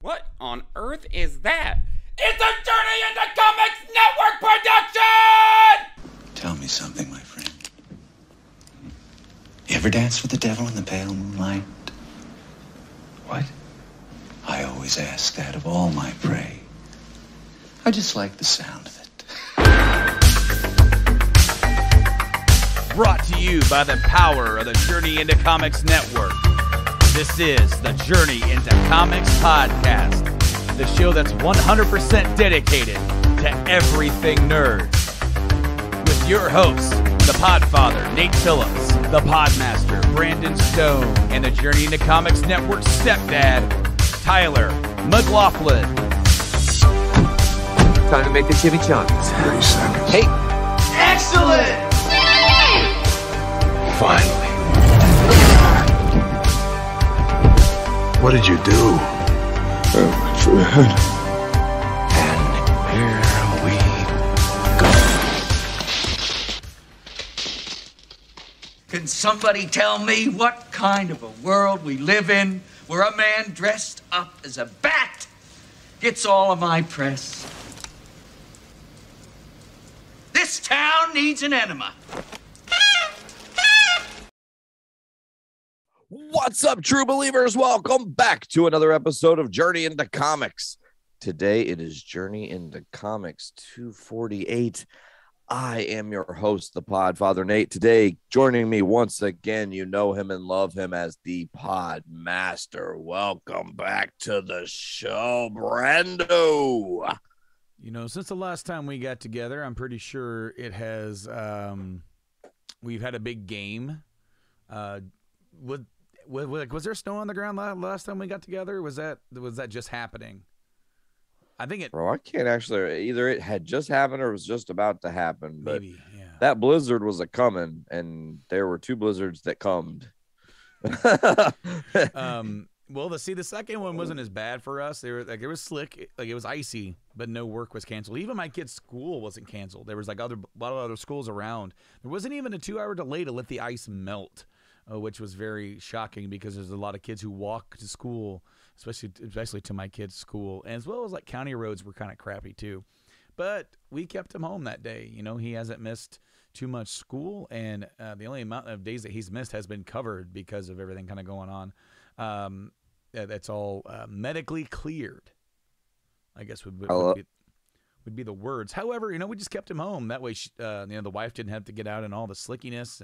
What on earth is that? It's a Journey into Comics Network production! Tell me something, my friend. You ever dance with the devil in the pale moonlight? What? I always ask that of all my prey. I just like the sound of it. Brought to you by the power of the Journey into Comics Network. This is the Journey into Comics podcast, the show that's 100% dedicated to everything nerd. With your hosts, the Podfather, Nate Phillips, the Podmaster, Brandon Stone, and the Journey into Comics Network stepdad, Tyler McLaughlin. Time to make the chimichangas. 30 seconds. Hey! Excellent! Finally. What did you do? Oh, Fred. And here we go. Can somebody tell me what kind of a world we live in where a man dressed up as a bat gets all of my press? This town needs an enema. What's up, true believers? Welcome back to another episode of Journey into Comics. Today it is Journey into Comics 248. I am your host, the Podfather Nate. Today, joining me once again, you know him and love him as the Podmaster. Welcome back to the show, Brando. You know, since the last time we got together, I'm pretty sure it has, we've had a big game. Was there snow on the ground last time we got together? Was that just happening? I think it. Bro, I can't actually, either it had just happened or it was just about to happen. But maybe, yeah. That blizzard was a coming, and there were two blizzards that comed. Well, the second one wasn't as bad for us. They were like, it was slick, like it was icy, but no work was canceled. Even my kid's school wasn't canceled. There was like a lot of other schools around. There wasn't even a 2-hour delay to let the ice melt, which was very shocking because there's a lot of kids who walk to school, especially to my kid's school, and as well as like county roads were kind of crappy too. But we kept him home that day. You know, he hasn't missed too much school, and the only amount of days that he's missed has been covered because of everything kind of going on. That's all medically cleared, I guess would be the words. However, you know, we just kept him home. That way, the wife didn't have to get out in all the slickiness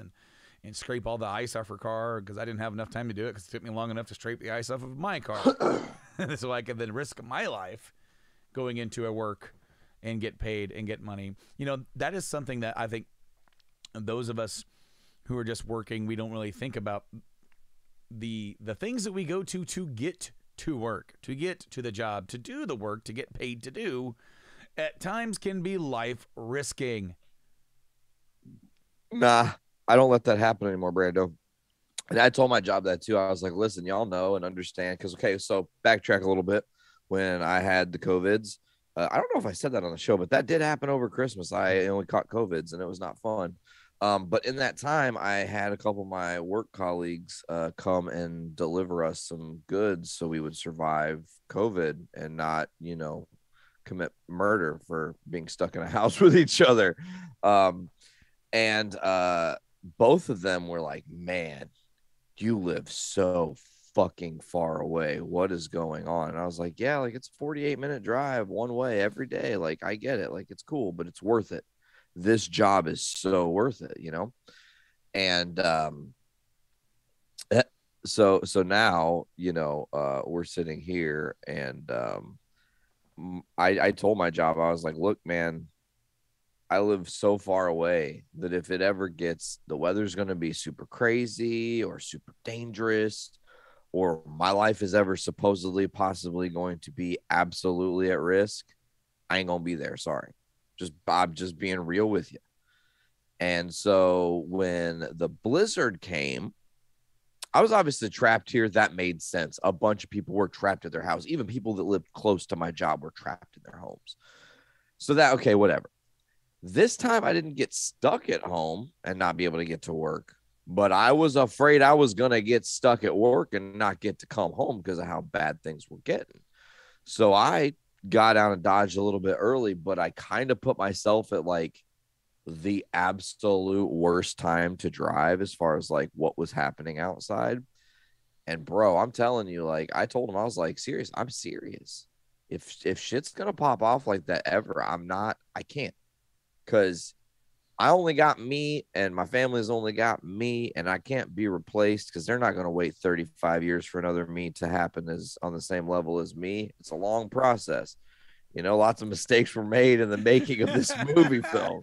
and scrape all the ice off her car because I didn't have enough time to do it because it took me long enough to scrape the ice off of my car. So I could then risk my life going into a work and get paid and get money. You know, that is something that I think those of us who are just working, we don't really think about the things that we go to get to work, to get to the job, to do the work, to get paid to do, at times can be life risking. Nah, I don't let that happen anymore, Brando. And I told my job that too. I was like, listen, y'all know and understand. Because, okay, so backtrack a little bit. When I had the COVIDs, I don't know if I said that on the show, but that did happen over Christmas. I only caught COVIDs, and it was not fun. But in that time, I had a couple of my work colleagues come and deliver us some goods so we would survive COVID and not, you know, commit murder for being stuck in a house with each other. And both of them were like, man, you live so fucking far away. What is going on? And I was like, yeah, like it's a 48-minute drive one way every day. Like, I get it. Like, it's cool, but it's worth it. This job is so worth it, you know? And so now, you know, we're sitting here and I told my job, I was like, look, man, I live so far away that if it ever gets, the weather's going to be super crazy or super dangerous, or my life is ever supposedly possibly going to be absolutely at risk, I ain't going to be there. Sorry. I'm just being real with you. And so when the blizzard came, I was obviously trapped here. That made sense. A bunch of people were trapped at their house. Even people that lived close to my job were trapped in their homes. So that, okay, whatever. This time I didn't get stuck at home and not be able to get to work, but I was afraid I was going to get stuck at work and not get to come home because of how bad things were getting. So I got out and dodged a little bit early, but I kind of put myself at like the absolute worst time to drive as far as like what was happening outside. And bro, I'm telling you, like I told him, I was like, serious, I'm serious. If shit's gonna pop off like that ever, I can't. Cause I only got me and my family's only got me, and I can't be replaced because they're not gonna wait 35 years for another me to happen as on the same level as me. It's a long process. Lots of mistakes were made in the making of this movie film.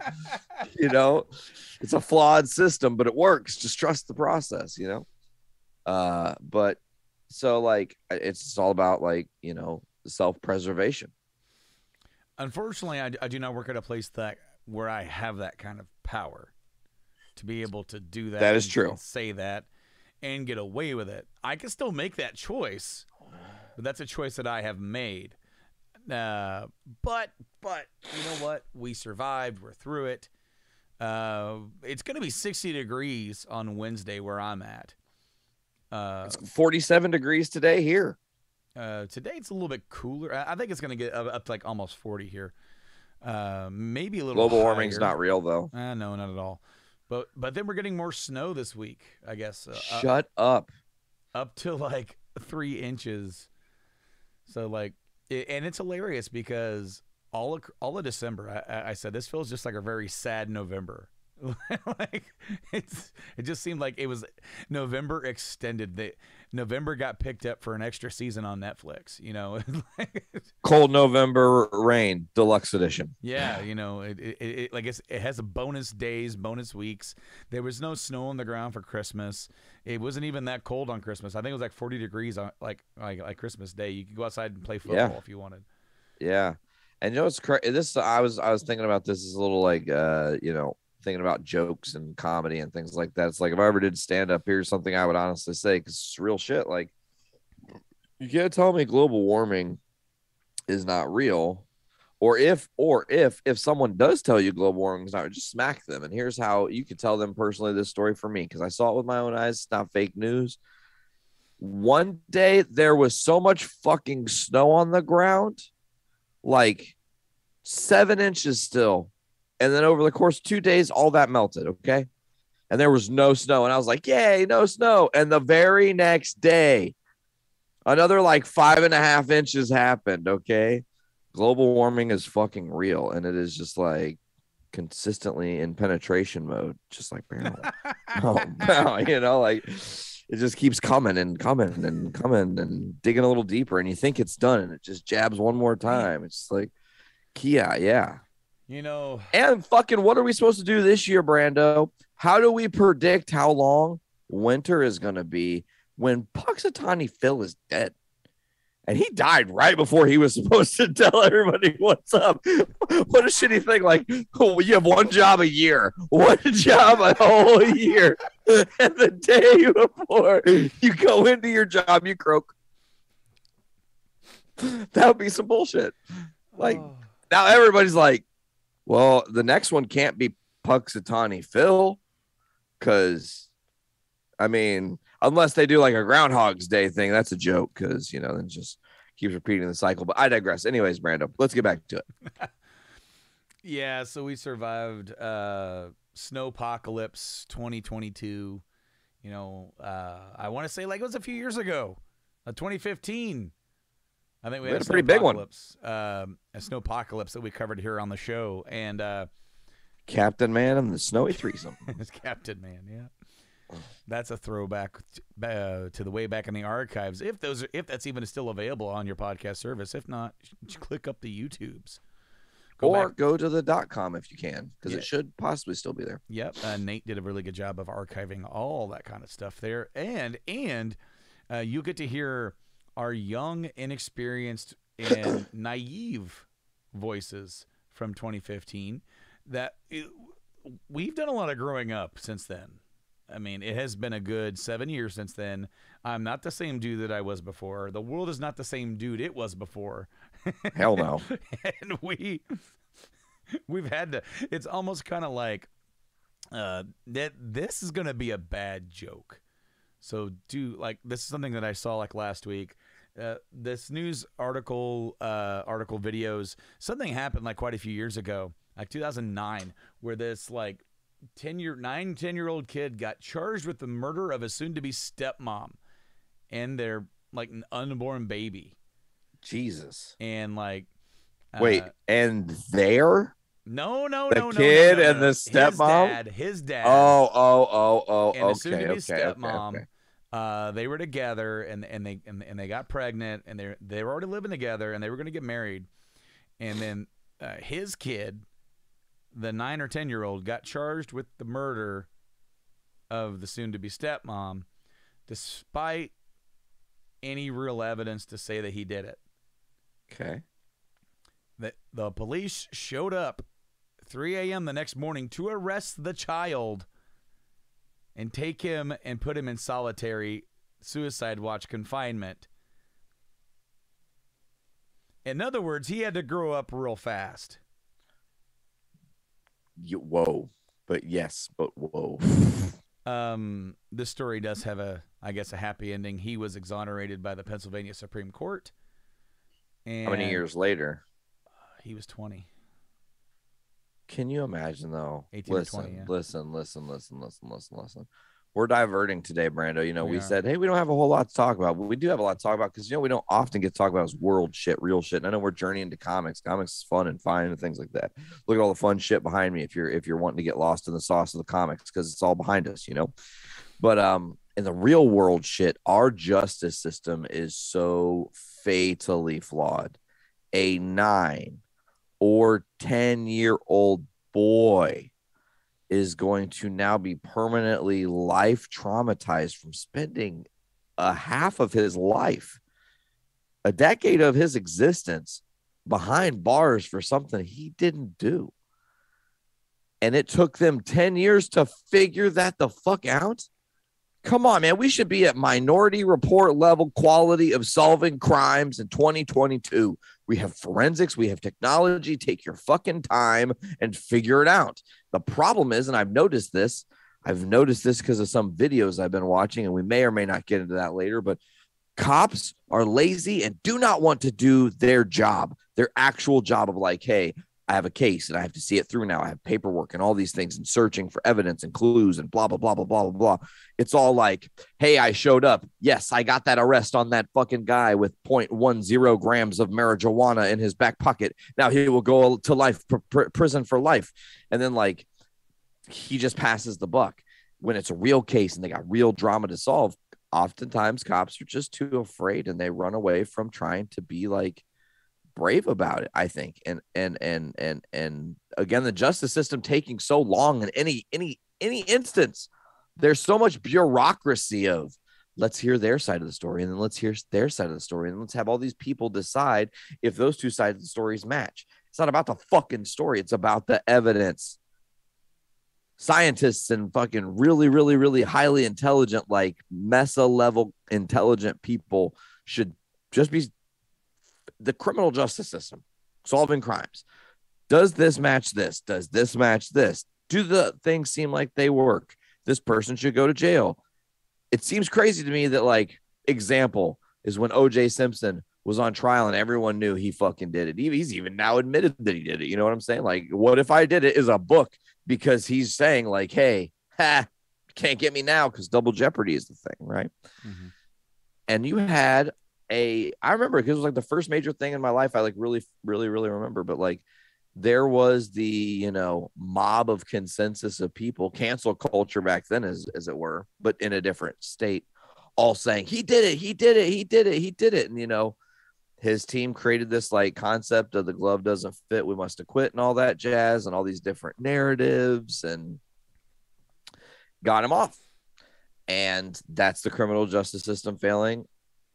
It's a flawed system, but it works. Just trust the process. But so like it's all about like self-preservation. Unfortunately, I do not work at a place where I have that kind of power to be able to do that. That is true. And say that and get away with it. I can still make that choice, but that's a choice that I have made. But you know what? We survived. We're through it. It's going to be 60 degrees on Wednesday where I'm at. It's 47 degrees today here. Today it's a little bit cooler. I think it's going to get up to like almost 40 here. Maybe a little Global higher. warming's not real though. No, not at all. But then we're getting more snow this week, I guess. Shut up. Up to like 3 inches. So like, and it's hilarious because all of December, I said this feels just like a very sad November. Like it just seemed like it was November extended. November got picked up for an extra season on Netflix. Cold November rain deluxe edition. Yeah, it has a bonus days, bonus weeks. There was no snow on the ground for Christmas. It wasn't even that cold on Christmas. I think it was like 40 degrees on like Christmas Day. You could go outside and play football if you wanted. Yeah, and it's crazy. I was thinking about this as a little like thinking about jokes and comedy and things like that. It's like if I ever did stand up, here's something I would honestly say because it's real shit. Like you can't tell me global warming is not real, or if someone does tell you global warming is not, just smack them. And here's how you can tell them personally this story for me because I saw it with my own eyes. It's not fake news. One day there was so much fucking snow on the ground, like 7 inches still. And then over the course of 2 days, all that melted, okay? And there was no snow. And I was like, yay, no snow. And the very next day, another like 5.5 inches happened, okay? Global warming is fucking real. And it is just like consistently in penetration mode, just like barrel. Like it just keeps coming and coming and coming and digging a little deeper. And you think it's done. And it just jabs one more time. It's just like, yeah. And fucking what are we supposed to do this year, Brando? How do we predict how long winter is going to be when Puxatawny Phil is dead? And he died right before he was supposed to tell everybody what's up. What a shitty thing. Like, oh, you have one job a year. One job a whole year. And the day before you go into your job, you croak. That would be some bullshit. Like, now everybody's like, well, the next one can't be Puxatawny Phil because, I mean, unless they do like a Groundhog's Day thing, that's a joke because, then just keeps repeating the cycle. But I digress. Anyways, Brando, let's get back to it. Yeah, so we survived Snowpocalypse 2022. I want to say like it was a few years ago, 2015. I think we had a pretty big one. A Snowpocalypse that we covered here on the show, and Captain Man and the Snowy Threesome. It's Captain Man, yeah. That's a throwback to the way back in the archives. If that's even still available on your podcast service, if not, click up the YouTubes. Go to the .com if you can, because it should possibly still be there. Yep, Nate did a really good job of archiving all that kind of stuff there, and you get to hear our young, inexperienced, and naive voices from 2015 we've done a lot of growing up since then. I mean, it has been a good 7 years since then. I'm not the same dude that I was before. The world is not the same dude it was before. Hell no. And we've had to, it's almost kind of like that this is going to be a bad joke. So this is something that I saw like last week. this news article videos, something happened like quite a few years ago, like 2009, where this like 10-year-old kid got charged with the murder of a soon-to-be stepmom and their like an unborn baby. Jesus. And like, wait, and there? No, the kid and the stepmom. His dad. Oh. And Okay, a soon-to-be stepmom. They were together, and they got pregnant, and they were already living together, and they were going to get married, and then his kid, the 9 or 10-year-old, got charged with the murder of the soon-to-be stepmom, despite any real evidence to say that he did it. Okay. The police showed up 3 a.m. the next morning to arrest the child and take him and put him in solitary suicide watch confinement. In other words, he had to grow up real fast. Whoa. But whoa. This story does have a happy ending. He was exonerated by the Pennsylvania Supreme Court. And how many years later? He was 20. Can you imagine, though? 18 or 20, yeah. Listen. We're diverting today, Brando. You know, we said, hey, we don't have a whole lot to talk about. But we do have a lot to talk about because, you know, we don't often get to talk about is world shit, real shit. And I know we're journeying into comics. Comics is fun and fine and things like that. Look at all the fun shit behind me if you're wanting to get lost in the sauce of the comics because it's all behind us, you know. But in the real world shit, our justice system is so fatally flawed. A 9 or 10-year-old boy is going to now be permanently life traumatized from spending a half of his life, a decade of his existence behind bars for something he didn't do. And it took them 10 years to figure that the fuck out. Come on, man. We should be at Minority Report level quality of solving crimes in 2022. We have forensics. We have technology. Take your fucking time and figure it out. The problem is, and I've noticed this because of some videos I've been watching, and we may or may not get into that later, but cops are lazy and do not want to do their job, their actual job of like, hey, I have a case and I have to see it through now. I have paperwork and all these things and searching for evidence and clues and blah, blah, blah, blah, blah, blah, blah. It's all like, hey, I showed up. Yes, I got that arrest on that fucking guy with 0.10 grams of marijuana in his back pocket. Now he will go to life, prison for life. And then like, he just passes the buck. When it's a real case and they got real drama to solve, oftentimes cops are just too afraid and they run away from trying to be like, brave about it, I think. And again, the justice system taking so long in any instance, there's so much bureaucracy of let's hear their side of the story and then let's hear their side of the story and let's have all these people decide if those two sides of the stories match. It's not about the fucking story, it's about the evidence. Scientists and fucking really, really, really highly intelligent, like Mesa level intelligent people should just be the criminal justice system, solving crimes. Does this match this? Does this match this? Do the things seem like they work? This person should go to jail. It seems crazy to me that, like, example is when O.J. Simpson was on trial and everyone knew he fucking did it. He's even now admitted that he did it. You know what I'm saying? Like, what if I did it is a book because he's saying like, hey, can't get me now because double jeopardy is the thing, right? Mm-hmm. And you had I remember because it was like the first major thing in my life I like really, really, really remember. But like there was the, you know, mob of consensus of people, cancel culture back then as it were, but in a different state, all saying he did it, he did it, he did it, he did it. And, you know, his team created this like concept of the glove doesn't fit, we must acquit and all that jazz and all these different narratives and got him off. And that's the criminal justice system failing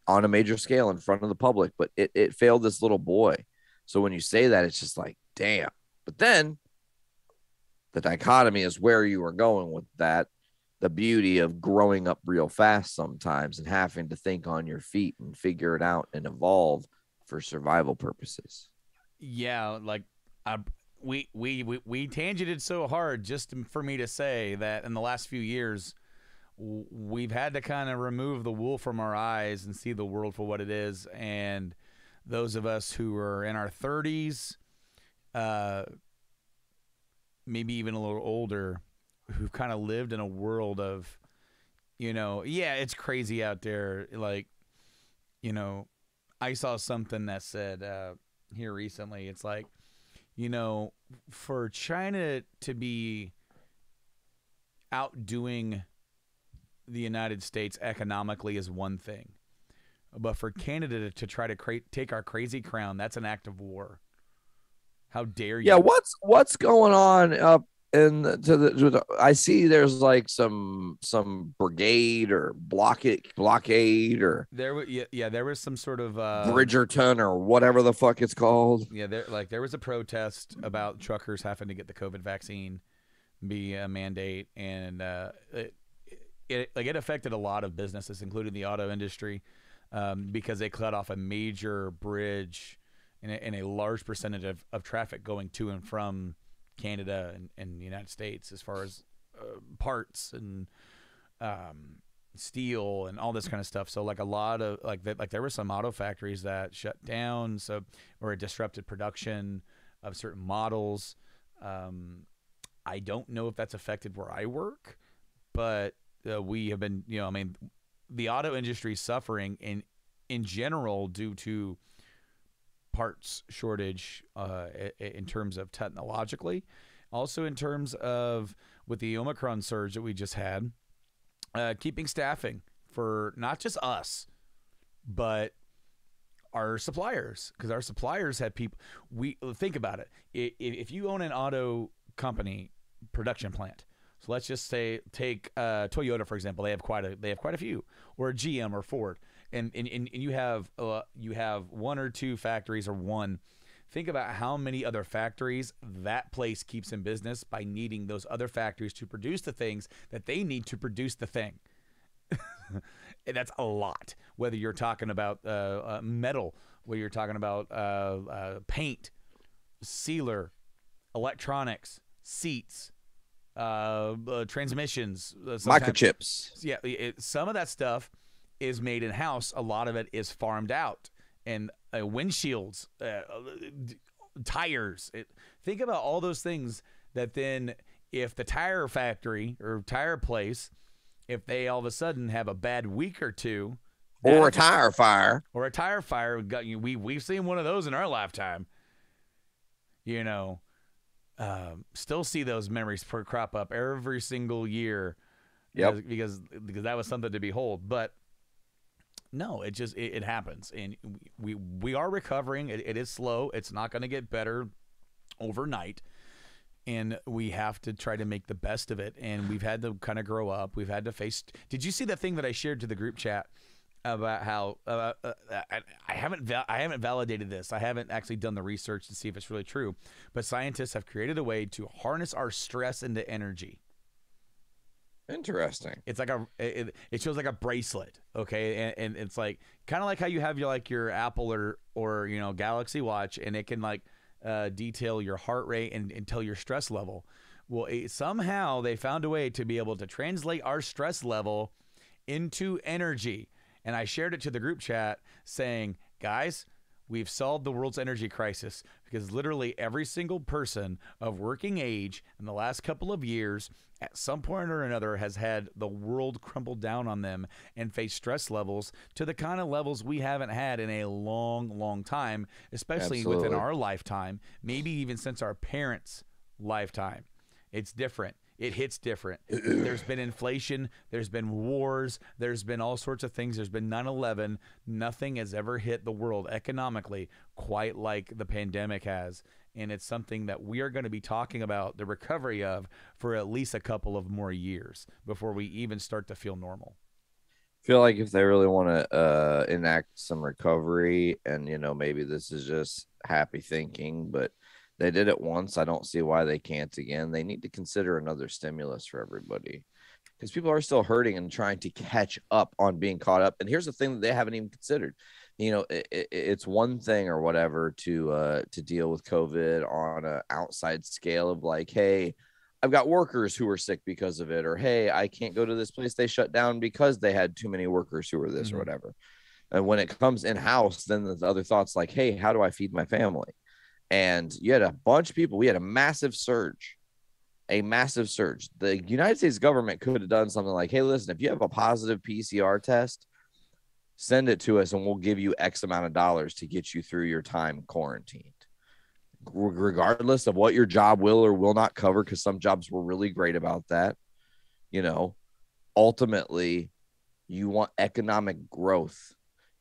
on a major scale in front of the public, but it failed this little boy. So when you say that, it's just like, damn. But then the dichotomy is where you are going with that. The beauty of growing up real fast sometimes and having to think on your feet and figure it out and evolve for survival purposes. Yeah. Like we tangented so hard just for me to say that in the last few years, we've had to kind of remove the wool from our eyes and see the world for what it is. And those of us who are in our 30s, maybe even a little older, who've kind of lived in a world of, yeah, it's crazy out there. Like, I saw something that said here recently, it's like, for China to be outdoing the United States economically is one thing, but for Canada to try to take our crazy crown, that's an act of war. How dare you? Yeah, what's going on up in I see there's like some brigade or blockade or there was some sort of Bridgerton or whatever the fuck it's called. Yeah, there was a protest about truckers having to get the COVID vaccine be a mandate, and it affected a lot of businesses, including the auto industry, because they cut off a major bridge and a large percentage of traffic going to and from Canada and the United States, as far as parts and steel and all this kind of stuff. So like a lot of there were some auto factories that shut down, or it disrupted production of certain models. I don't know if that's affected where I work, but we have been, the auto industry is suffering in general due to parts shortage in terms of technologically, also in terms of with the Omicron surge that we just had, keeping staffing for not just us, but our suppliers, because our suppliers had people. We think about it. If you own an auto company production plant, so let's just say take Toyota for example, they have quite a few, or a GM or Ford. And you have one or two factories, or one. Think about how many other factories that place keeps in business by needing those other factories to produce the things that they need to produce the thing. And that's a lot. Whether you're talking about metal, whether you're talking about paint, sealer, electronics, seats, transmissions, microchips. Yeah, some of that stuff is made in-house. A lot of it is farmed out. And windshields, tires. Think about all those things that then, if the tire factory or tire place, if they all of a sudden have a bad week or two, or a tire fire, we've seen one of those in our lifetime. Still see those memories crop up every single year. Yep. Because that was something to behold. But no, it happens, and we are recovering. It is slow. It's not going to get better overnight, and we have to try to make the best of it. And we've had to kind of grow up. We've had to face. Did you see the thing that I shared to the group chat about how I haven't validated this. I haven't actually done the research to see if it's really true, but scientists have created a way to harness our stress into energy. Interesting. It's like it shows like a bracelet, okay, and it's like kind of like how you have your Apple or Galaxy Watch, and it can detail your heart rate and tell your stress level. Well, somehow they found a way to be able to translate our stress level into energy, and I shared it to the group chat saying, guys, we've solved the world's energy crisis, because literally every single person of working age in the last couple of years at some point or another has had the world crumble down on them and face stress levels to the kind of levels we haven't had in a long, long time, especially Absolutely. within our lifetime, maybe even since our parents' lifetime. It's different. It hits different. There's been inflation. There's been wars. There's been all sorts of things. There's been 9/11. Nothing has ever hit the world economically quite like the pandemic has. And it's something that we are going to be talking about the recovery of for at least a couple of more years before we even start to feel normal. I feel like if they really want to enact some recovery, and maybe this is just happy thinking, but they did it once, I don't see why they can't again. They need to consider another stimulus for everybody, because people are still hurting and trying to catch up on being caught up. And here's the thing that they haven't even considered. It's one thing or whatever to deal with COVID on an outside scale of like, hey, I've got workers who are sick because of it, or hey, I can't go to this place, they shut down because they had too many workers who were this or whatever. And when it comes in house, then the other thoughts like, hey, how do I feed my family? And you had a bunch of people. We had a massive surge. The United States government could have done something like, hey, listen, if you have a positive PCR test, send it to us and we'll give you X amount of dollars to get you through your time quarantined, regardless of what your job will or will not cover, because some jobs were really great about that. Ultimately, you want economic growth.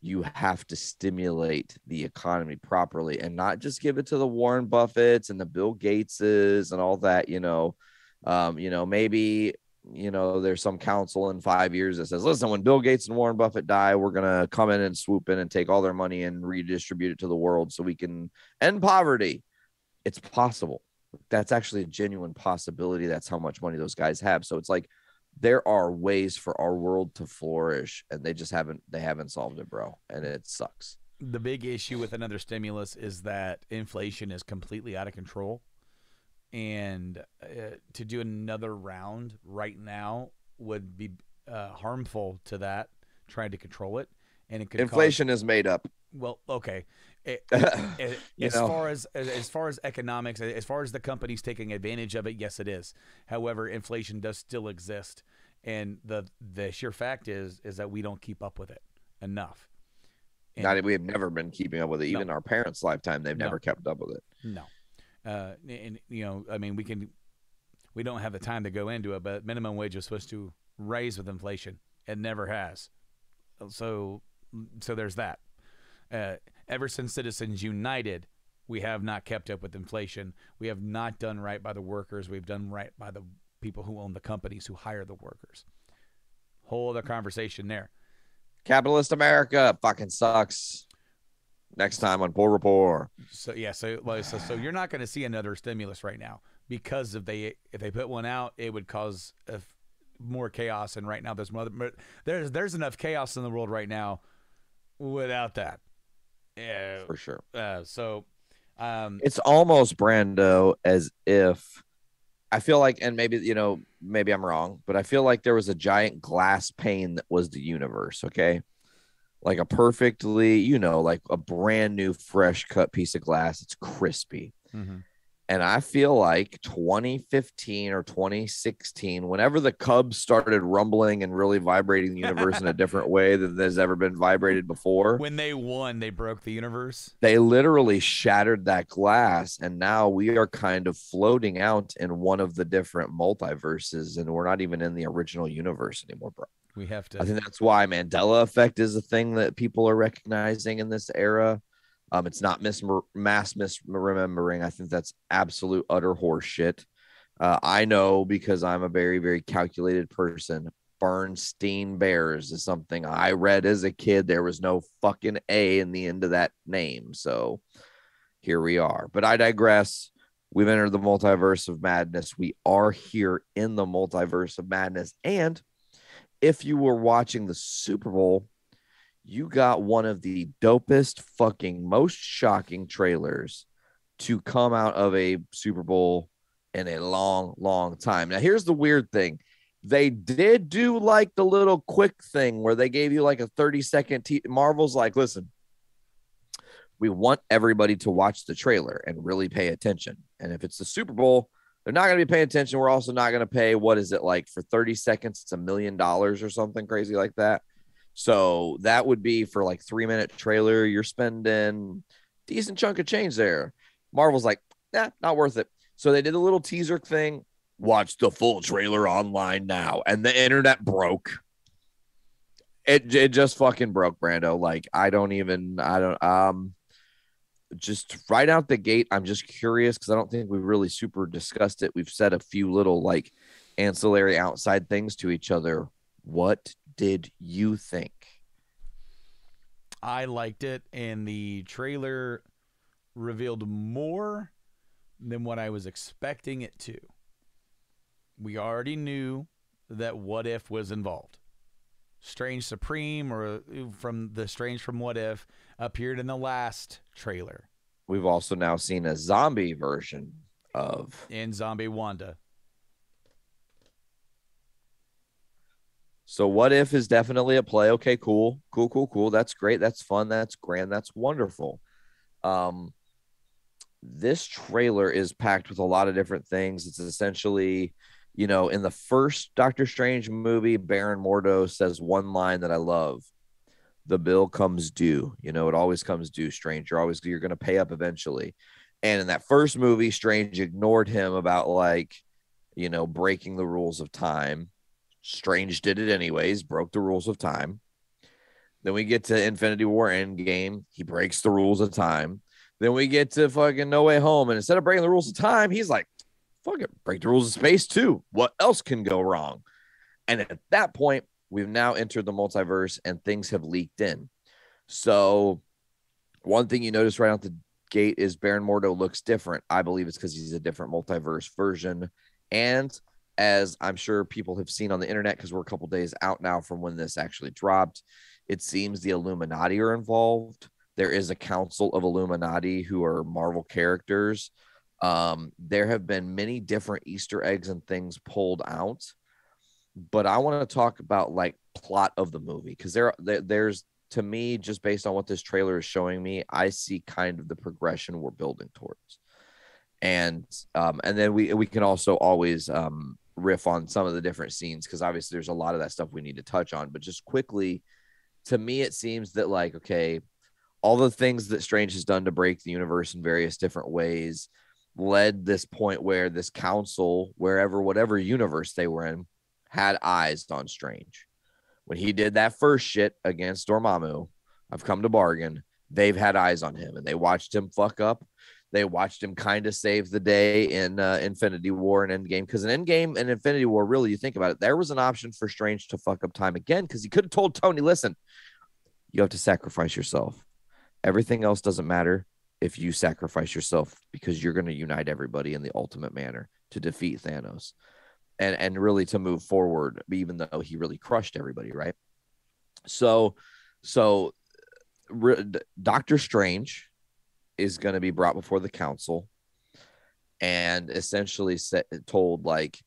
You have to stimulate the economy properly and not just give it to the Warren Buffetts and the Bill Gateses and all that. Maybe there's some council in 5 years that says, listen, when Bill Gates and Warren Buffett die, we're going to come in and swoop in and take all their money and redistribute it to the world so we can end poverty. It's possible. That's actually a genuine possibility. That's how much money those guys have. So it's like, there are ways for our world to flourish, and they haven't solved it, bro. And it sucks. The big issue with another stimulus is that inflation is completely out of control. And to do another round right now would be harmful to that, trying to control it. And it could inflation is made up. Well, okay. As far as economics, as far as the companies taking advantage of it, yes, it is. However, inflation does still exist, and the sheer fact is that we don't keep up with it enough. We have never been keeping up with it. Even our parents' lifetime, they've never kept up with it. No, we don't have the time to go into it, but minimum wage is supposed to rise with inflation. It never has. So there's that. Ever since Citizens United, we have not kept up with inflation. We have not done right by the workers. We've done right by the people who own the companies who hire the workers. Whole other conversation there. Capitalist America fucking sucks. Next time on Poor Report. So you're not going to see another stimulus right now, because if they put one out, it would cause more chaos. And right now there's enough chaos in the world right now without that. Yeah, for sure. It's almost, Brando, as if I feel like, and maybe I'm wrong, but I feel like there was a giant glass pane that was the universe. Okay, like a perfectly, like a brand new, fresh cut piece of glass. It's crispy. Mm-hmm. And I feel like 2015 or 2016, whenever the Cubs started rumbling and really vibrating the universe in a different way than has ever been vibrated before. When they won, they broke the universe. They literally shattered that glass. And now we are kind of floating out in one of the different multiverses. And we're not even in the original universe anymore, bro. We have to. I think that's why Mandela effect is a thing that people are recognizing in this era. It's not mass misremembering. I think that's absolute utter horseshit. I know, because I'm a very, very calculated person. Bernstein Bears is something I read as a kid. There was no fucking A in the end of that name. So here we are. But I digress. We've entered the multiverse of madness. We are here in the multiverse of madness. And if you were watching the Super Bowl, you got one of the dopest, fucking most shocking trailers to come out of a Super Bowl in a long, long time. Now, here's the weird thing. They did do like the little quick thing where they gave you like a 30-second Marvel's like, listen, we want everybody to watch the trailer and really pay attention. And if it's the Super Bowl, they're not going to be paying attention. We're also not going to pay, what is it, like for 30 seconds, it's $1 million or something crazy like that. So that would be for like 3-minute trailer. You're spending decent chunk of change there. Marvel's like, not worth it. So they did a little teaser thing. Watch the full trailer online now. And the internet broke. It just fucking broke, Brando. Like, just right out the gate, I'm just curious because I don't think we really super discussed it. We've said a few little like ancillary outside things to each other. What did you think? I liked it, and the trailer revealed more than what I was expecting it to. We already knew that What If was involved. Strange Supreme, or from the Strange from What If, appeared in the last trailer. We've also now seen a zombie version of... in Zombie Wanda. So what if is definitely a play. Okay, cool. That's great. That's fun. That's grand. That's wonderful. Um, this trailer is packed with a lot of different things. It's essentially, in the first Doctor Strange movie, Baron Mordo says one line that I love. The bill comes due. It always comes due, Strange. You're going to pay up eventually. And in that first movie, Strange ignored him about breaking the rules of time. Strange did it anyways, broke the rules of time. Then we get to Infinity War Endgame. He breaks the rules of time. Then we get to fucking No Way Home. And instead of breaking the rules of time, he's like, fuck it, break the rules of space too. What else can go wrong? And at that point, we've now entered the multiverse and things have leaked in. So one thing you notice right out the gate is Baron Mordo looks different. I believe it's because he's a different multiverse version. And as I'm sure people have seen on the internet, because we're a couple days out now from when this actually dropped, it seems the Illuminati are involved. There is a council of Illuminati who are Marvel characters. There have been many different Easter eggs and things pulled out, but I want to talk about like plot of the movie, because there's, to me, just based on what this trailer is showing me, I see kind of the progression we're building towards. And then we can also always riff on some of the different scenes, because obviously there's a lot of that stuff we need to touch on. But just quickly, to me, it seems that like, okay, all the things that Strange has done to break the universe in various different ways led this point where this council, whatever universe they were in, had eyes on Strange. When he did that first shit against Dormammu, I've come to bargain, they've had eyes on him, and they watched him fuck up. They watched him kind of save the day in Infinity War and Endgame, because in Endgame and Infinity War, really, you think about it, there was an option for Strange to fuck up time again, because he could have told Tony, listen, you have to sacrifice yourself. Everything else doesn't matter if you sacrifice yourself, because you're going to unite everybody in the ultimate manner to defeat Thanos and really to move forward, even though he really crushed everybody, right? So Doctor Strange is going to be brought before the council and essentially told, like,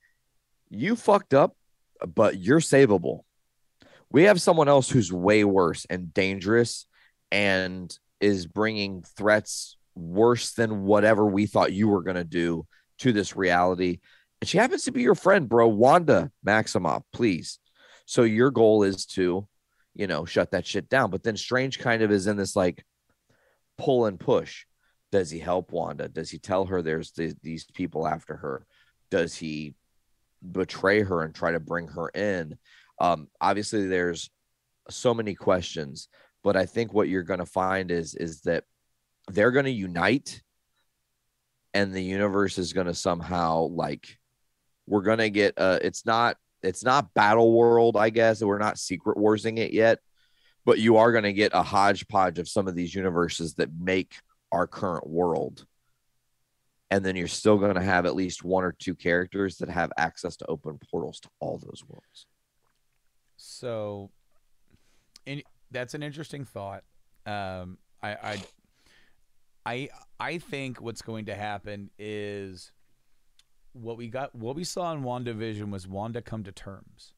you fucked up, but you're savable. We have someone else who's way worse and dangerous and is bringing threats worse than whatever we thought you were going to do to this reality. And she happens to be your friend, bro, Wanda Maximoff, please. So your goal is to, shut that shit down. But then Strange kind of is in this like pull and push. Does he help Wanda? Does he tell her there's these people after her? Does he betray her and try to bring her in? Obviously, there's so many questions, but I think what you're going to find is that they're going to unite, and the universe is going to somehow, like, we're going to get it's not Battle World, I guess. We're not Secret Warsing it yet, but you are going to get a hodgepodge of some of these universes that make our current world. And then you're still going to have at least one or two characters that have access to open portals to all those worlds. So, that's an interesting thought. I think what's going to happen is what we saw in WandaVision was Wanda come to terms.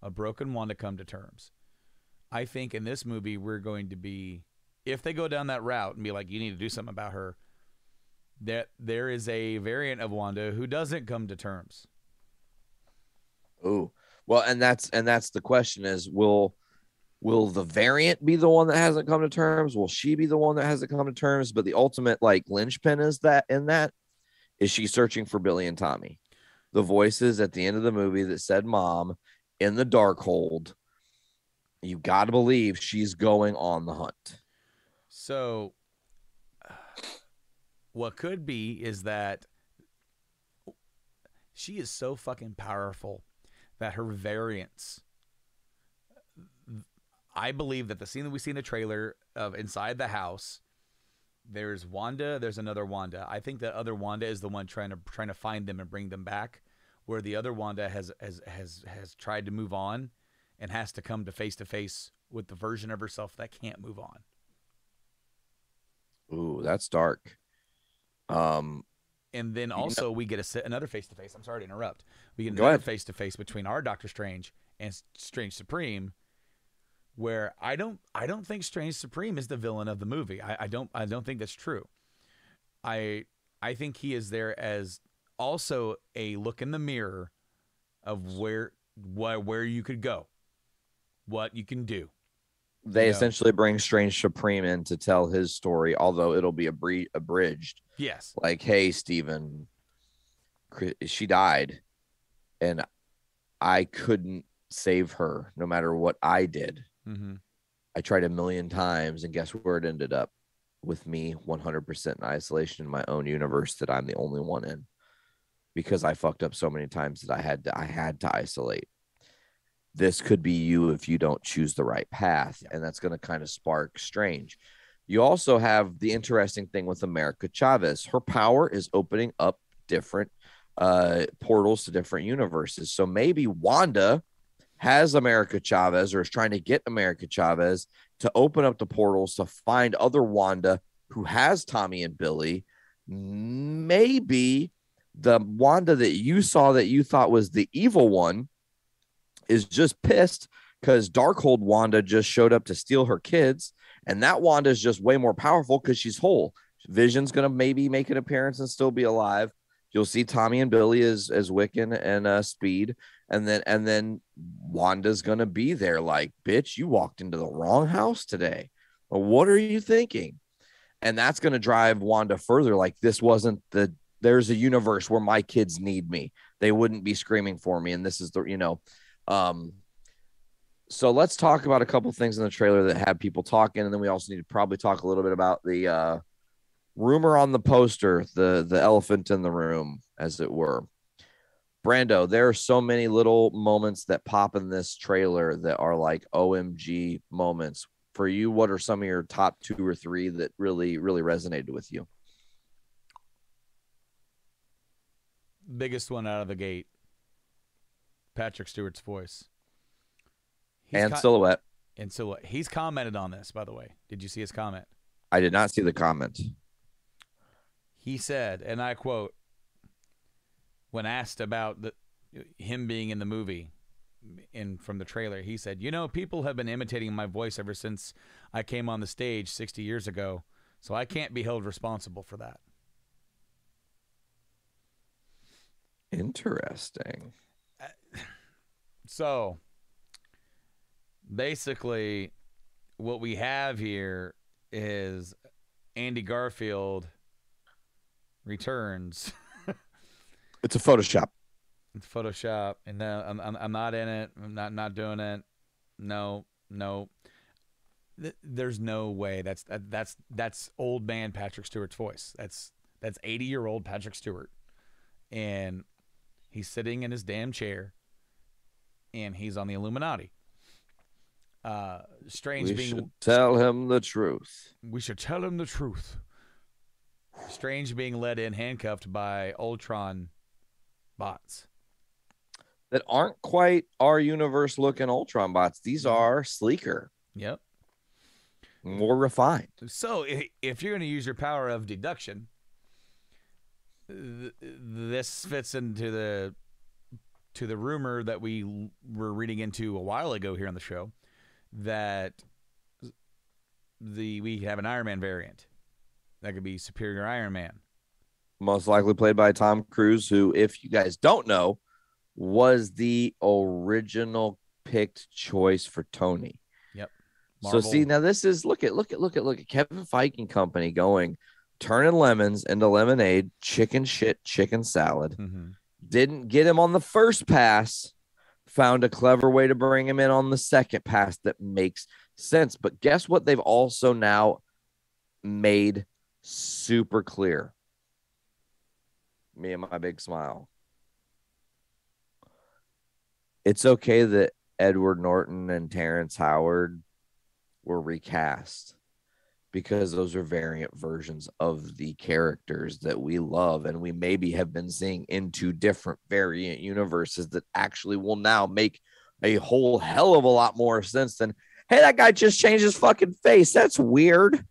A broken Wanda come to terms. I think in this movie we're going to be, if they go down that route and be like, you need to do something about her, that there is a variant of Wanda who doesn't come to terms. Oh, well, and that's the question is, will the variant be the one that hasn't come to terms? Will she be the one that hasn't come to terms? But the ultimate like linchpin is she searching for Billy and Tommy, the voices at the end of the movie that said mom in the Darkhold. You got to believe she's going on the hunt. So what could be is that she is so fucking powerful that her variants, I believe that the scene that we see in the trailer of inside the house, there's Wanda, there's another Wanda. I think that other Wanda is the one trying to find them and bring them back, where the other Wanda has tried to move on and has to come to face with the version of herself that can't move on. Ooh, that's dark. And then also we get another face-to-face. I'm sorry to interrupt. We get another face-to-face between our Doctor Strange and Strange Supreme, where I don't think Strange Supreme is the villain of the movie. I don't think that's true. I think he is there as also a look in the mirror of where you could go, what you can do. They essentially bring Strange Supreme in to tell his story, although it'll be abridged. Yes. Like, hey, Steven, she died, and I couldn't save her no matter what I did. Mm-hmm. I tried a million times, and guess where it ended up? With me 100% in isolation in my own universe that I'm the only one in, because I fucked up so many times that I had to isolate. This could be you if you don't choose the right path. And that's going to kind of spark Strange. You also have the interesting thing with America Chavez. Her power is opening up different portals to different universes. So maybe Wanda has America Chavez, or is trying to get America Chavez to open up the portals to find other Wanda who has Tommy and Billy. Maybe the Wanda that you saw that you thought was the evil one is just pissed because Darkhold Wanda just showed up to steal her kids, and that Wanda is just way more powerful because she's whole. Vision's gonna maybe make an appearance and still be alive. You'll see Tommy and Billy as Wiccan and Speed, and then Wanda's gonna be there like, bitch, you walked into the wrong house today. Well, what are you thinking? And that's gonna drive Wanda further. Like, this wasn't there's a universe where my kids need me. They wouldn't be screaming for me, and this is the So let's talk about a couple things in the trailer that had people talking, and then we also need to probably talk a little bit about the rumor on the poster, the elephant in the room, as it were. Brando, there are so many little moments that pop in this trailer that are like OMG moments. For you, what are some of your top 2 or 3 that really, really resonated with you? Biggest one out of the gate, Patrick Stewart's voice. Silhouette. And Silhouette. He's commented on this, by the way. Did you see his comment? I did not see the comment. He said, and I quote, when asked about him being in the movie from the trailer, he said, people have been imitating my voice ever since I came on the stage 60 years ago, so I can't be held responsible for that. Interesting. So basically what we have here is Andy Garfield returns. It's a Photoshop. It's Photoshop, and I'm not in it. I'm not doing it. No. There's no way. That's old man Patrick Stewart's voice. That's 80-year-old Patrick Stewart, and he's sitting in his damn chair, and he's on the Illuminati. Strange we should tell him the truth. We should tell him the truth. Strange being led in handcuffed by Ultron bots that aren't quite our universe looking Ultron bots. These are sleeker. Yep. More refined. So if you're going to use your power of deduction, this fits into the rumor that we were reading into a while ago here on the show, that we have an Iron Man variant that could be Superior Iron Man, most likely played by Tom Cruise, who, if you guys don't know, was the original picked choice for Tony. Yep. Marvel. So see, now this is look at Kevin Feige and company turning lemons into lemonade, chicken salad. Mm-hmm. Didn't get him on the first pass, found a clever way to bring him in on the second pass that makes sense. But guess what? They've also now made super clear. Me and my big smile. It's okay that Edward Norton and Terrence Howard were recast, because those are variant versions of the characters that we love, and we maybe have been seeing into different variant universes that actually will now make a whole hell of a lot more sense than, hey, that guy just changed his fucking face. That's weird.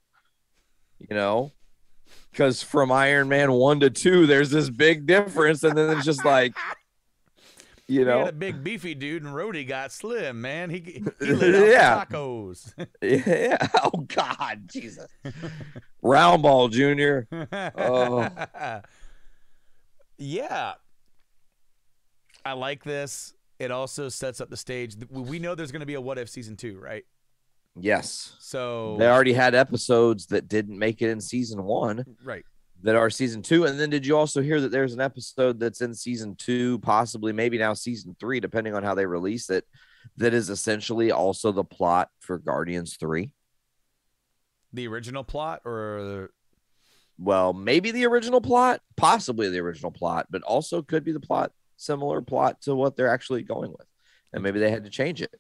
Because from Iron Man 1 to 2, there's this big difference, and then it's just like, You We know? had a big beefy dude, and Rhodey got slim, man. He lit up the tacos. Yeah. Oh God, Jesus. Round ball, Junior. Oh, Yeah. I like this. It also sets up the stage. We know there's going to be a What If season 2, right? yes. So They already had episodes that didn't make it in season 1 right. that are season 2. And then did you also hear that there's an episode that's in season 2, possibly maybe now season 3, depending on how they release it, that is essentially also the plot for Guardians 3? The original plot, or Well, maybe the original plot, possibly the original plot, but also could be the plot, similar plot to what they're actually going with. And maybe they had to change it.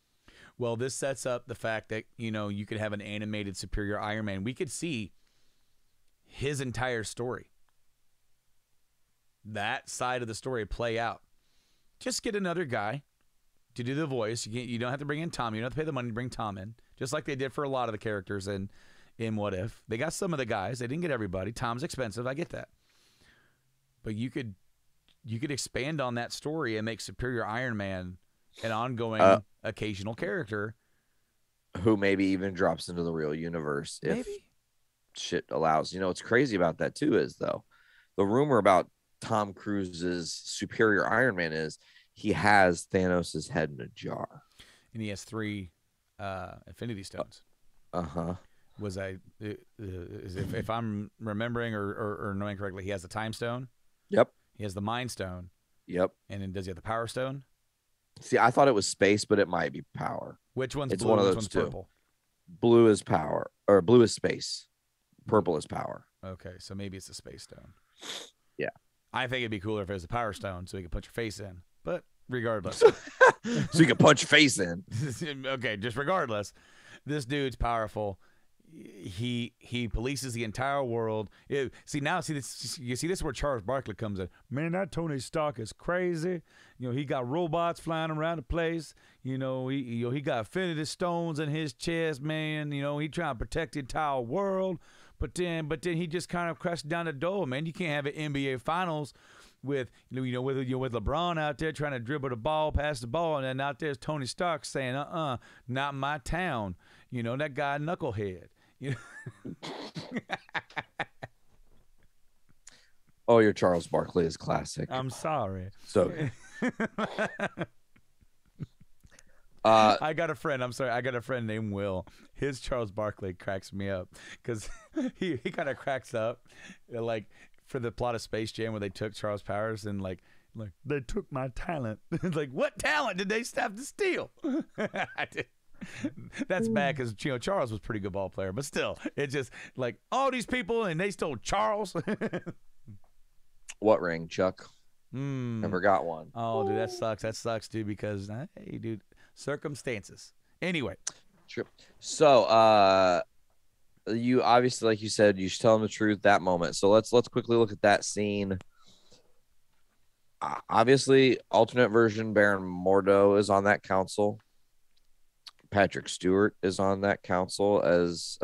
well, this sets up the fact that, you know, you could have an animated Superior Iron Man. We could see his entire story, that side of the story play out. Just get another guy to do the voice. You don't have to bring in Tom. You don't have to pay the money to bring Tom in, just like they did for a lot of the characters in What If. They got some of the guys. They didn't get everybody. Tom's expensive. I get that. But you could expand on that story and make Superior Iron Man an ongoing occasional character. Who maybe even drops into the real universe if Maybe. shit allows. You know, what's crazy about that too is, though, the rumor about Tom Cruise's Superior Iron Man is he has Thanos' head in a jar. And he has 3 Infinity Stones. Was if I'm remembering or knowing correctly, he has the Time Stone. Yep. He has the Mind Stone. Yep. And then does he have the Power Stone? See, I thought it was space, but it might be power. Which one's It's blue? one of Which those one's two. purple? Blue is power, or blue is space. Purple is power. Okay, so maybe it's the Space Stone. Yeah. I think it'd be cooler if it was a Power Stone, so he could put your face in. But regardless, So you can punch your face in. okay, just regardless, this dude's powerful. He polices the entire world. See this. You see this is where Charles Barkley comes in. Man, that Tony Stark is crazy. You know, he got robots flying around the place. You know, he got Infinity Stones in his chest, man. You know, he trying to protect the entire world. But then he just kind of crashed down the door, man. You can't have an NBA Finals with with LeBron out there trying to dribble the ball, pass the ball, and then out there's Tony Stark saying, not my town. You know, that guy knucklehead. You know? Oh, your Charles Barkley is classic. I'm sorry. So I got a friend. I'm sorry. I got a friend named Will. His Charles Barkley cracks me up because he kind of cracks up, like for the plot of Space Jam where they took Charles Powers and like they took my talent. Like, what talent did they have to steal? That's bad because Charles was a pretty good ball player, but still, it's just like all these people and they stole Charles. what ring, Chuck? Never got one. Oh, dude, that sucks. That sucks, dude. Because hey, dude, circumstances. Anyway, True. So, you obviously, like you said, you should tell them the truth that moment. So let's quickly look at that scene. Obviously, alternate version Baron Mordo is on that council. Patrick Stewart is on that council as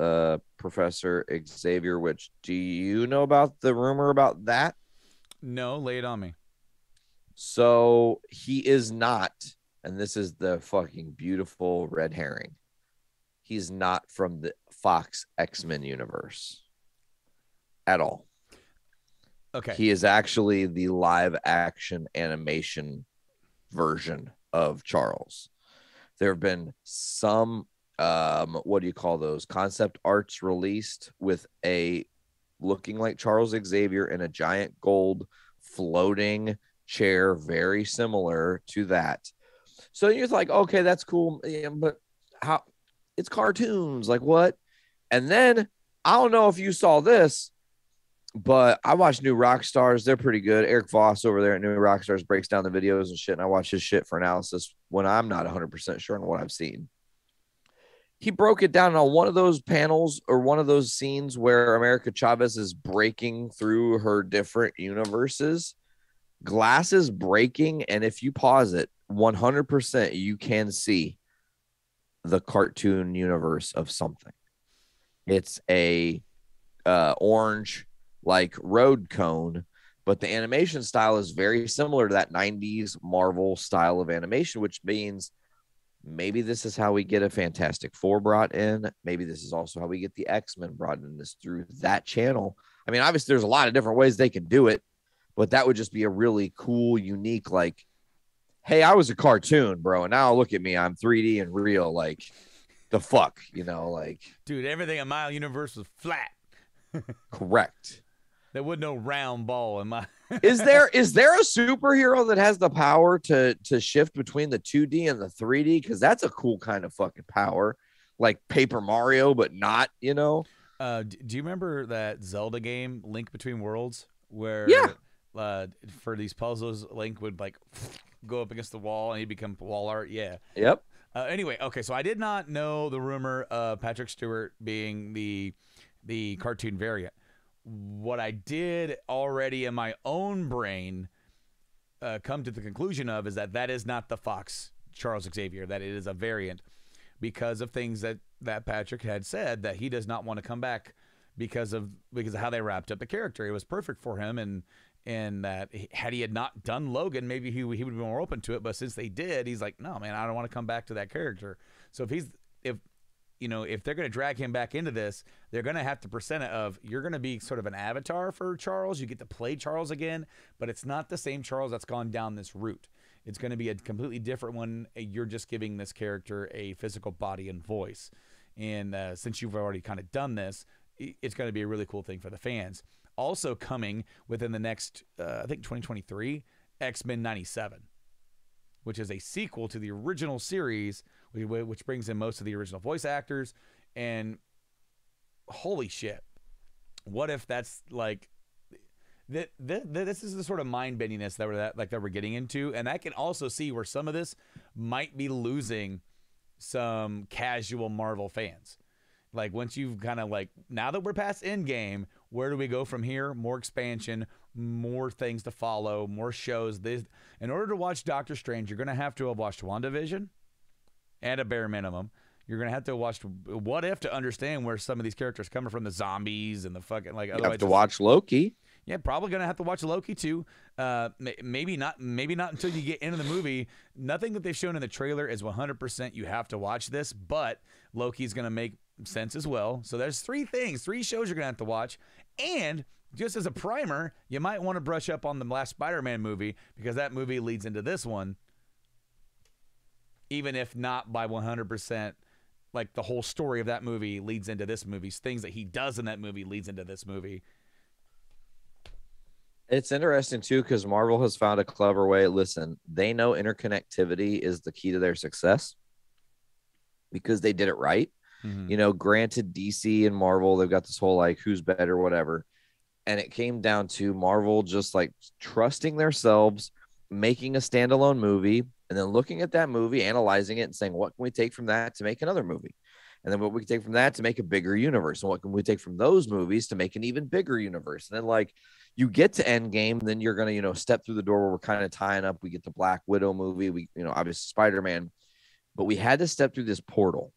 Professor Xavier. Which, do you know about the rumor about that? no, lay it on me. So he is not, and this is the fucking beautiful red herring. He's not from the Fox X-Men universe at all. Okay. He is actually the live action animation version of Charles. There have been some, what do you call those, concept arts released with a looking like Charles Xavier in a giant gold floating chair, very similar to that. So you're like, okay, that's cool. Yeah, but how? It's cartoons. Like what? And then I don't know if you saw this, but I watch New Rockstars. They're pretty good. Eric Voss over there at New Rockstars breaks down the videos and shit. And I watch his shit for analysis when I'm not 100% sure on what I've seen. He broke it down on one of those panels or one of those scenes where America Chavez is breaking through her different universes. Glass is breaking. And if you pause it 100%, you can see the cartoon universe of something. It's a orange like road cone but the animation style is very similar to that 90s Marvel style of animation, which means maybe this is how we get a Fantastic Four brought in. Maybe this is also how we get the X-Men brought in, this through that channel. I mean, obviously there's a lot of different ways they can do it, but that would just be a really cool, unique, like, hey, I was a cartoon, bro, and now look at me, I'm 3D and real. Like, the fuck, you know, like, Dude, everything in my universe was flat. correct. There was no round ball in my. Is there a superhero that has the power to shift between the 2D and the 3D? Because that's a cool kind of fucking power, like Paper Mario, but not, you know. Do you remember that Zelda game, Link Between Worlds, where for these puzzles, Link would like go up against the wall and he'd become wall art? Yeah. Yep. Anyway, okay, so I did not know the rumor of Patrick Stewart being the cartoon variant. What I did already in my own brain come to the conclusion of is that is not the Fox Charles Xavier, that it is a variant because of things that Patrick had said, that he does not want to come back because of how they wrapped up the character. It was perfect for him, and that had he had not done Logan, maybe he would be more open to it. But since they did, he's like, no, man, I don't want to come back to that character. So if they're going to drag him back into this, they're going to have to present it of, you're going to be sort of an avatar for Charles. You get to play Charles again, but it's not the same Charles that's gone down this route. It's going to be a completely different one. You're just giving this character a physical body and voice. And since you've already kind of done this, it's going to be a really cool thing for the fans. Also coming within the next, I think 2023, X-Men 97, which is a sequel to the original series, which brings in most of the original voice actors. And holy shit, what if that's like this is the sort of mind bendiness that we're getting into, and I can also see where some of this might be losing some casual Marvel fans. Like, once you've kind of like, now that we're past Endgame, where do we go from here? More expansion, more things to follow, more shows. In order to watch Doctor Strange, you're going to have to have watched WandaVision at a bare minimum. You're going to have to watch What If to understand where some of these characters coming from, the zombies and the fucking, like, You have to watch Loki. Yeah, probably going to have to watch Loki too. Maybe not until you get into the movie. Nothing that they've shown in the trailer is 100% you have to watch this, but Loki's going to make sense as well. So there's three shows you're going to have to watch. And just as a primer, you might want to brush up on the last Spider-Man movie, because that movie leads into this one, even if not by 100%. Like, the whole story of that movie leads into this movie. Things that he does in that movie leads into this movie. It's interesting, too, because Marvel has found a clever way. Listen, they know interconnectivity is the key to their success because they did it right. Mm-hmm. You know, granted, DC and Marvel, they've got this whole, like, who's better, whatever. And it came down to Marvel just, like, trusting themselves, making a standalone movie, and then looking at that movie, analyzing it, and saying, what can we take from that to make another movie? And then what we can take from that to make a bigger universe? And what can we take from those movies to make an even bigger universe? And then, like, you get to Endgame, then you're going to, step through the door where we're kind of tying up. We get the Black Widow movie. We, obviously Spider-Man. But we had to step through this portal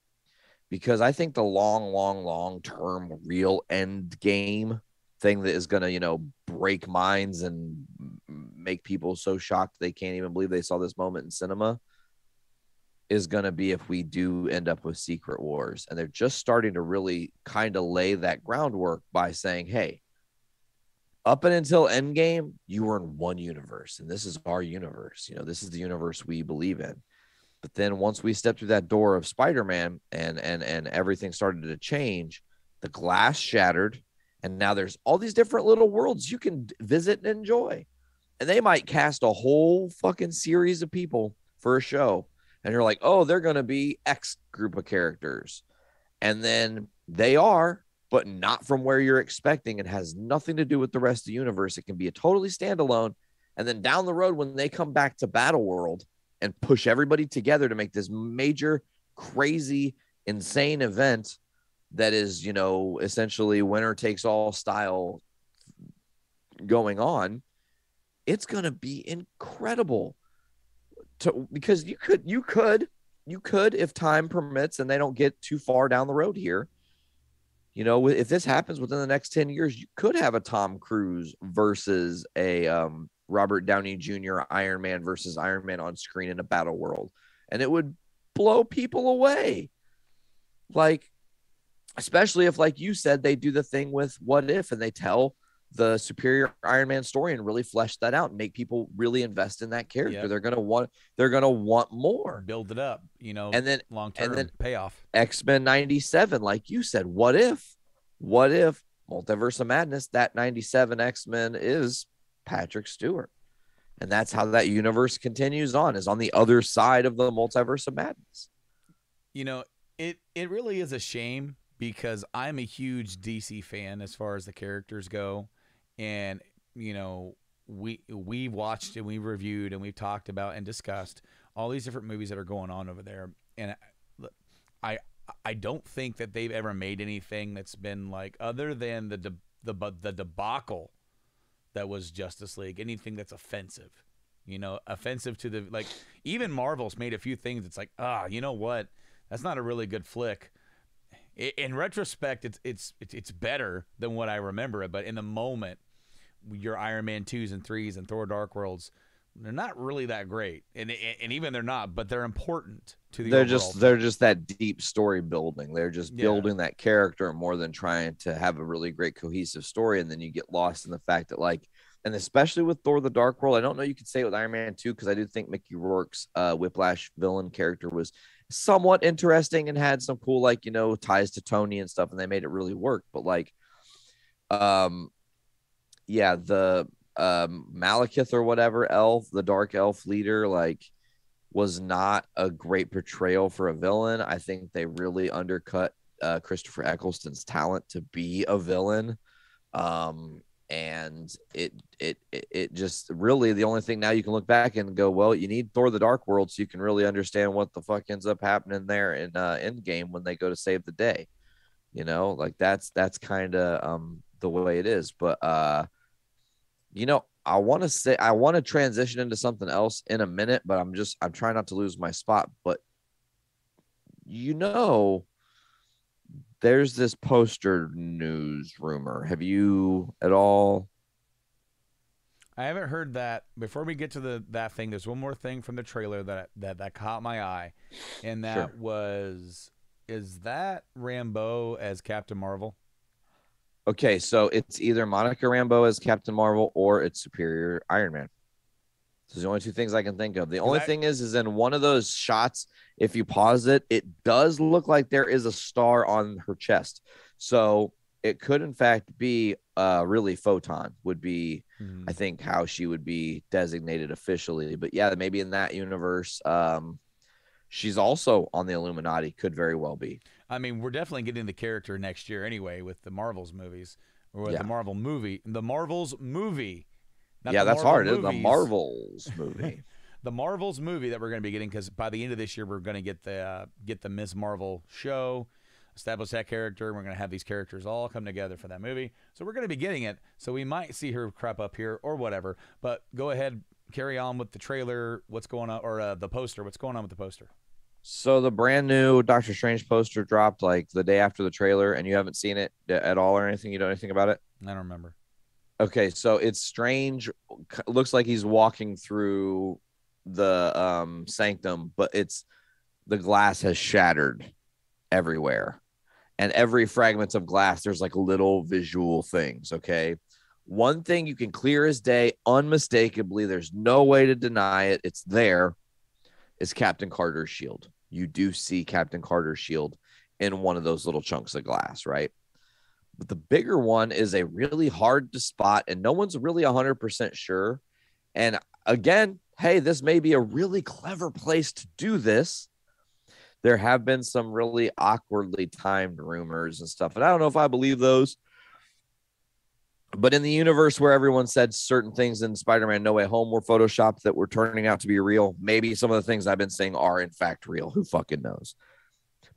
because I think the long-term real end game thing that is going to, break minds and make people so shocked they can't even believe they saw this moment in cinema is going to be if we do end up with Secret Wars. And they're just starting to really kind of lay that groundwork by saying, hey, up and until Endgame, you were in one universe, and this is our universe. This is the universe we believe in. But then once we stepped through that door of Spider-Man and everything started to change, the glass shattered, and now there's all these different little worlds you can visit and enjoy. And they might cast a whole fucking series of people for a show, and you're like, oh, they're going to be X group of characters. And then they are, but not from where you're expecting. It has nothing to do with the rest of the universe. It can be a totally standalone. And then down the road, when they come back to Battleworld and push everybody together to make this major, crazy, insane event that is, essentially winner takes all style going on, it's going to be incredible. Because you could, if time permits and they don't get too far down the road here, You know, if this happens within the next 10 years, you could have a Tom Cruise versus a Robert Downey Jr. Iron Man versus Iron Man on screen in a battle world. And it would blow people away. Like, especially if, like you said, they do the thing with What If and they tell the superior Iron Man story and really flesh that out and make people really invest in that character. Yep. They're gonna want more. Build it up, you know, and then long term payoff. X-Men 97, like you said, what if Multiverse of Madness, that 97 X-Men is Patrick Stewart. And that's how that universe continues on, is on the other side of the Multiverse of Madness. You know, it really is a shame because I'm a huge DC fan as far as the characters go. And, you know, we've watched and we've reviewed and we've talked about and discussed all these different movies that are going on over there. And I don't think that they've ever made anything that's been like, other than the debacle that was Justice League, anything that's offensive, you know, offensive to the, like, even Marvel's made a few things. It's like, you know what? That's not a really good flick. In retrospect, it's better than what I remember it. But in the moment, your Iron Man 2s and 3s and Thor Dark Worlds, they're not really that great. And even they're not, but they're important to the overall. They're just that deep story building. They're just building that character more than trying to have a really great cohesive story. And then you get lost in the fact that, like, and especially with Thor the Dark World, I don't know you could say it with Iron Man 2, because I do think Mickey Rourke's Whiplash villain character was somewhat interesting and had some cool, like, you know, ties to Tony and stuff, and they made it really work. But like, the Malekith or whatever elf, the dark elf leader, like, was not a great portrayal for a villain. I think they really undercut Christopher Eccleston's talent to be a villain. And it just really, the only thing now you can look back and go, well, you need Thor the Dark World so you can really understand what the fuck ends up happening there in Endgame when they go to save the day. You know, like that's kind of the way it is. But you know, I want to transition into something else in a minute, but I'm trying not to lose my spot. But you know, there's this poster news rumor. Have you at all? I haven't heard that. Before we get to that thing, there's one more thing from the trailer that caught my eye, and that is that Rambeau as Captain Marvel? Okay, so it's either Monica Rambeau as Captain Marvel or it's Superior Iron Man. Those are the only two things I can think of. The only thing is in one of those shots, if you pause it, it does look like there is a star on her chest. So it could, in fact, be really Photon would be, I think, how she would be designated officially. But yeah, maybe in that universe, she's also on the Illuminati. Could very well be. I mean, we're definitely getting the character next year anyway with the Marvels movies, or with the Marvels movie. That's hard. It's the Marvels movie. The Marvels movie that we're going to be getting, because by the end of this year, we're going to get the Ms. Marvel show, establish that character. We're going to have these characters all come together for that movie. So we're going to be getting it. So we might see her crop up here or whatever. But go ahead, carry on with the trailer. What's going on, or the poster? What's going on with the poster? So the brand new Doctor Strange poster dropped like the day after the trailer, and you haven't seen it at all or anything? You know anything about it? I don't remember. Okay, so it's Strange. Looks like he's walking through the sanctum, but the glass has shattered everywhere. And every fragment of glass, there's like little visual things, okay? One thing you can clear as day, unmistakably, there's no way to deny it, it's there, is Captain Carter's shield. You do see Captain Carter's shield in one of those little chunks of glass, right? But the bigger one is a really hard to spot, and no one's really 100% sure. And again, hey, this may be a really clever place to do this. There have been some really awkwardly timed rumors and stuff, and I don't know if I believe those. But in the universe where everyone said certain things in Spider-Man No Way Home were photoshopped that were turning out to be real, maybe some of the things I've been saying are in fact real. Who fucking knows?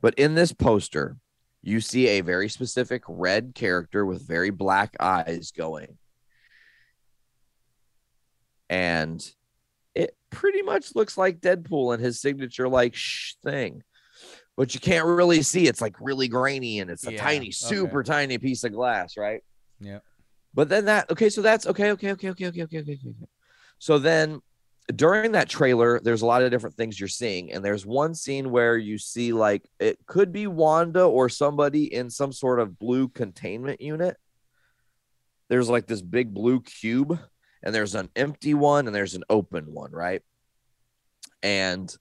But in this poster, you see a very specific red character with very black eyes going. And it pretty much looks like Deadpool and his signature like shh thing. but you can't really see. It's like really grainy, and it's a Yeah, tiny, super tiny piece of glass, right? Yeah. But then so that's okay. So then during that trailer, there's a lot of different things you're seeing. And there's one scene where you see like it could be Wanda or somebody in some sort of blue containment unit. There's like this big blue cube, and there's an empty one and there's an open one, right? And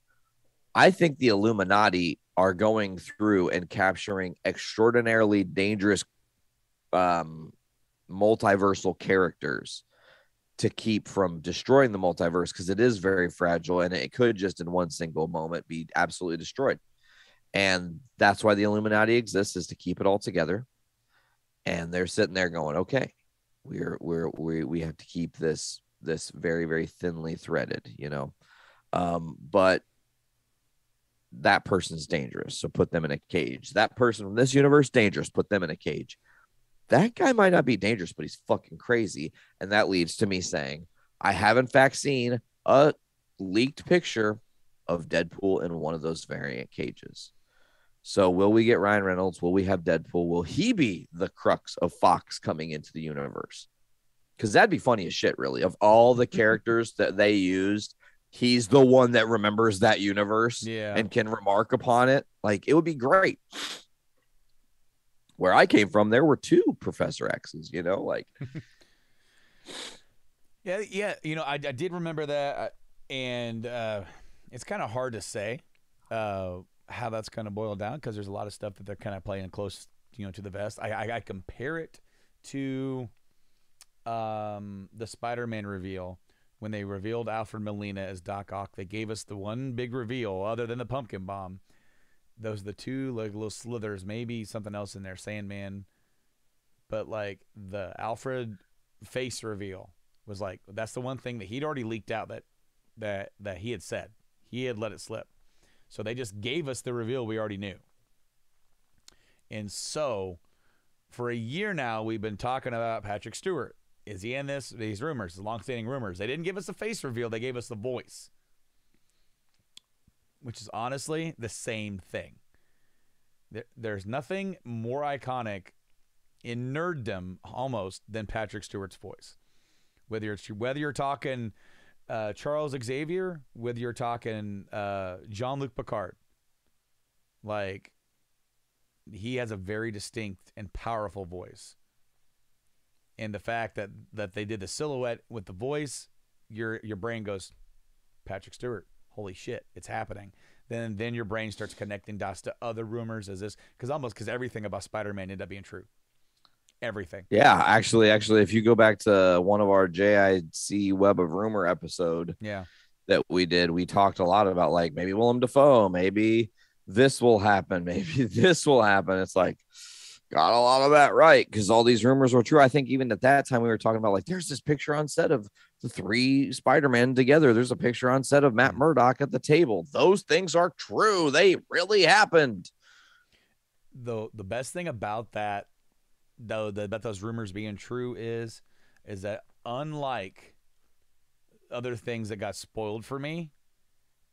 I think the Illuminati are going through and capturing extraordinarily dangerous multiversal characters to keep from destroying the multiverse, because it is very fragile and it could just in one single moment be absolutely destroyed. And that's why the Illuminati exists, is to keep it all together. And they're sitting there going, okay, we have to keep this very, very thinly threaded, you know. But that person's dangerous, so put them in a cage. That person from this universe, dangerous, put them in a cage. That guy might not be dangerous, but he's fucking crazy. And that leads to me saying, I have in fact seen a leaked picture of Deadpool in one of those variant cages. So will we get Ryan Reynolds? Will we have Deadpool? Will he be the crux of Fox coming into the universe? Because that'd be funny as shit, really. Of all the characters that they used, he's the one that remembers that universe and can remark upon it. Like, it would be great. Where I came from, there were 2 Professor X's, you know, like. Yeah. You know, I did remember that. And it's kind of hard to say how that's kind of boiled down, because there's a lot of stuff that they're kind of playing close, you know, to the vest. I compare it to the Spider-Man reveal. When they revealed Alfred Molina as Doc Ock, they gave us the one big reveal other than the pumpkin bomb. Those are the 2 like little slithers, maybe something else in there, Sandman. But like the Alfred face reveal was like, that's the one thing that he'd already leaked out that he had said. He had let it slip. So they just gave us the reveal we already knew. And so for a year now, we've been talking about Patrick Stewart. Is he in this? These rumors, the long-standing rumors. They didn't give us the face reveal. They gave us the voice, which is honestly the same thing. There's nothing more iconic in nerddom almost than Patrick Stewart's voice. Whether you're talking Charles Xavier, whether you're talking Jean-Luc Picard, like, he has a very distinct and powerful voice. And the fact that they did the silhouette with the voice, your brain goes, Patrick Stewart, holy shit, it's happening. Then your brain starts connecting dots to other rumors as this, because everything about Spider-Man ended up being true. Everything. Yeah, actually, if you go back to one of our JIC Web of Rumor episode that we did, we talked a lot about like maybe Willem Dafoe, maybe this will happen, maybe this will happen. It's like, got a lot of that right, because all these rumors were true. I think even at that time we were talking about like, there's this picture on set of the 3 Spider-Men together. There's a picture on set of Matt Murdock at the table. Those things are true. They really happened. The best thing about that, though, about those rumors being true is that unlike other things that got spoiled for me,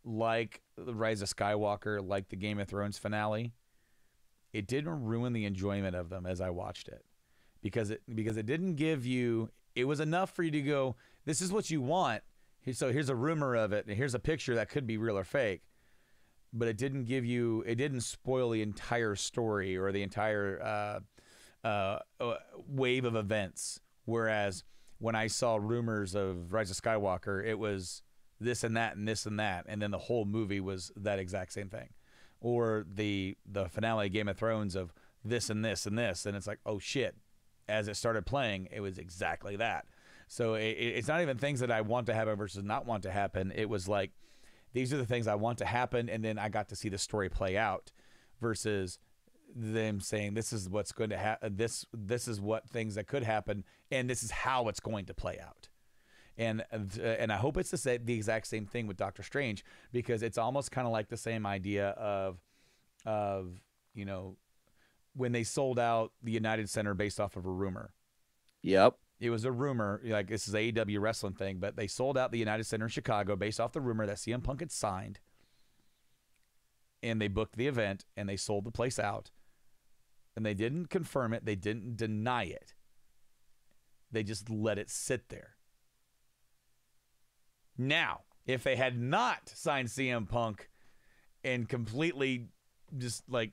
like the Rise of Skywalker, like the Game of Thrones finale, it didn't ruin the enjoyment of them as I watched it, because it didn't give you, it was enough for you to go, this is what you want. So here's a rumor of it, and here's a picture that could be real or fake. But it didn't spoil the entire story or the entire wave of events. Whereas when I saw rumors of Rise of Skywalker, it was this and that and this and that, and then the whole movie was that exact same thing. Or the finale of Game of Thrones of this and this and this, and it's like, oh shit, as it started playing, it was exactly that. So it's not even things that I want to happen versus not want to happen. It was like, these are the things I want to happen, and then I got to see the story play out, versus them saying this is what's going to happen, this is what things that could happen, and this is how it's going to play out. And I hope it's the exact same thing with Doctor Strange, because it's almost kind of like the same idea of you know, when they sold out the United Center based off of a rumor. Yep. It was a rumor, like this is AEW wrestling thing, but they sold out the United Center in Chicago based off the rumor that CM Punk had signed. and they booked the event, and they sold the place out, and they didn't confirm it. They didn't deny it. They just let it sit there. Now, if they had not signed CM Punk and completely just like,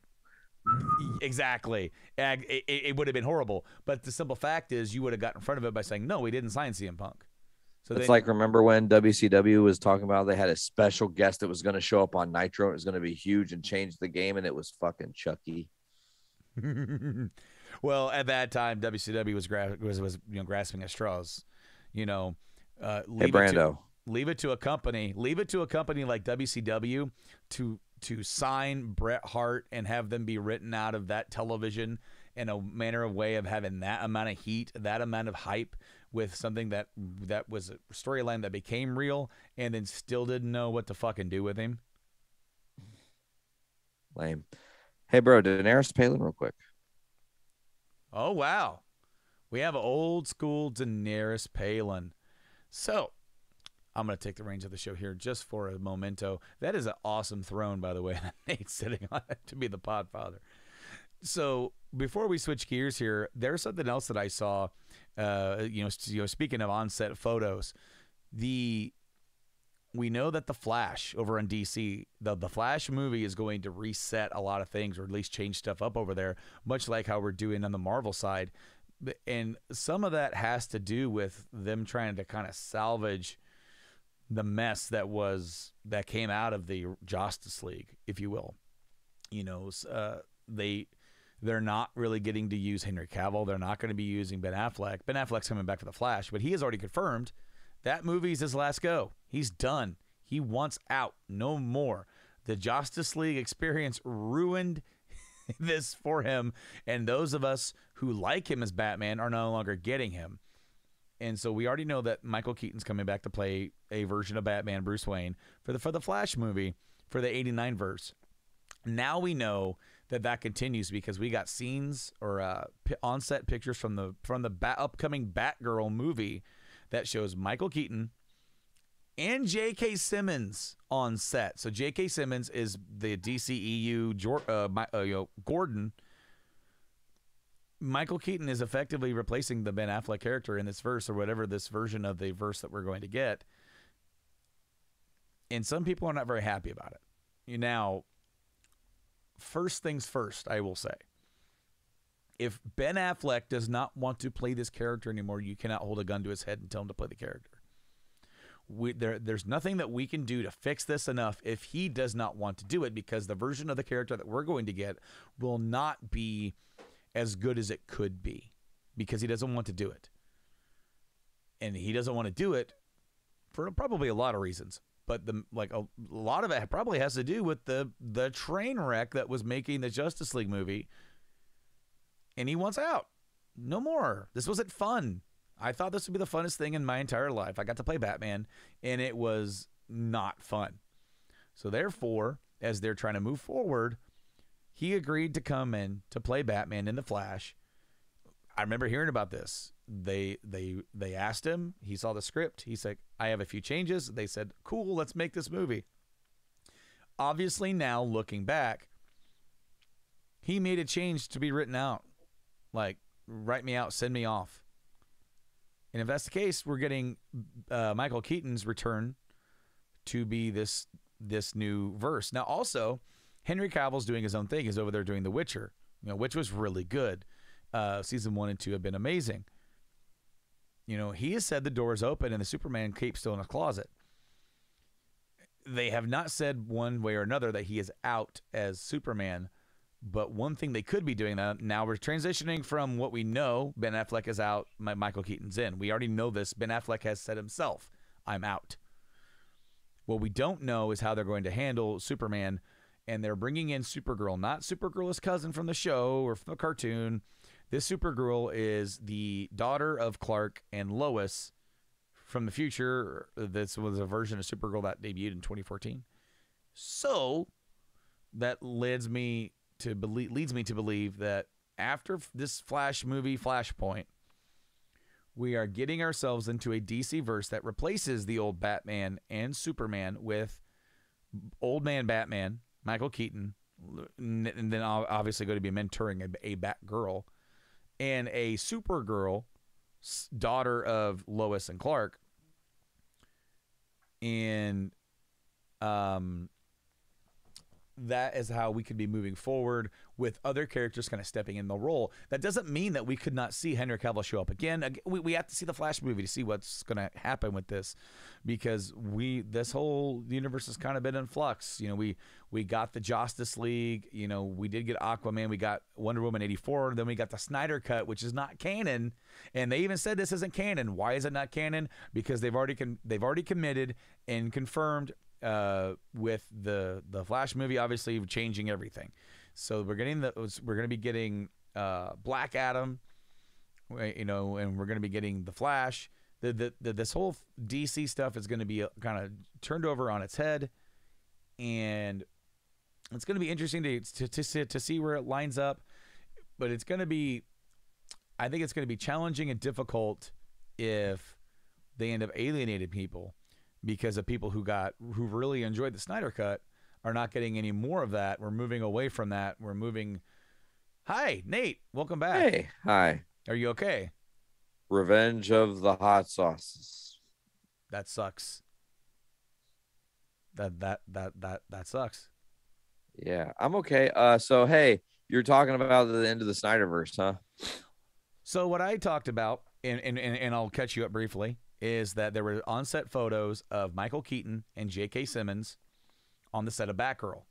exactly, it would have been horrible. But the simple fact is, you would have gotten in front of it by saying, no, we didn't sign CM Punk. So it's like, remember when WCW was talking about they had a special guest that was going to show up on Nitro? It was going to be huge and change the game, and it was fucking Chucky. Well, at that time, WCW was grasping at straws. Hey, Brando. Leave it to a company like WCW to sign Bret Hart and have them be written out of that television in a manner of way of having that amount of heat, that amount of hype with something that was a storyline that became real, and then still didn't know what to fucking do with him. Lame. Hey, bro, Daenerys Palin real quick. Oh, wow. We have old school Daenerys Palin. So, I'm going to take the reins of the show here just for a momento. That is an awesome throne, by the way, that Nate's sitting on it to be the podfather. So before we switch gears here, there's something else that I saw. Speaking of on-set photos, we know that the Flash over on DC, the Flash movie is going to reset a lot of things, or at least change stuff up over there, much like how we're doing on the Marvel side. And some of that has to do with them trying to kind of salvage the mess that came out of the Justice League, if you will. They're not really getting to use Henry Cavill. They're not going to be using Ben Affleck. Ben Affleck's coming back for the Flash, but he has already confirmed that movie's his last go. He's done. He wants out. No more. The Justice League experience ruined this for him, and those of us who like him as Batman are no longer getting him. And so we already know that Michael Keaton's coming back to play a version of Batman, Bruce Wayne, for the Flash movie, for the 89 verse. Now we know that continues because we got scenes or on-set pictures from the upcoming Batgirl movie that shows Michael Keaton and J.K. Simmons on set. So J.K. Simmons is the DCEU Gordon. Michael Keaton is effectively replacing the Ben Affleck character in this verse, or whatever this version of the verse that we're going to get. And some people are not very happy about it. Now, first things first, I will say, if Ben Affleck does not want to play this character anymore, you cannot hold a gun to his head and tell him to play the character. There's nothing that we can do to fix this enough if he does not want to do it, because the version of the character that we're going to get will not be as good as it could be, because he doesn't want to do it. And he doesn't want to do it for probably a lot of reasons. But a lot of it probably has to do with the train wreck that was making the Justice League movie. And he wants out. No more. This wasn't fun. I thought this would be the funnest thing in my entire life. I got to play Batman, and it was not fun. So therefore, as they're trying to move forward, he agreed to come in to play Batman in the Flash. I remember hearing about this. They asked him. He saw the script. He said, I have a few changes. They said, cool, let's make this movie. Obviously now, looking back, he made a change to be written out. Like, write me out, send me off. And if that's the case, we're getting Michael Keaton's return to be this new verse. Now, also, Henry Cavill's doing his own thing. He's over there doing The Witcher, which was really good. Season 1 and 2 have been amazing. He has said the door is open and the Superman cape's still in his closet. They have not said one way or another that he is out as Superman. But one thing they could be doing now, we're transitioning from what we know. Ben Affleck is out. Michael Keaton's in. We already know this. Ben Affleck has said himself, I'm out. What we don't know is how they're going to handle Superman. And they're bringing in Supergirl, not Supergirl's cousin from the show or from the cartoon. This Supergirl is the daughter of Clark and Lois from the future. This was a version of Supergirl that debuted in 2014. So that leads me to believe that after this Flash movie, Flashpoint, we are getting ourselves into a DC verse that replaces the old Batman and Superman with old man Batman Michael Keaton, and then obviously going to be mentoring a Batgirl and a Supergirl, daughter of Lois and Clark. And that is how we could be moving forward with other characters kind of stepping in the role. That doesn't mean that we could not see Henry Cavill show up again. We have to see the Flash movie to see what's going to happen with this, because this whole universe has kind of been in flux. You know, we got the Justice League. You know, we did get Aquaman. We got Wonder Woman 84. Then we got the Snyder Cut, which is not canon. And they even said this isn't canon. Why is it not canon? Because they've already committed and confirmed with the Flash movie, obviously changing everything. So we're going to be getting Black Adam, you know, and we're going to be getting the Flash. This whole DC stuff is going to be kind of turned over on its head, and it's going to be interesting to see where it lines up. But I think it's going to be challenging and difficult if they end up alienating people, because of people who really enjoyed the Snyder Cut are not getting any more of that. We're moving away from that. We're moving. Hi, Nate. Welcome back. Hey, hi. Are you okay? Revenge of the Hot Sauces. That sucks. That sucks. Yeah, I'm okay. So hey, you're talking about the end of the Snyderverse, huh? So what I talked about, and I'll catch you up briefly, is that there were on-set photos of Michael Keaton and J.K. Simmons on the set of Batgirl.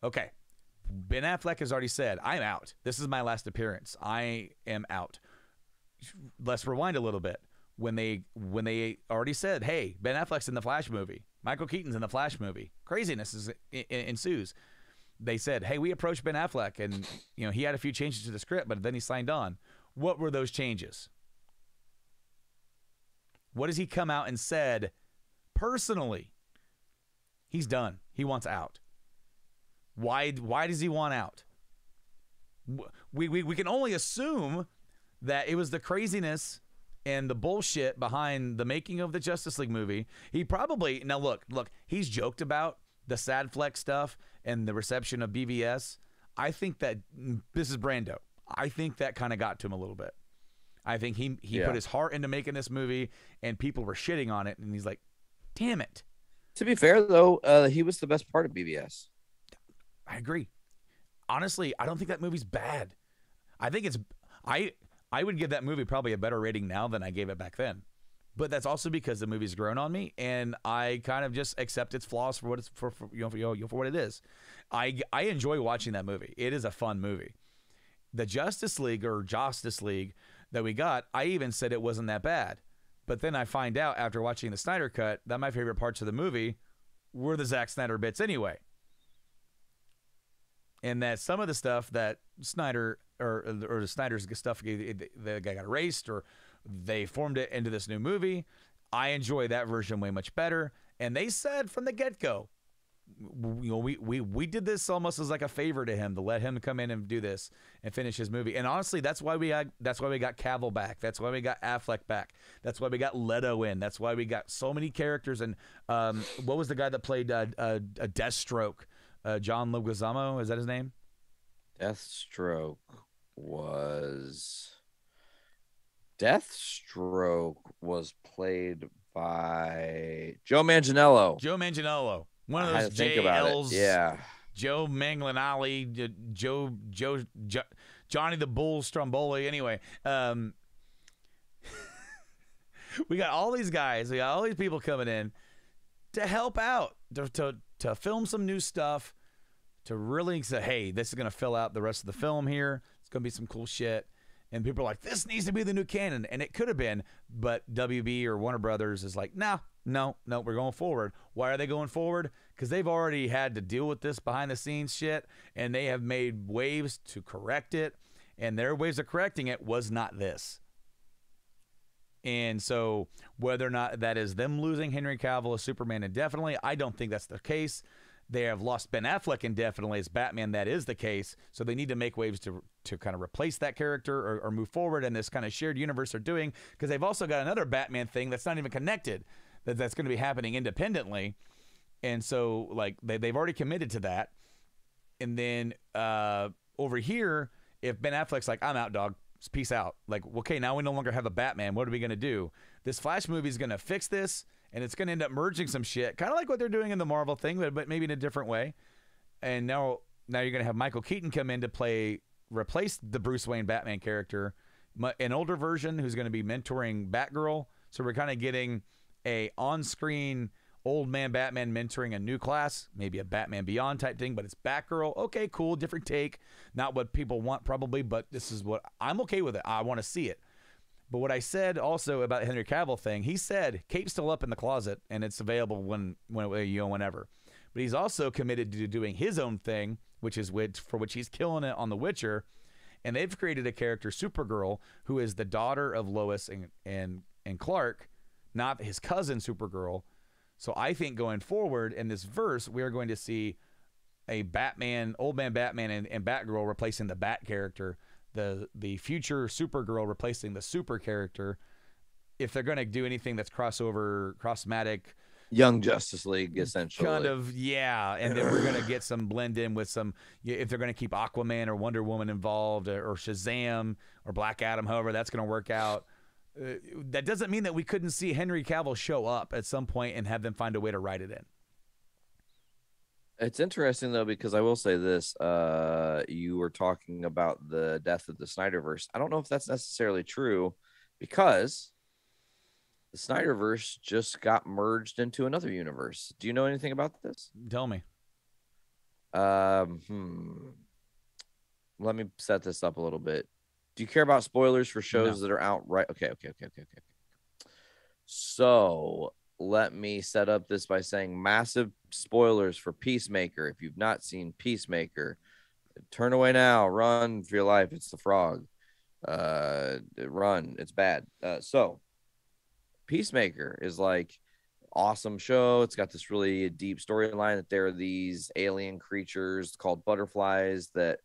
Okay. Ben Affleck has already said, I'm out. This is my last appearance. I am out. Let's rewind a little bit. When they already said, hey, Ben Affleck's in the Flash movie, Michael Keaton's in the Flash movie, craziness ensues. They said, hey, we approached Ben Affleck, and you know he had a few changes to the script, but then he signed on. What were those changes? What has he come out and said personally? He's done. He wants out. Why does he want out? We can only assume that it was the craziness and the bullshit behind the making of the Justice League movie. He probably, now look, he's joked about the sad flex stuff and the reception of BVS. I think that this is Brando. I think that kind of got to him a little bit. I think he put his heart into making this movie, and people were shitting on it, and he's like, damn it. To be fair, though, he was the best part of BVS. I agree. Honestly, I don't think that movie's bad. I think it's I would give that movie probably a better rating now than I gave it back then. But that's also because the movie's grown on me, and I kind of just accept its flaws for what it's for what it is. I enjoy watching that movie. It is a fun movie. The Justice League that we got, I even said it wasn't that bad. But then I find out after watching the Snyder Cut that my favorite parts of the movie were the Zack Snyder bits anyway. And that some of the stuff that Snyder or the Snyder's stuff, the guy got erased or they formed it into this new movie. I enjoy that version way much better. And they said from the get-go, you know, we did this almost as like a favor to him to let him come in and do this and finish his movie. And honestly, that's why we got Cavill back. That's why we got Affleck back. That's why we got Leto in. That's why we got so many characters. And what was the guy that played a Deathstroke? John Leguizamo, is that his name? Deathstroke was played by Joe Manganiello. One of those JLs. Yeah. Joe Manganiello, Johnny the Bull Stromboli. Anyway, we got all these guys. We got all these people coming in to help out, to film some new stuff, to really say, hey, this is going to fill out the rest of the film here. It's going to be some cool shit. And people are like, this needs to be the new canon. And it could have been, but WB or Warner Brothers is like, no, we're going forward. Why are they going forward? Because they've already had to deal with this behind the scenes shit, and they have made waves to correct it. And their ways of correcting it was not this. And so whether or not that is them losing Henry Cavill as Superman indefinitely, I don't think that's the case. They have lost Ben Affleck indefinitely as Batman. That is the case. So they need to make waves to kind of replace that character or move forward in this kind of shared universe they're doing, because they've also got another Batman thing that's not even connected that's going to be happening independently. And so like they've already committed to that. And then over here, if Ben Affleck's like, I'm out, dog, peace out. Like, okay, now we no longer have a Batman. What are we going to do? This Flash movie is going to fix this, and it's going to end up merging some shit, kind of like what they're doing in the Marvel thing, but maybe in a different way. And now you're going to have Michael Keaton come in to replace the Bruce Wayne Batman character, an older version who's going to be mentoring Batgirl. So we're kind of getting a on-screen old man Batman mentoring a new class, maybe a Batman Beyond type thing, but it's Batgirl. Okay, cool, different take. Not what people want probably, but this is what I'm okay with it. I want to see it. But what I said also about the Henry Cavill thing, he said Cape's still up in the closet and it's available whenever. But he's also committed to doing his own thing, for which he's killing it on The Witcher. And they've created a character, Supergirl, who is the daughter of Lois and Clark, not his cousin Supergirl. So I think going forward in this verse, we are going to see a Batman, old man Batman and Batgirl replacing the Bat character, the future Supergirl replacing the Super character. If they're going to do anything that's crossmatic, Young Justice League, essentially. Kind of, yeah. And then we're going to get some blend in with some, if they're going to keep Aquaman or Wonder Woman involved or Shazam or Black Adam, however that's going to work out. That doesn't mean that we couldn't see Henry Cavill show up at some point and have them find a way to write it in. It's interesting, though, because I will say this. You were talking about the death of the Snyderverse. I don't know if that's necessarily true because the Snyderverse just got merged into another universe. Do you know anything about this? Tell me. Let me set this up a little bit. Do you care about spoilers for shows that are out right? Okay. So let me set up this by saying massive spoilers for Peacemaker. If you've not seen Peacemaker, turn away now. Run for your life. It's the frog. Run. It's bad. So Peacemaker is like awesome show. It's got this really deep storyline that there are these alien creatures called butterflies that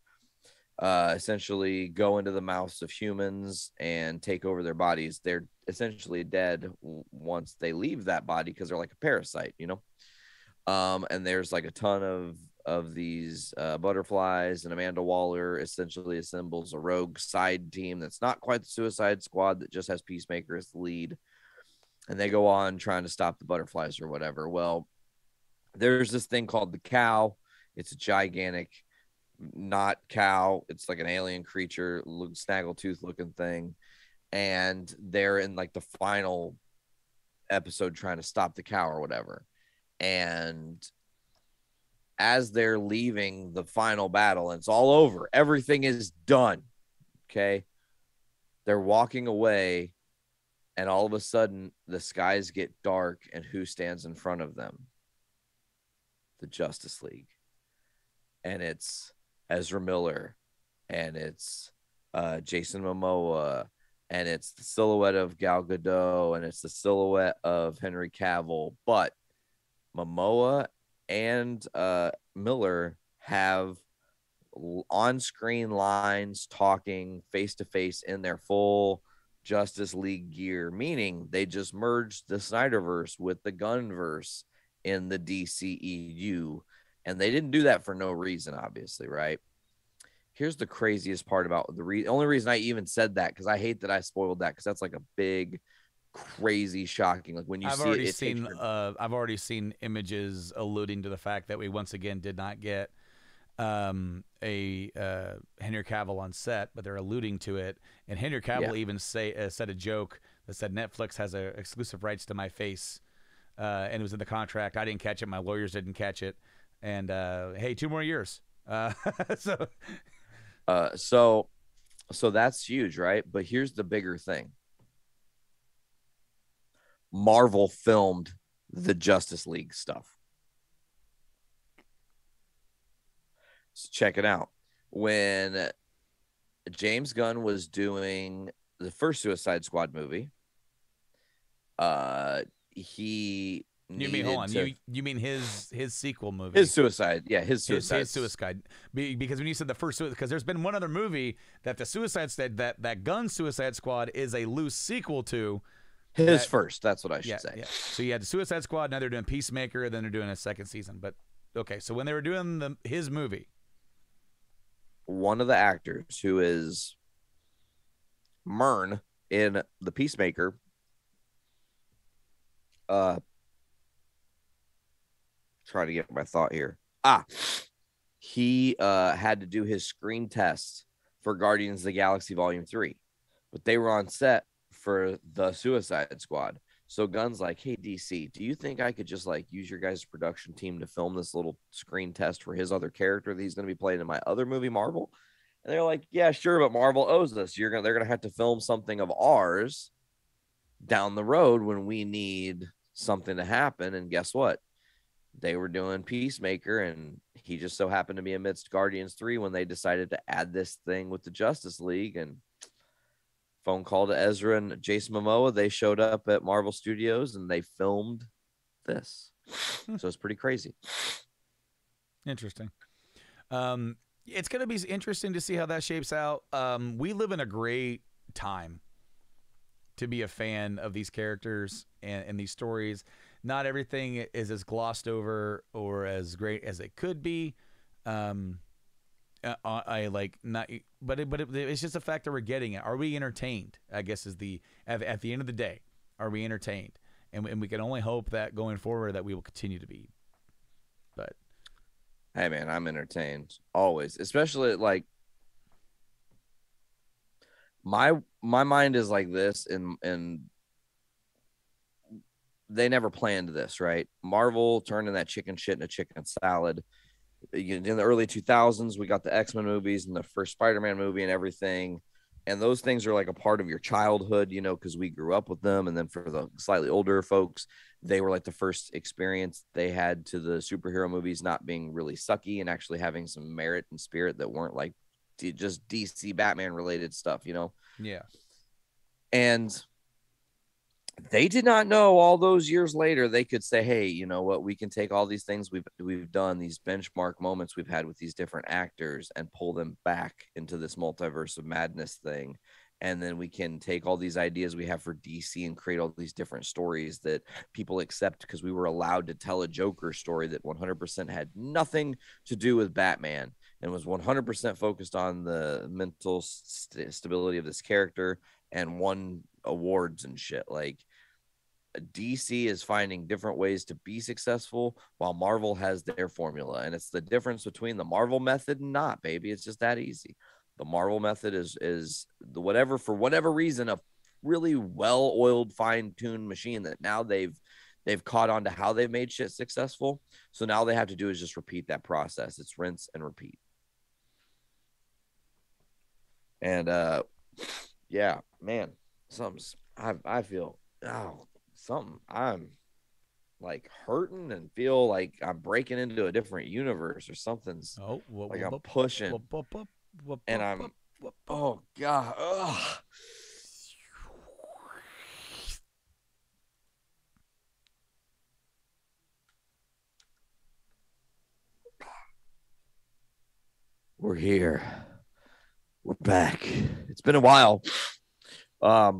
essentially go into the mouths of humans and take over their bodies. They're essentially dead once they leave that body because they're like a parasite, and there's like a ton of these butterflies, and Amanda Waller essentially assembles a rogue side team that's not quite the Suicide Squad, that just has Peacemaker as the lead, and they go on trying to stop the butterflies or whatever. Well, there's this thing called the Cow. It's a gigantic, not cow, it's like an alien creature, snaggletooth looking thing, and they're in like the final episode trying to stop the cow or whatever. And as they're leaving the final battle, and it's all over, everything is done, okay, they're walking away, and all of a sudden the skies get dark, and who stands in front of them? The Justice League. And it's Ezra Miller, and it's Jason Momoa, and it's the silhouette of Gal Gadot, and it's the silhouette of Henry Cavill. But Momoa and Miller have on-screen lines talking face-to-face in their full Justice League gear, meaning they just merged the Snyderverse with the Gunverse in the DCEU. And they didn't do that for no reason, obviously, right? Here's the craziest part about the only reason I even said that, because I hate that I spoiled that, because that's like a big, crazy, shocking. Like when you I've already seen images alluding to the fact that we once again did not get a Henry Cavill on set, but they're alluding to it. And Henry Cavill even said a joke that said Netflix has exclusive rights to my face, and it was in the contract. I didn't catch it. My lawyers didn't catch it. And hey, 2 more years. So that's huge, right? But here's the bigger thing. Marvel filmed the Justice League stuff. So check it out. When James Gunn was doing the first Suicide Squad movie, you mean his sequel movie? His Suicide. His Suicide. Because when you said the first, because there's been one other movie that the Suicide that Gunn Suicide Squad is a loose sequel to, His first. That's what I should say. Yeah. So you had the Suicide Squad. Now they're doing Peacemaker. Then they're doing a second season. But okay, so when they were doing his movie, one of the actors who is Myrn in the Peacemaker, trying to get my thought here. He had to do his screen test for Guardians of the Galaxy Volume 3, but they were on set for the Suicide Squad. So Gunn's like, hey, DC, do you think I could just like use your guys' production team to film this little screen test for his other character that he's going to be playing in my other movie, Marvel? And they're like, yeah, sure, but Marvel owes us. They're going to have to film something of ours down the road when we need something to happen. And guess what? They were doing Peacemaker, and he just so happened to be amidst Guardians 3 when they decided to add this thing with the Justice League. And phone call to Ezra and Jason Momoa. They showed up at Marvel Studios and they filmed this. So it's pretty crazy. Interesting. It's going to be interesting to see how that shapes out. We live in a great time to be a fan of these characters and these stories. Not everything is as glossed over or as great as it could be. I like not, but it's just the fact that we're getting it. Are we entertained? I guess is at the end of the day, are we entertained? And we can only hope that going forward that we will continue to be. But hey, man, I'm entertained always, especially like my mind is like this, and they never planned this, right? Marvel turning that chicken shit into chicken salad. In the early 2000s, we got the X-Men movies and the first Spider-Man movie and everything. And those things are like a part of your childhood, you know, because we grew up with them. And then for the slightly older folks, they were like the first experience they had to the superhero movies not being really sucky and actually having some merit and spirit that weren't like just DC Batman related stuff, you know? Yeah. And they did not know all those years later they could say, hey, you know what, we can take all these things we've done, these benchmark moments we've had with these different actors, and pull them back into this multiverse of madness thing. And then we can take all these ideas we have for DC and create all these different stories that people accept, because we were allowed to tell a Joker story that 100% had nothing to do with Batman and was 100% focused on the mental stability of this character and won awards and shit. Like, DC is finding different ways to be successful while Marvel has their formula. And it's the difference between the Marvel method and not, baby. It's just that easy. The Marvel method is the whatever, for whatever reason, a really well-oiled, fine-tuned machine that now they've caught on to how they've made shit successful. So now all they have to do is just repeat that process. It's rinse and repeat. And yeah, man, I feel something. I'm like hurting and feel like I'm breaking into a different universe or something's like I'm pushing. And I'm, oh God. Ugh. We're here. We're back. It's been a while. I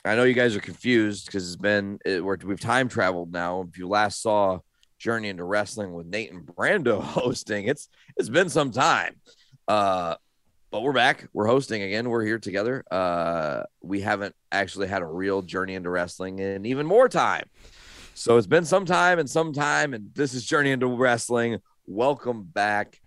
know you guys are confused because we've time traveled now. If you last saw Journey into Wrestling with Nate and Brando hosting, it's been some time. But we're back. We're hosting again. We're here together. We haven't actually had a real Journey into Wrestling in even more time. So it's been some time, and this is Journey into Wrestling. Welcome back.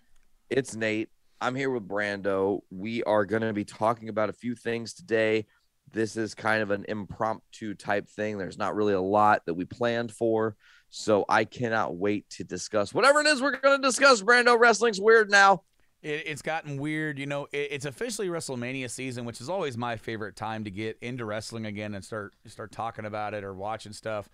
It's Nate. I'm here with Brando. We are going to be talking about a few things today. This is kind of an impromptu type thing. There's not really a lot that we planned for. So I cannot wait to discuss whatever it is we're going to discuss. Brando, wrestling's weird now. It's gotten weird. You know, it's officially WrestleMania season, which is always my favorite time to get into wrestling again and start talking about it or watching stuff.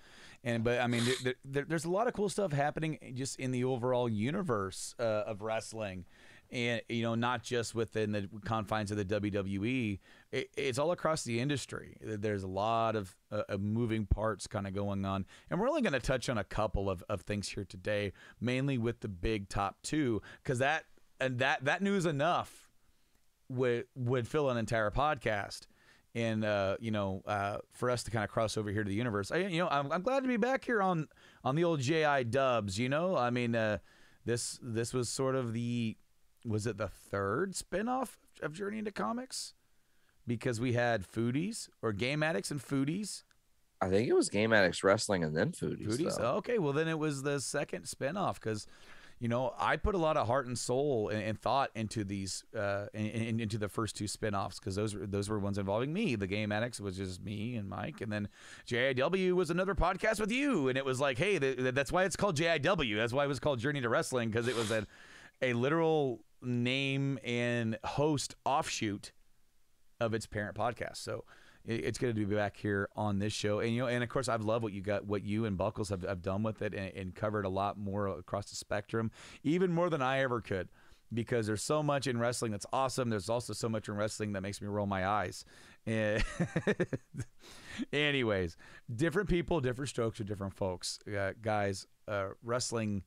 But I mean, there's a lot of cool stuff happening just in the overall universe of wrestling. And, you know, not just within the confines of the WWE, it's all across the industry. There's a lot of moving parts kind of going on. And we're only going to touch on a couple of things here today, mainly with the big top two, because that news enough would fill an entire podcast. and for us to kind of cross over here to the universe. I'm glad to be back here on the old JI Dubs. I mean, this was sort of was it the third spinoff of Journey into Comics? Because we had Foodies or Game Addicts and Foodies. I think it was Game Addicts Wrestling and then Foodies. Oh, okay, well then it was the second spinoff because, I put a lot of heart and soul and thought into these into the first two spinoffs because those were ones involving me. The Game Addicts was just me and Mike, and then JIW was another podcast with you, and it was like, hey, that's why it's called JIW. That's why it was called Journey to Wrestling, because it was a literal name and host offshoot of its parent podcast. So it's good to be back here on this show, and of course I've loved what you and Buckles have done with it, and covered a lot more across the spectrum, even more than I ever could, because there's so much in wrestling that's awesome. There's also so much in wrestling that makes me roll my eyes. Anyways, different people, different strokes for different folks, guys. Wrestling,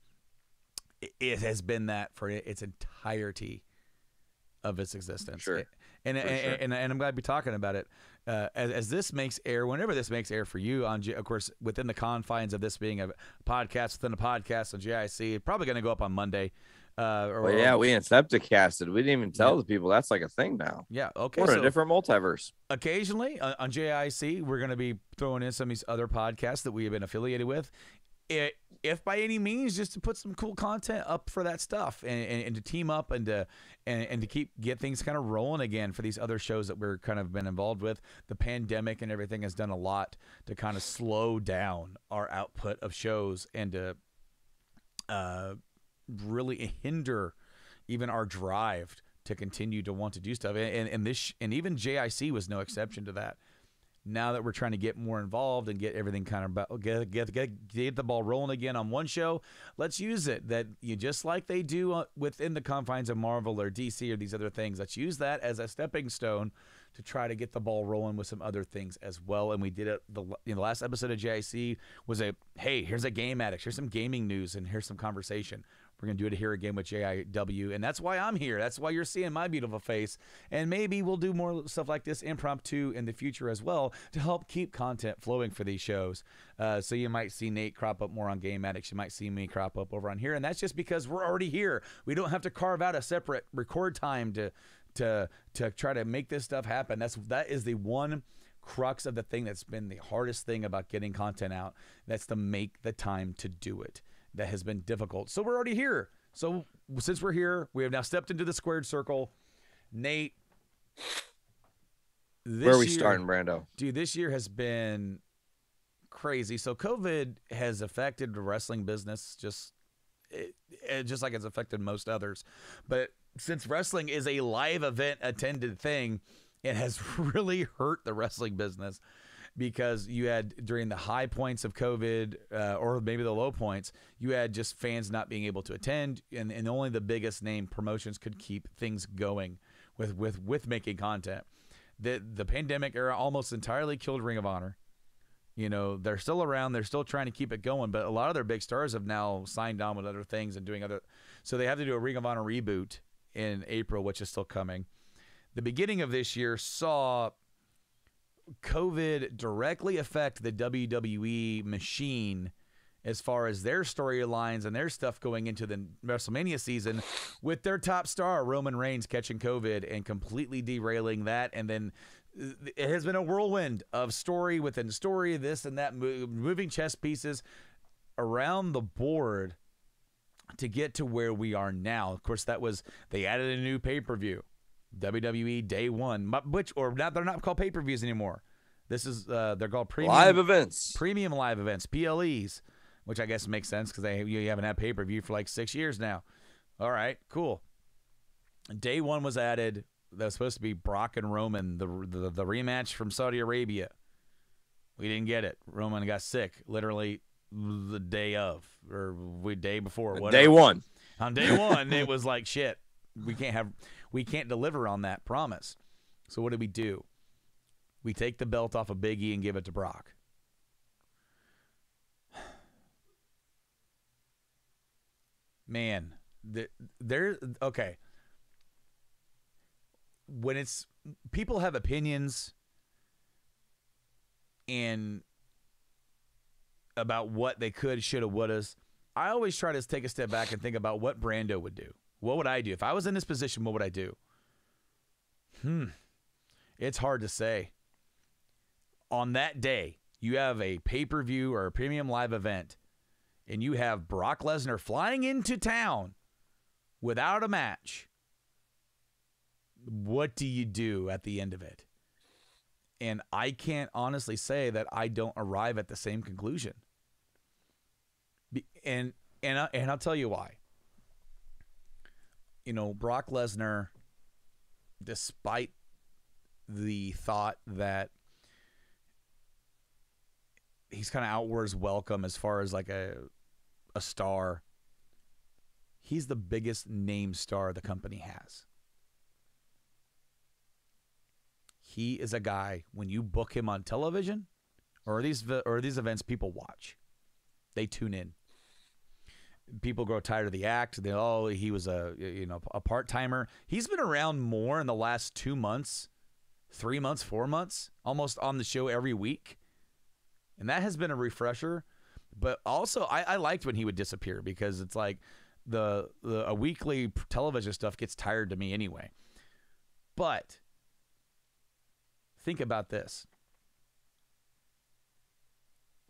it has been that for its entirety of its existence. Sure. And I'm glad to be talking about it. As this makes air, whenever this makes air for you, of course, within the confines of this being a podcast within a podcast on JIC, it's probably going to go up on Monday. We Incepticasted. We didn't even tell the people that's like a thing now. Yeah, okay. We're in a different multiverse. Occasionally on JIC, we're going to be throwing in some of these other podcasts that we have been affiliated with. If by any means, just to put some cool content up for that stuff, and to team up and to get things kind of rolling again for these other shows that we're kind of been involved with. The pandemic and everything has done a lot to kind of slow down our output of shows and to really hinder even our drive to continue to want to do stuff. And even JIC was no exception to that. Now that we're trying to get more involved and get everything kind of get the ball rolling again on one show, let's use it. That you just like they do within the confines of Marvel or DC or these other things. Let's use that as a stepping stone to try to get the ball rolling with some other things as well. And we did it. The last episode of JIC was hey, here's a Game Addict, here's some gaming news, and here's some conversation. We're going to do it here again with JIW, and that's why I'm here. That's why you're seeing my beautiful face, and maybe we'll do more stuff like this impromptu in the future as well to help keep content flowing for these shows. So you might see Nate crop up more on Game Addicts. You might see me crop up over on here, and that's just because we're already here. We don't have to carve out a separate record time to try to make this stuff happen. That is the one crux of the thing that's been the hardest thing about getting content out. That's to make the time to do it. That has been difficult. So we're already here. So since we're here, we have now stepped into the squared circle. Nate, where are we starting, Brando? Dude, this year has been crazy. So COVID has affected the wrestling business just like it's affected most others. But since wrestling is a live event attended thing, it has really hurt the wrestling business. Because you had, during the high points of COVID, or maybe the low points, you had just fans not being able to attend, and only the biggest name promotions could keep things going with making content. The pandemic era almost entirely killed Ring of Honor. They're still around, they're still trying to keep it going, but a lot of their big stars have now signed on with other things and doing other. So they have to do a Ring of Honor reboot in April, which is still coming. The beginning of this year saw COVID directly affect the WWE machine as far as their storylines and their stuff going into the WrestleMania season, with their top star Roman Reigns catching COVID and completely derailing that. And then it has been a whirlwind of story within story, this and that, moving chess pieces around the board to get to where we are now. Of course, they added a new pay-per-view. WWE Day One, they're not called pay-per-views anymore. This is they're called premium live events, premium live events, PLEs, which I guess makes sense because you haven't had pay-per-view for like 6 years now. All right, cool. Day One was added. That was supposed to be Brock and Roman, the rematch from Saudi Arabia. We didn't get it. Roman got sick literally the day of, or day before. Whatever. Day one. On day one, it was like shit. We can't deliver on that promise. So what do? We take the belt off of Big E and give it to Brock. Man, okay. When people have opinions, and about what they could, shoulda, wouldas, I always try to take a step back and think about what Brando would do. What would I do? If I was in this position, what would I do? It's hard to say. On that day, you have a pay-per-view or a premium live event, and you have Brock Lesnar flying into town without a match. What do you do at the end of it? And I can't honestly say that I don't arrive at the same conclusion. And I'll tell you why. You know, Brock Lesnar, despite the thought that he's kind of outwards welcome as far as like a star, he's the biggest name star the company has. He is a guy, when you book him on television or these events, people watch. They tune in. People grow tired of the act. He was a part-timer. He's been around more in the last 2 months, 3 months, 4 months, almost on the show every week. And that has been a refresher. But also, I liked when he would disappear, because it's like a weekly television stuff gets tired to me anyway. But think about this.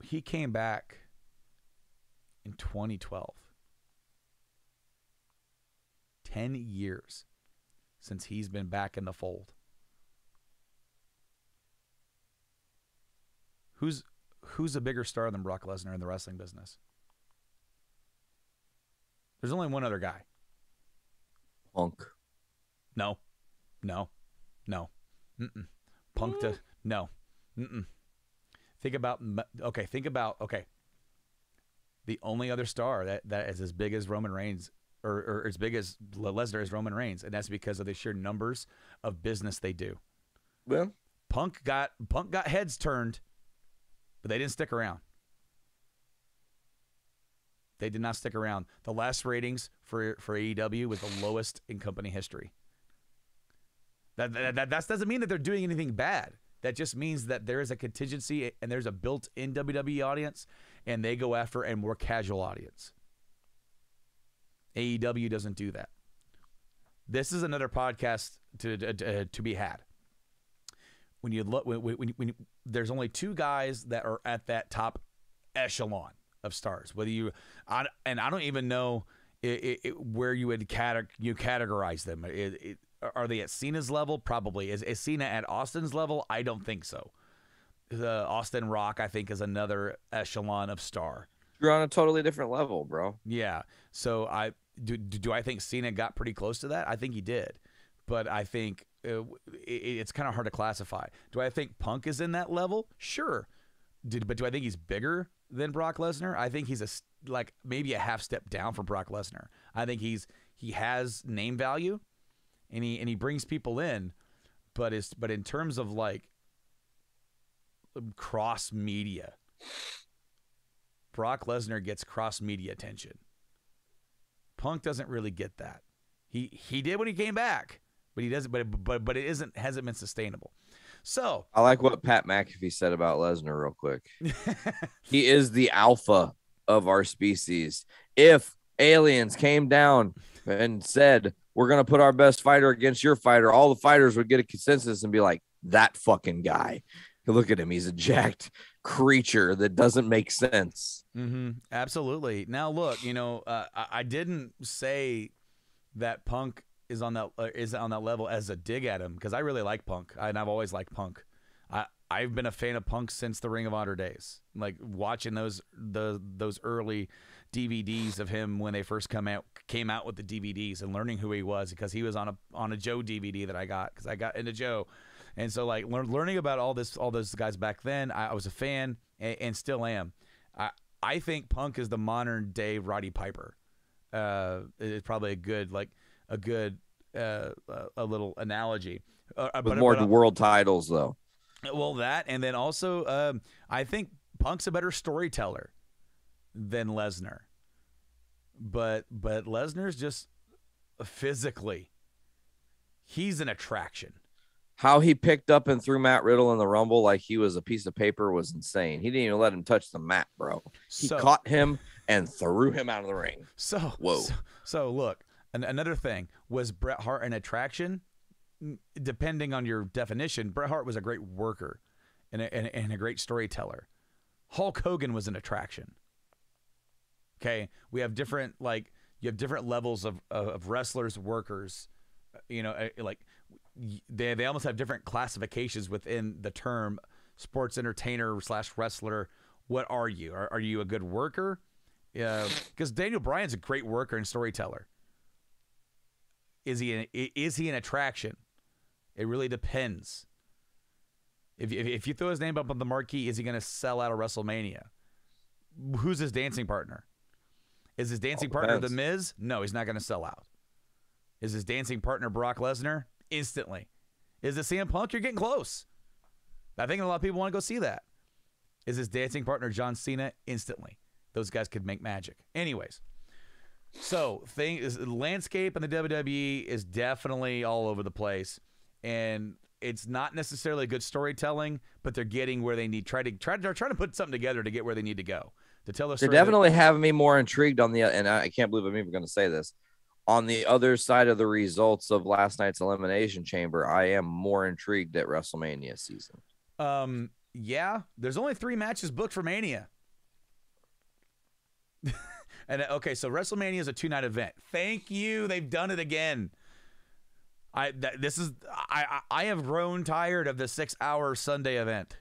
He came back in 2012. 10 years since he's been back in the fold. Who's a bigger star than Brock Lesnar in the wrestling business? There's only one other guy. Punk. No. Punk to no. Think about the only other star that is as big as Roman Reigns or as big as Lesnar is Roman Reigns, and that's because of the sheer numbers of business they do. Well, Punk got heads turned, but they didn't stick around. They did not stick around. The last ratings for AEW was the lowest in company history. That doesn't mean that they're doing anything bad. That just means that there is a contingency and there's a built-in WWE audience, and they go after a more casual audience. AEW doesn't do that. This is another podcast to be had. When you look, when there's only two guys that are at that top echelon of stars. Whether I don't even know where you would categorize them. Are they at Cena's level? Probably. Is Cena at Austin's level? I don't think so. The Austin Rock, I think, is another echelon of star. You're on a totally different level, bro. Yeah. So do I think Cena got pretty close to that? I think he did. But I think it's kind of hard to classify. Do I think Punk is in that level? Sure. But do I think he's bigger than Brock Lesnar? I think he's maybe a half step down from Brock Lesnar. I think he has name value, and he brings people in, but in terms of like cross media, Brock Lesnar gets cross media attention. Punk doesn't really get that. He did when he came back, but he doesn't. But it hasn't been sustainable. So I like what Pat McAfee said about Lesnar real quick. He is the alpha of our species. If aliens came down and said, we're going to put our best fighter against your fighter, all the fighters would get a consensus and be like, that fucking guy. Look at him. He's a jacked creature that doesn't make sense. Mm-hmm. Absolutely. Now, look, I didn't say that Punk is on that level as a dig at him, because I really like Punk, and I've always liked Punk. I've been a fan of Punk since the Ring of Honor days, like watching those early DVDs of him when they first came out with the DVDs, and learning who he was, because he was on a Joe DVD that I got, because I got into Joe. And so, like, learning about all those guys back then, I was a fan and still am. I think Punk is the modern day Roddy Piper. It's probably a little analogy. With more world titles, though. Well, that, and then also, I think Punk's a better storyteller than Lesnar. But Lesnar's just physically, he's an attraction. How he picked up and threw Matt Riddle in the Rumble like he was a piece of paper was insane. He didn't even let him touch the mat, bro. He caught him and threw him out of the ring. So look, another thing, was Bret Hart an attraction? Depending on your definition, Bret Hart was a great worker and a great storyteller. Hulk Hogan was an attraction. Okay, we have different, like, you have different levels of wrestlers, workers. You know, like they almost have different classifications within the term sports entertainer / wrestler. What are you? Are you a good worker? Yeah, because Daniel Bryan's a great worker and storyteller. Is he an attraction? It really depends. If you throw his name up on the marquee, is he going to sell out of WrestleMania? Who's his dancing partner? Is his dancing partner The Miz? No, he's not going to sell out. Is his dancing partner Brock Lesnar? Instantly. Is it CM Punk? You're getting close. I think a lot of people want to go see that. Is his dancing partner John Cena? Instantly. Those guys could make magic. Anyways, so the landscape in the WWE is definitely all over the place, and it's not necessarily good storytelling, but they're getting where they need. They're trying to put something together to get where they need to go to tell the story. They're definitely having me more intrigued on the, and I can't believe I'm even going to say this, on the other side of the results of last night's Elimination Chamber. I am more intrigued at WrestleMania season. Yeah, there's only 3 matches booked for Mania. And okay, so WrestleMania is a 2-night event. Thank you, they've done it again. I have grown tired of the 6-hour Sunday event.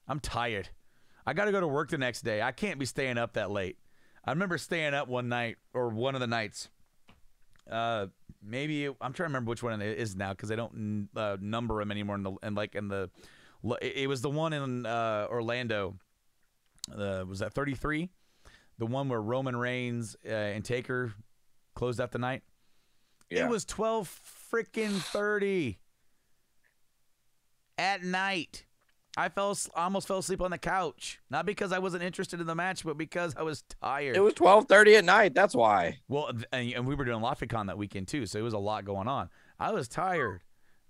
I'm tired. I got to go to work the next day. I can't be staying up that late. I remember staying up one night, or one of the nights. Maybe I'm trying to remember which one it is now because they don't number them anymore. It was the one in Orlando. Was that 33? The one where Roman Reigns and Taker closed out the night. Yeah. It was 12:30 at night. I almost fell asleep on the couch, not because I wasn't interested in the match, but because I was tired. It was 12:30 at night. That's why. Well, and we were doing LaFayCon that weekend too, so it was a lot going on. I was tired,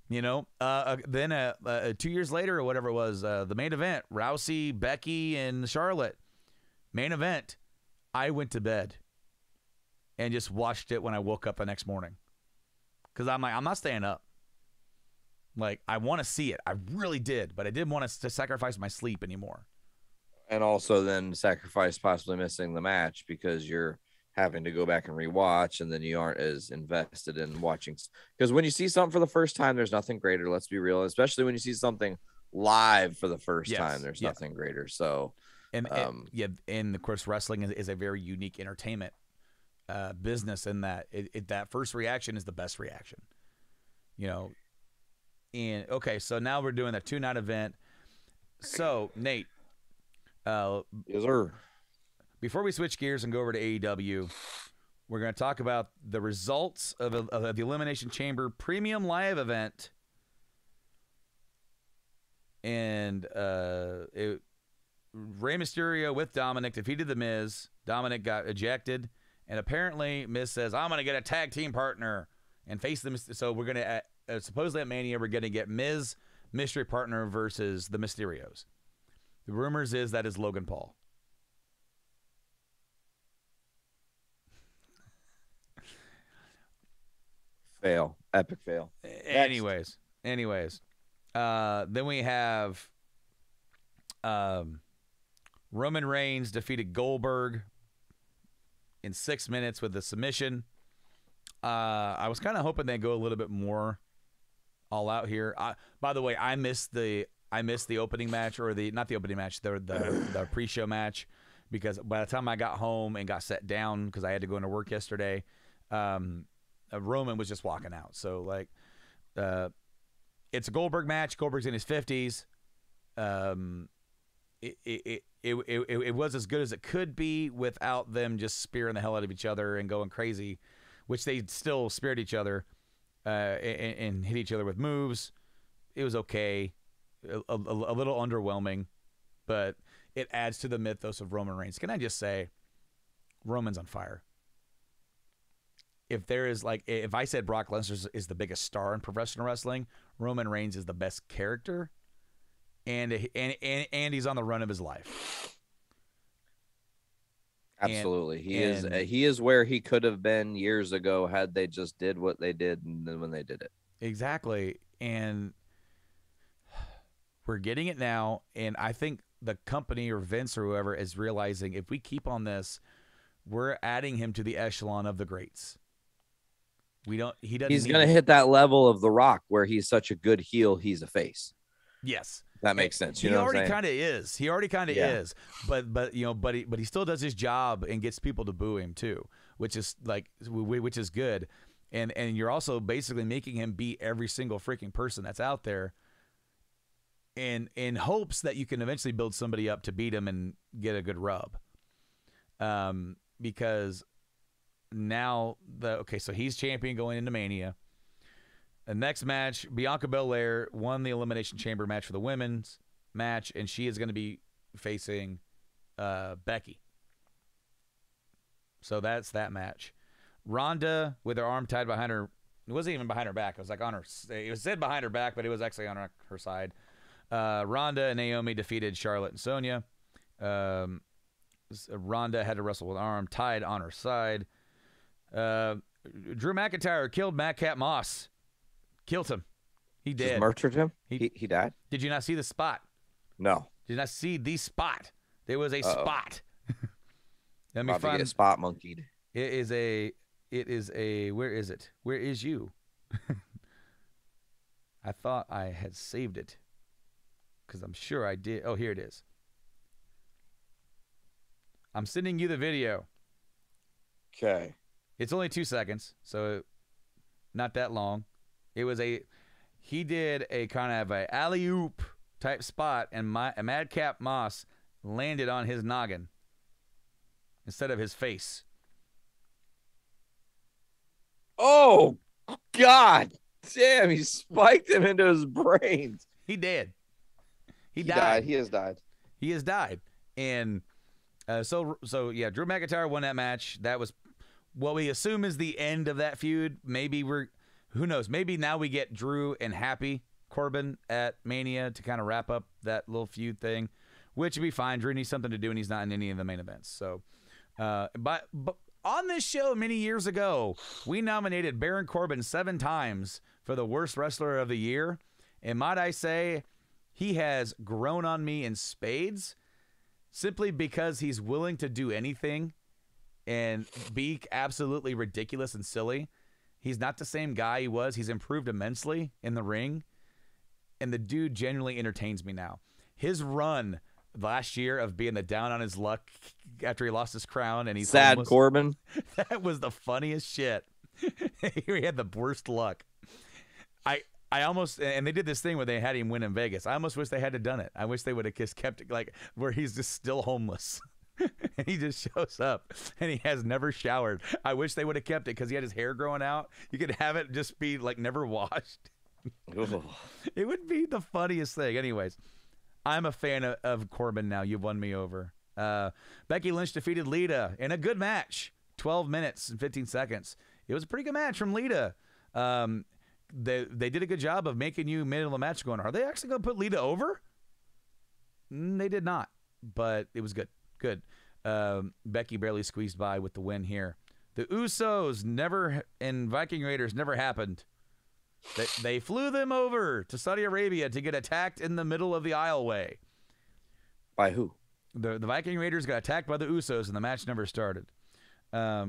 you know. Then 2 years later, or whatever it was, the main event: Rousey, Becky, and Charlotte. Main event. I went to bed and just watched it when I woke up the next morning because I'm like, I'm not staying up. Like, I want to see it. I really did, but I didn't want to sacrifice my sleep anymore. And also then sacrifice possibly missing the match because you're having to go back and rewatch, and then you aren't as invested in watching. Because when you see something for the first time, there's nothing greater. Let's be real, especially when you see something live for the first time. There's nothing greater. So, and of course, wrestling is a very unique entertainment business in that that first reaction is the best reaction. You know. And okay, so now we're doing a 2-night event. So, Nate, yes, sir. Before we switch gears and go over to AEW, we're going to talk about the results of the Elimination Chamber Premium Live event. And Rey Mysterio with Dominic defeated The Miz. Dominic got ejected, and apparently Miz says, "I'm going to get a tag team partner and face them." So we're going to. Supposedly at Mania, we're going to get Miz mystery partner versus the Mysterios. The rumors is that is Logan Paul. Fail. Epic fail. Anyways. Then we have Roman Reigns defeated Goldberg in 6 minutes with a submission. I was kind of hoping they'd go a little bit more all out here. By the way, I missed the opening match, or not the opening match, the pre-show match, because by the time I got home and got set down because I had to go into work yesterday, Roman was just walking out. So like, it's a Goldberg match. Goldberg's in his 50s. It was as good as it could be without them just spearing the hell out of each other and going crazy, which they still speared each other and hit each other with moves. It was okay, a little underwhelming, but it adds to the mythos of Roman Reigns. Can I just say, Roman's on fire. if there is like, if I said Brock Lesnar is the biggest star in professional wrestling, Roman Reigns is the best character, and he's on the run of his life. Absolutely. He is where he could have been years ago had they just did what they did and then when they did it. Exactly. And we're getting it now, and I think the company or Vince or whoever is realizing if we keep on this, we're adding him to the echelon of the greats. He doesn't. He's going to hit that level of The Rock where he's such a good heel, he's a face. Yes. That makes sense. He already kind of is. He already kind of is. But he still does his job and gets people to boo him too, which is good. And you're also basically making him beat every single freaking person that's out there, in hopes that you can eventually build somebody up to beat him and get a good rub. Because now so he's champion going into Mania. The next match, Bianca Belair won the Elimination Chamber match for the women's match, and she is going to be facing Becky. So that's that match. Ronda with her arm tied behind her. It wasn't even behind her back. It was like on her. It was said behind her back, but it was actually on her side. Ronda and Naomi defeated Charlotte and Sonya. Ronda had to wrestle with arm tied on her side. Drew McIntyre killed Madcap Moss. Killed him. He did. Just murdered him? He died? Did you not see the spot? No. Did you not see the spot? There was a spot. Let me find. Get spot monkeyed. It is a. Where is it? Where is you? I thought I had saved it, because I'm sure I did. Oh, here it is. I'm sending you the video. Okay. It's only 2 seconds, so not that long. He did a kind of a alley-oop type spot, and Madcap Moss landed on his noggin instead of his face. Oh, God. Damn, he spiked him into his brains. He did. He died. He has died. He has died. And so yeah, Drew McIntyre won that match. That was what we assume is the end of that feud. Maybe who knows? Maybe now we get Drew and Happy Corbin at Mania to kind of wrap up that little feud thing, which would be fine. Drew needs something to do, and he's not in any of the main events. So, but on this show many years ago, we nominated Baron Corbin 7 times for the worst wrestler of the year. And might I say, he has grown on me in spades simply because he's willing to do anything and be absolutely ridiculous and silly. He's not the same guy he was. He's improved immensely in the ring. And the dude genuinely entertains me now. His run last year of being the down on his luck after he lost his crown and he's sad homeless, Corbin. That was the funniest shit. He had the worst luck. I almost, and they did this thing where they had him win in Vegas. I almost wish they had done it. I wish they would have just kept it like where he's just still homeless. And he just shows up and he has never showered. I wish they would have kept it because he had his hair growing out. You could have it just be like never washed. It would be the funniest thing. Anyways, I'm a fan of Corbin now. You've won me over. Becky Lynch defeated Lita in a good match. 12 minutes and 15 seconds. It was a pretty good match from Lita. They did a good job of making you middle of the match going, are they actually going to put Lita over? They did not, but it was good. Good. Becky barely squeezed by with the win here. The Usos and Viking Raiders never happened. They flew them over to Saudi Arabia to get attacked in the middle of the aisleway. By who? The Viking Raiders got attacked by the Usos and the match never started. Yeah.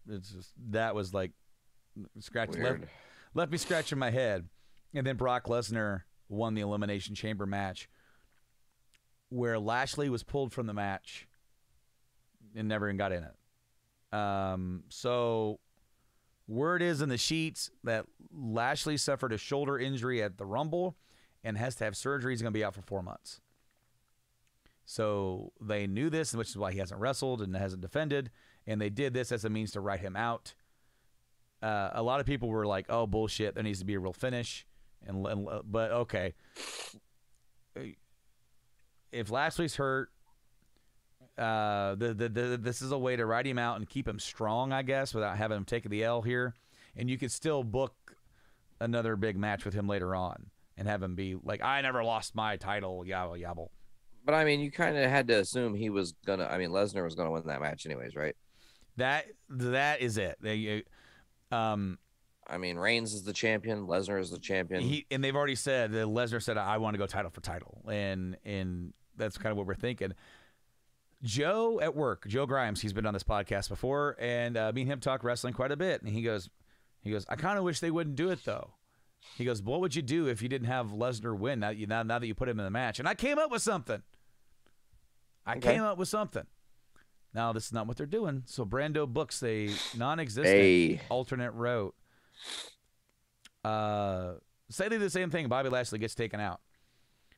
It's just, that was like left me scratching my head. And then Brock Lesnar won the Elimination Chamber match, where Lashley was pulled from the match and never even got in it. So word is in the sheets that Lashley suffered a shoulder injury at the Rumble and has to have surgery. He's going to be out for 4 months. So they knew this, which is why he hasn't wrestled and hasn't defended. And they did this as a means to write him out. A lot of people were like, oh, bullshit, there needs to be a real finish. But okay. If Lashley's hurt This is a way to ride him out and keep him strong, I guess, without having him take the L here. And you could still book another big match with him later on and have him be like, I never lost my title, yabble yabble. But I mean, you kind of had to assume he was gonna. I mean, Lesnar was gonna win that match anyways, right? That is it. I mean, Reigns is the champion. Lesnar is the champion. And they've already said that Lesnar said, I want to go title for title, and that's kind of what we're thinking. Joe at work, Joe Grimes, he's been on this podcast before, and me and him talk wrestling quite a bit. And he goes, I kind of wish they wouldn't do it though. He goes, what would you do if you didn't have Lesnar win now that you put him in the match? And I came up with something. Now, this is not what they're doing. So Brando books a non-existent alternate route. Say they do the same thing. Bobby Lashley gets taken out.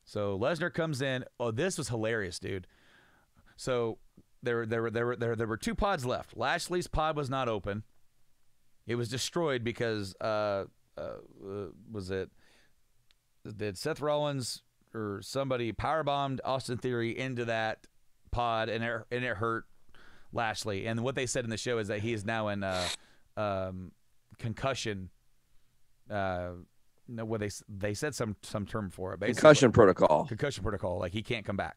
So Lesnar comes in. Oh, this was hilarious, dude. So there were 2 pods left. Lashley's pod was not open. It was destroyed because did Seth Rollins or somebody powerbombed Austin Theory into that pod, and it hurt Lashley. And what they said in the show is that he is now in concussion. What they said some term for it. Basically. Concussion protocol. Concussion protocol. Like he can't come back.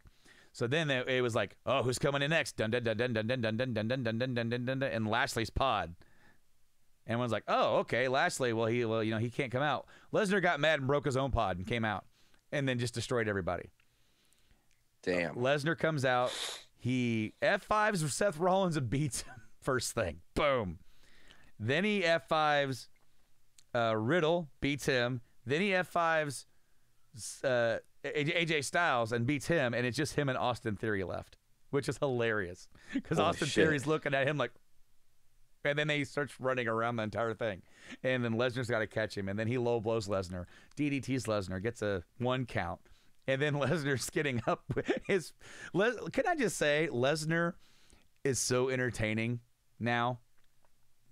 So then it was like, oh, who's coming in next? Dun dun dun dun dun dun dun dun dun dun dun dun dun dun dun, and Lashley's pod. And everyone's like, oh, okay, Lashley. Well, he can't come out. Lesnar got mad and broke his own pod and came out, and then just destroyed everybody. Damn. Lesnar comes out. He F5s Seth Rollins and beats him first thing. Boom. Then he F5s Riddle, beats him. Then he F5s AJ Styles and beats him, and it's just him and Austin Theory left, which is hilarious because Austin Theory's looking at him like, and then he starts running around the entire thing, and then Lesnar's got to catch him, and then he low blows Lesnar, DDTs Lesnar, gets a 1 count, and then Lesnar's getting up with his. Can I just say, Lesnar is so entertaining now,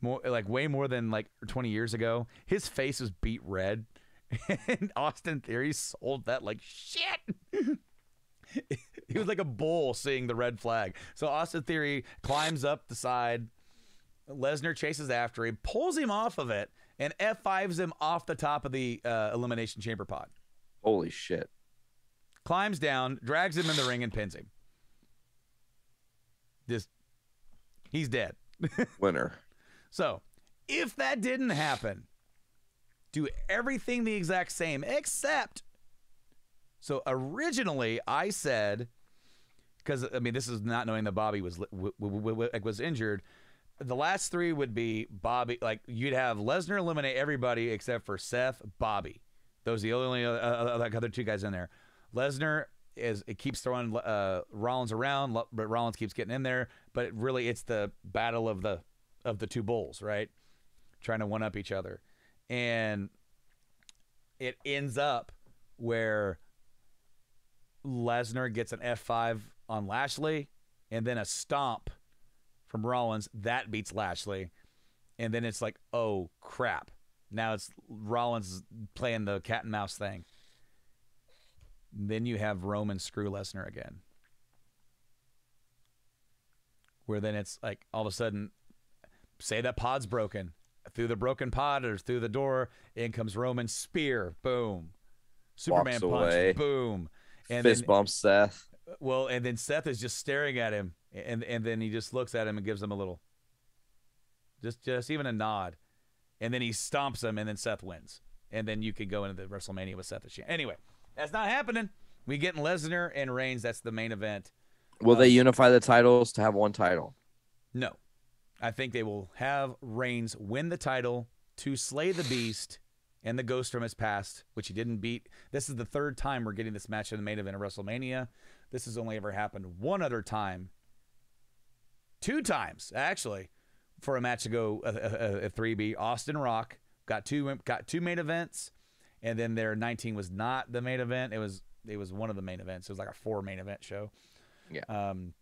way more than like 20 years ago. His face was beat red. And Austin Theory sold that like shit. He was like a bull seeing the red flag. So Austin Theory climbs up the side. Lesnar chases after him, pulls him off of it, and F5s him off the top of the Elimination Chamber pod. Holy shit. Climbs down, drags him in the ring, and pins him. He's dead. Winner. So, if that didn't happen, do everything the exact same, except, so originally I said, because I mean this is not knowing that Bobby was injured. The last 3 would be Bobby. Like you'd have Lesnar eliminate everybody except for Seth, Bobby. Those are the only other 2 guys in there. Lesnar keeps throwing Rollins around, but Rollins keeps getting in there. But really, it's the battle of the 2 bulls, right? Trying to one up each other. And it ends up where Lesnar gets an F5 on Lashley and then a stomp from Rollins. That beats Lashley. And then it's like, oh, crap. Now it's Rollins playing the cat and mouse thing. Then you have Roman screw Lesnar again. Where then it's like all of a sudden, say that pod's broken. Through the broken pod or through the door, in comes Roman spear, boom. Superman punch, boom. And fist bumps Seth. Well, and then Seth is just staring at him, and then he just looks at him and gives him a little, just even a nod, and then he stomps him, and then Seth wins, and then you could go into the WrestleMania with Seth as champ. Anyway, that's not happening. We getting Lesnar and Reigns. That's the main event. Will they unify the titles to have 1 title? No. I think they will have Reigns win the title to slay the Beast and the Ghost from his past, which he didn't beat. This is the 3rd time we're getting this match in the main event of WrestleMania. This has only ever happened 1 other time. 2 times, actually, for a match to go a 3B. Austin Rock got two main events, and then their 19 was not the main event. It was one of the main events. It was like a 4 main event show. Yeah. And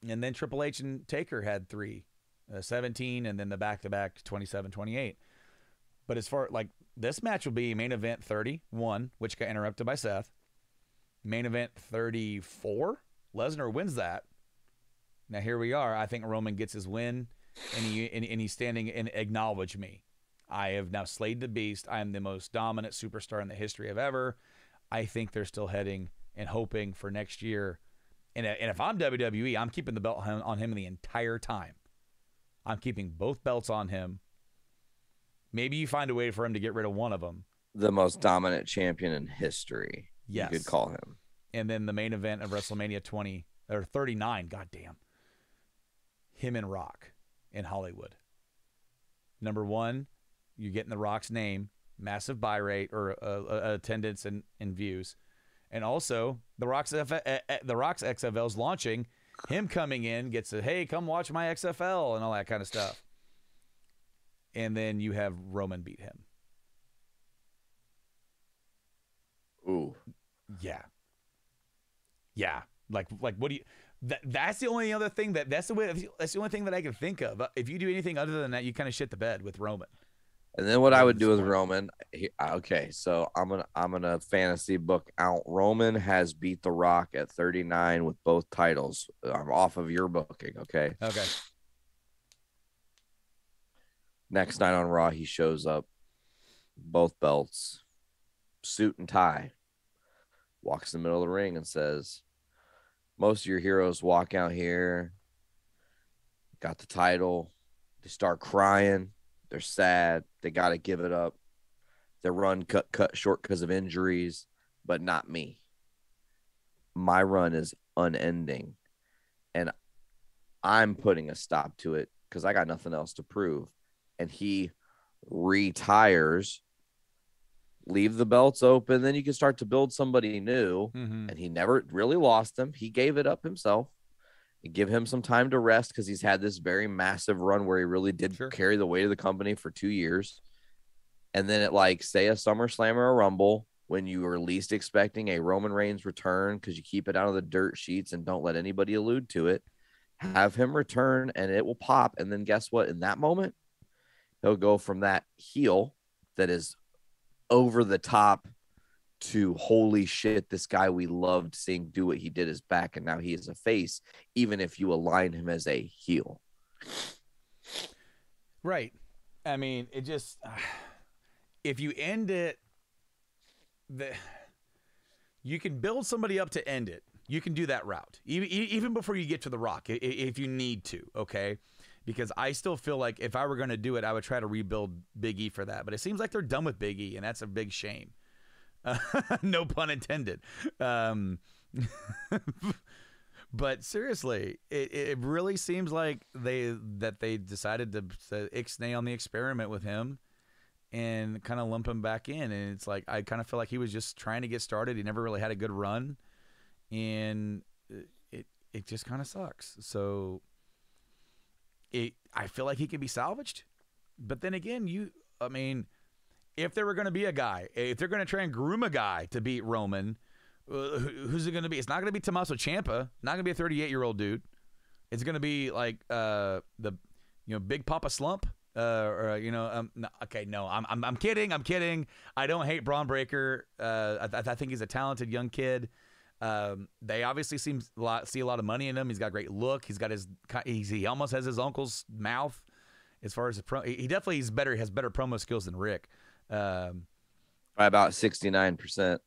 then Triple H and Taker had 3. 17, and then the back-to-back 27, 28. But as far like this match will be main event 31, which got interrupted by Seth. Main event 34, Lesnar wins that. Now here we are. I think Roman gets his win, and he's standing and acknowledge me. I have now slayed the beast. I am the most dominant superstar in the history of ever. I think they're still heading and hoping for next year. And if I'm WWE, I'm keeping the belt on him the entire time. I'm keeping both belts on him. Maybe you find a way for him to get rid of one of them. The most dominant champion in history. Yes. You could call him. And then the main event of WrestleMania 39, goddamn. Him and Rock in Hollywood. Number one, you're getting the Rock's name, massive buy rate or attendance and views. And also, the Rock's XFL is launching. Him coming in gets a, hey, come watch my XFL and all that kind of stuff. And then you have Roman beat him. Ooh. Yeah. Yeah. Like what do you that's the only other thing that's the only thing that I can think of. If you do anything other than that, you kind of shit the bed with Roman. And then what I would do with Roman, okay, so I'm gonna fantasy book out. Roman has beat The Rock at 39 with both titles. I'm off of your booking, okay? Okay. Next night on Raw, he shows up, both belts, suit and tie, walks in the middle of the ring and says, most of your heroes walk out here, got the title, they start crying, they're sad, they got to give it up. Their run cut short because of injuries, but not me. My run is unending, and I'm putting a stop to it because I got nothing else to prove. And he retires, leave the belts open, then you can start to build somebody new. Mm-hmm. And he never really lost them. He gave it up himself. You give him some time to rest because he's had this very massive run where he really did carry the weight of the company for 2 years. And then at like, say, a SummerSlam or a Rumble, when you were least expecting a Roman Reigns return because you keep it out of the dirt sheets and don't let anybody allude to it, have him return and it will pop. And then guess what? In that moment, he'll go from that heel that is over the top to holy shit, this guy we loved seeing do what he did is back, and now he is a face, even if you align him as a heel. Right. I mean, it just if you end it, you can build somebody up to end it. You can do that route, even before you get to The Rock, if you need to, okay? Because I still feel like if I were going to do it, I would try to rebuild Big E for that. But it seems like they're done with Big E, and that's a big shame. No pun intended. But seriously, it really seems like they decided to ixnay on the experiment with him and kind of lump him back in. And it's like I kind of feel like he was just trying to get started. He never really had a good run, and it just kind of sucks. So I feel like he can be salvaged. But then again, if there were going to be a guy, if they're going to try and groom a guy to beat Roman, who's it going to be? It's not going to be Tommaso Ciampa. Not going to be a 38-year-old dude. It's going to be like Big Papa Slump. I'm kidding. I'm kidding. I don't hate Braun Breaker. I think he's a talented young kid. They obviously see a lot of money in him. He's got a great look. He's got he almost has his uncle's mouth as far as he definitely has better promo skills than Rick. By about 69%.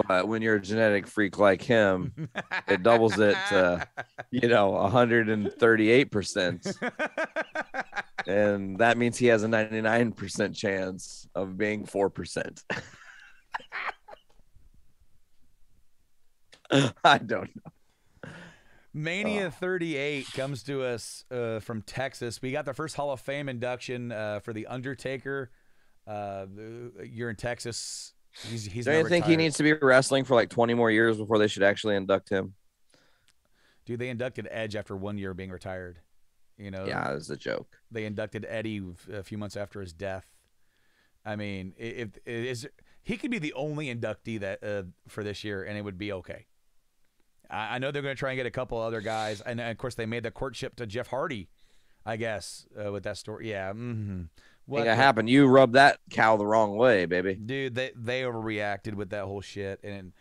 But when you're a genetic freak like him, it doubles it to 138%. And that means he has a 99% chance of being 4%. I don't know. Mania 38 comes to us from Texas. We got the first Hall of Fame induction for The Undertaker. You're in Texas. He's Do you think he needs to be wrestling for like 20 more years before they should actually induct him? Dude, they inducted Edge after 1 year being retired. Yeah, it was a joke. They inducted Eddie a few months after his death. I mean, he could be the only inductee that for this year, and it would be okay. I know they're going to try and get a couple other guys, and of course they made the courtship to Jeff Hardy, I guess, with that story. Yeah, What happened? You rubbed that cow the wrong way, baby. Dude, they overreacted with that whole shit, and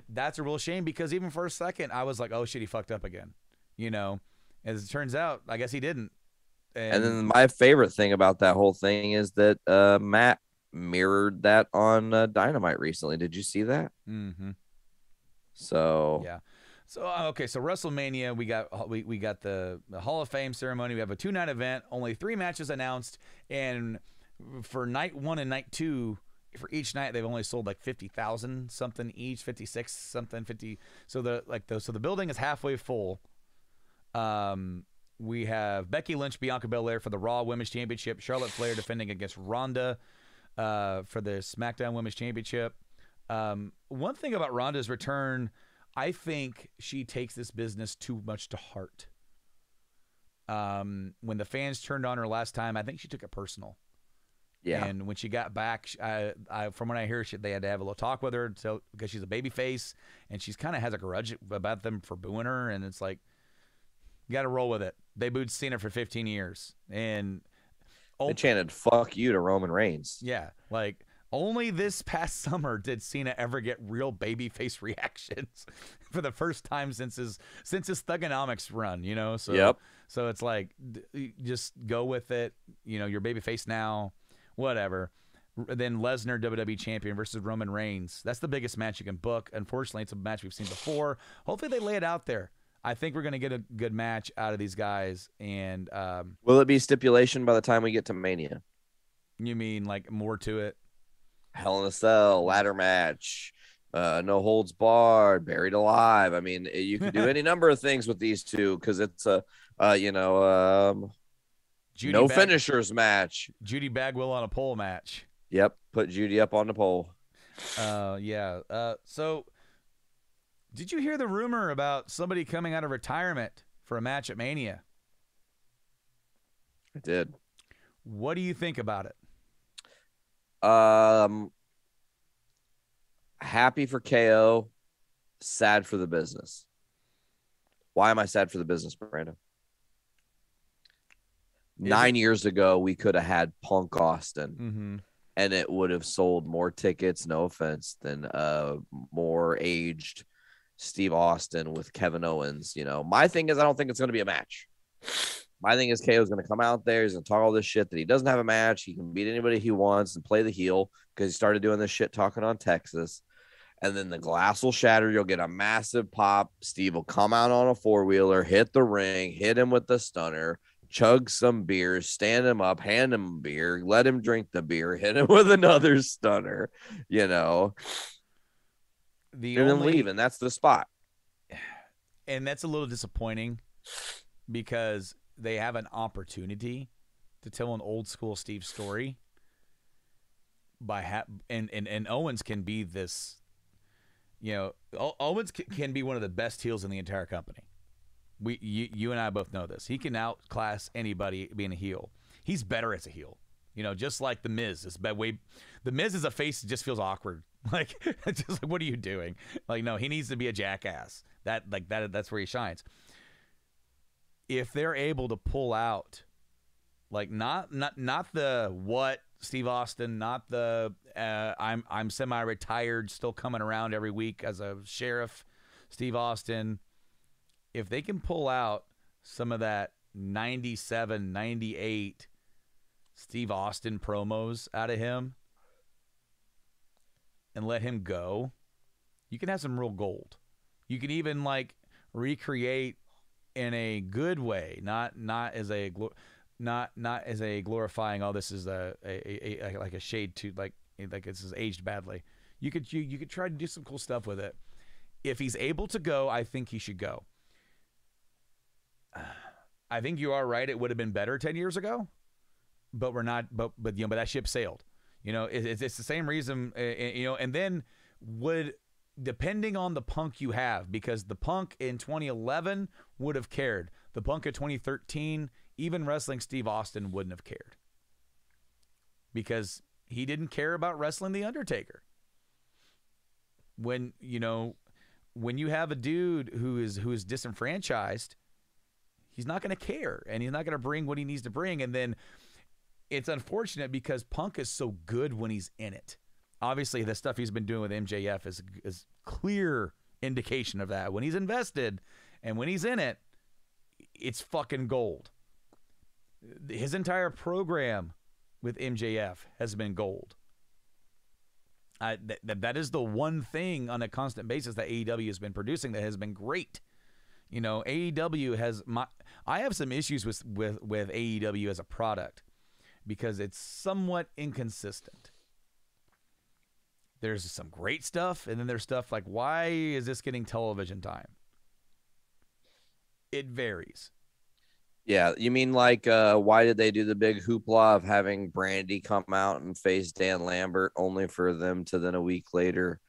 that's a real shame because even for a second I was like, oh shit, he fucked up again. you know. As it turns out, I guess he didn't. And then my favorite thing about that whole thing is that Matt mirrored that on Dynamite recently. Did you see that? Mm-hmm. So yeah. So okay, so WrestleMania, we got the Hall of Fame ceremony. We have a 2-night event, only 3 matches announced, and for night 1 and night 2, for each night they've only sold like 50,000 something each, 56 something 50. So the building is halfway full. We have Becky Lynch, Bianca Belair for the Raw Women's Championship, Charlotte Flair defending against Ronda for the SmackDown Women's Championship. One thing about Ronda's return, I think she takes this business too much to heart. When the fans turned on her last time, I think she took it personal. Yeah. And when she got back, from what I hear, they had to have a little talk with her because she's a babyface, and she's kind of has a grudge about them for booing her, and it's like, you got to roll with it. They booed Cena for 15 years, and they chanted "fuck you" to Roman Reigns. Yeah, like only this past summer did Cena ever get real babyface reactions for the first time since his Thugonomics run. You know, so yep. So it's like, just go with it. You know, you're babyface now, whatever. Then Lesnar, WWE champion versus Roman Reigns. That's the biggest match you can book. Unfortunately, it's a match we've seen before. Hopefully, they lay it out there. I think we're going to get a good match out of these guys. And will it be stipulation by the time we get to Mania? You mean like more to it? Hell in a Cell, ladder match, no holds barred, buried alive. I mean, you can do any number of things with these two because it's a, no finishers match. Judy Bagwell on a pole match. Yep, put Judy up on the pole. Yeah. So, did you hear the rumor about somebody coming out of retirement for a match at Mania? I did. What do you think about it? Happy for KO, sad for the business. Why am I sad for the business, Brando? 9 years ago, we could have had Punk Austin, and it would have sold more tickets, no offense, than more aged Steve Austin with Kevin Owens. You know, my thing is, I don't think it's going to be a match. My thing is, KO is going to come out there. He's going to talk all this shit that he doesn't have a match. He can beat anybody he wants and play the heel because he started doing this shit talking on Texas. And then the glass will shatter. You'll get a massive pop. Steve will come out on a 4-wheeler, hit the ring, hit him with the stunner, chug some beers, stand him up, hand him a beer, let him drink the beer, hit him with another stunner, you know, then leave. And that's the spot. And that's a little disappointing because they have an opportunity to tell an old school Steve story and Owens can be this, you know, Owens can be one of the best heels in the entire company. You and I both know this. He can outclass anybody being a heel. He's better as a heel. You know, just like The Miz. The Miz is a face that just feels awkward. Like, it's just like, what are you doing? Like, no, he needs to be a jackass. That's where he shines. If they're able to pull out, like, not the what Steve Austin, not the I'm semi-retired, still coming around every week as a sheriff, Steve Austin. If they can pull out some of that 97, 98 Steve Austin promos out of him and let him go, you can have some real gold. You can even like recreate in a good way, not as a glorifying. Oh, this is a like a shade to like this is aged badly. You could try to do some cool stuff with it. If he's able to go, I think he should go. I think you are right. It would have been better 10 years ago, but we're not. But you know, but that ship sailed. You know, it's the same reason. You know, and then depending on the Punk you have, because the Punk in 2011 would have cared. The Punk in 2013, even wrestling Steve Austin wouldn't have cared because he didn't care about wrestling The Undertaker. When you have a dude who is disenfranchised, he's not going to care, and he's not going to bring what he needs to bring. And then it's unfortunate because Punk is so good when he's in it. Obviously, the stuff he's been doing with MJF is clear indication of that. When he's invested and when he's in it, it's fucking gold. His entire program with MJF has been gold. That is the one thing on a constant basis that AEW has been producing that has been great. You know, AEW has I have some issues with AEW as a product because it's somewhat inconsistent. There's some great stuff, and then there's stuff like, why is this getting television time? It varies. Yeah, you mean like why did they do the big hoopla of having Brandy come out and face Dan Lambert only for them to then a week later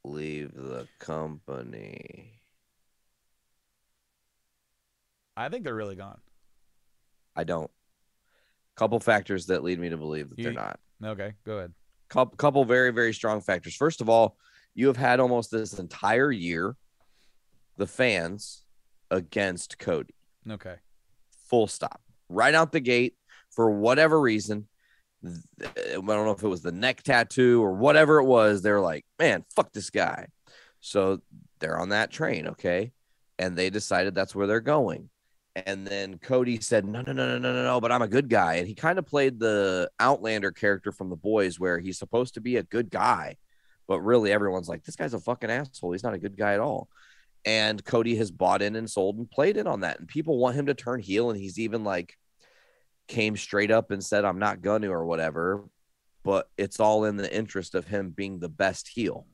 leave the company? I think they're really gone. I don't. Couple factors that lead me to believe that they're not. Okay, go ahead. Couple very, very strong factors. First of all, you have had almost this entire year the fans against Cody. Okay. Full stop. Right out the gate, for whatever reason, I don't know if it was the neck tattoo or whatever it was, they're like, man, fuck this guy. So they're on that train, okay? And they decided that's where they're going. And then Cody said, no, but I'm a good guy. And he kind of played the Outlander character from The Boys where he's supposed to be a good guy, but really everyone's like, this guy's a fucking asshole. He's not a good guy at all. And Cody has bought in and sold and played in on that. And people want him to turn heel. And he's even like came straight up and said, I'm not gonna or whatever, but it's all in the interest of him being the best heel.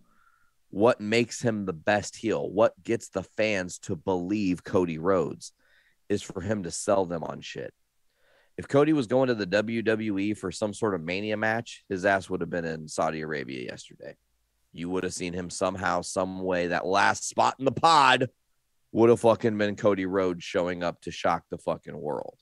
What makes him the best heel? What gets the fans to believe Cody Rhodes is for him to sell them on shit. If Cody was going to the WWE for some sort of Mania match, his ass would have been in Saudi Arabia yesterday. You would have seen him somehow, some way. That last spot in the pod would have fucking been Cody Rhodes showing up to shock the fucking world.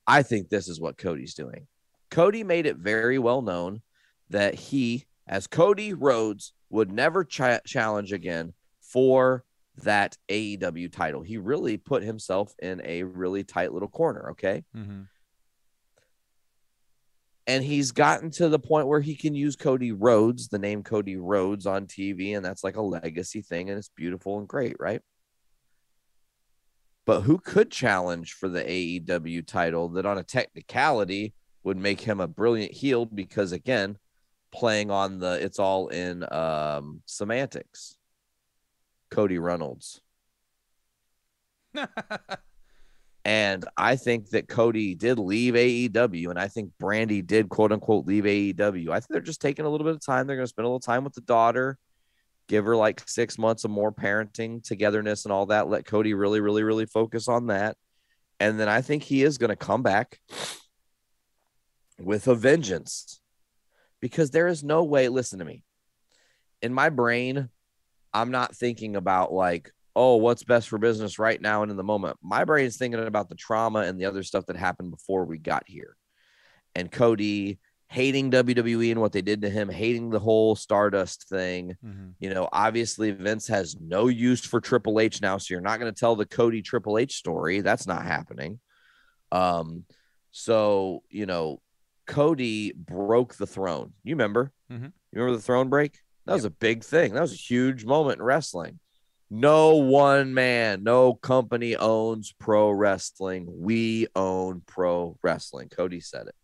I think this is what Cody's doing. Cody made it very well known that he, as Cody Rhodes, would never challenge again for that AEW title. He really put himself in a really tight little corner, okay? Mm-hmm. And he's gotten to the point where he can use Cody Rhodes, the name Cody Rhodes, on TV, and that's like a legacy thing, and it's beautiful and great, right? But who could challenge for the AEW title that on a technicality would make him a brilliant heel? Because again, playing on the it's all in semantics. Cody Reynolds. And I think that Cody did leave AEW, and I think Brandy did, quote unquote, leave AEW. I think they're just taking a little bit of time. They're going to spend a little time with the daughter, give her like 6 months of more parenting, togetherness, and all that. Let Cody really, really, really focus on that. And then I think he is going to come back with a vengeance, because there is no way. Listen to me. In my brain, I'm not thinking about like, oh, what's best for business right now and in the moment. My brain is thinking about the trauma and the other stuff that happened before we got here. And Cody hating WWE and what they did to him, hating the whole Stardust thing. Mm-hmm. You know, obviously Vince has no use for Triple H now, so you're not going to tell the Cody Triple H story. That's not happening. So, you know, Cody broke the throne. You remember? Mm-hmm. You remember the throne break? That was a big thing. That was a huge moment in wrestling. No one man, no company owns pro wrestling. We own pro wrestling. Cody said it.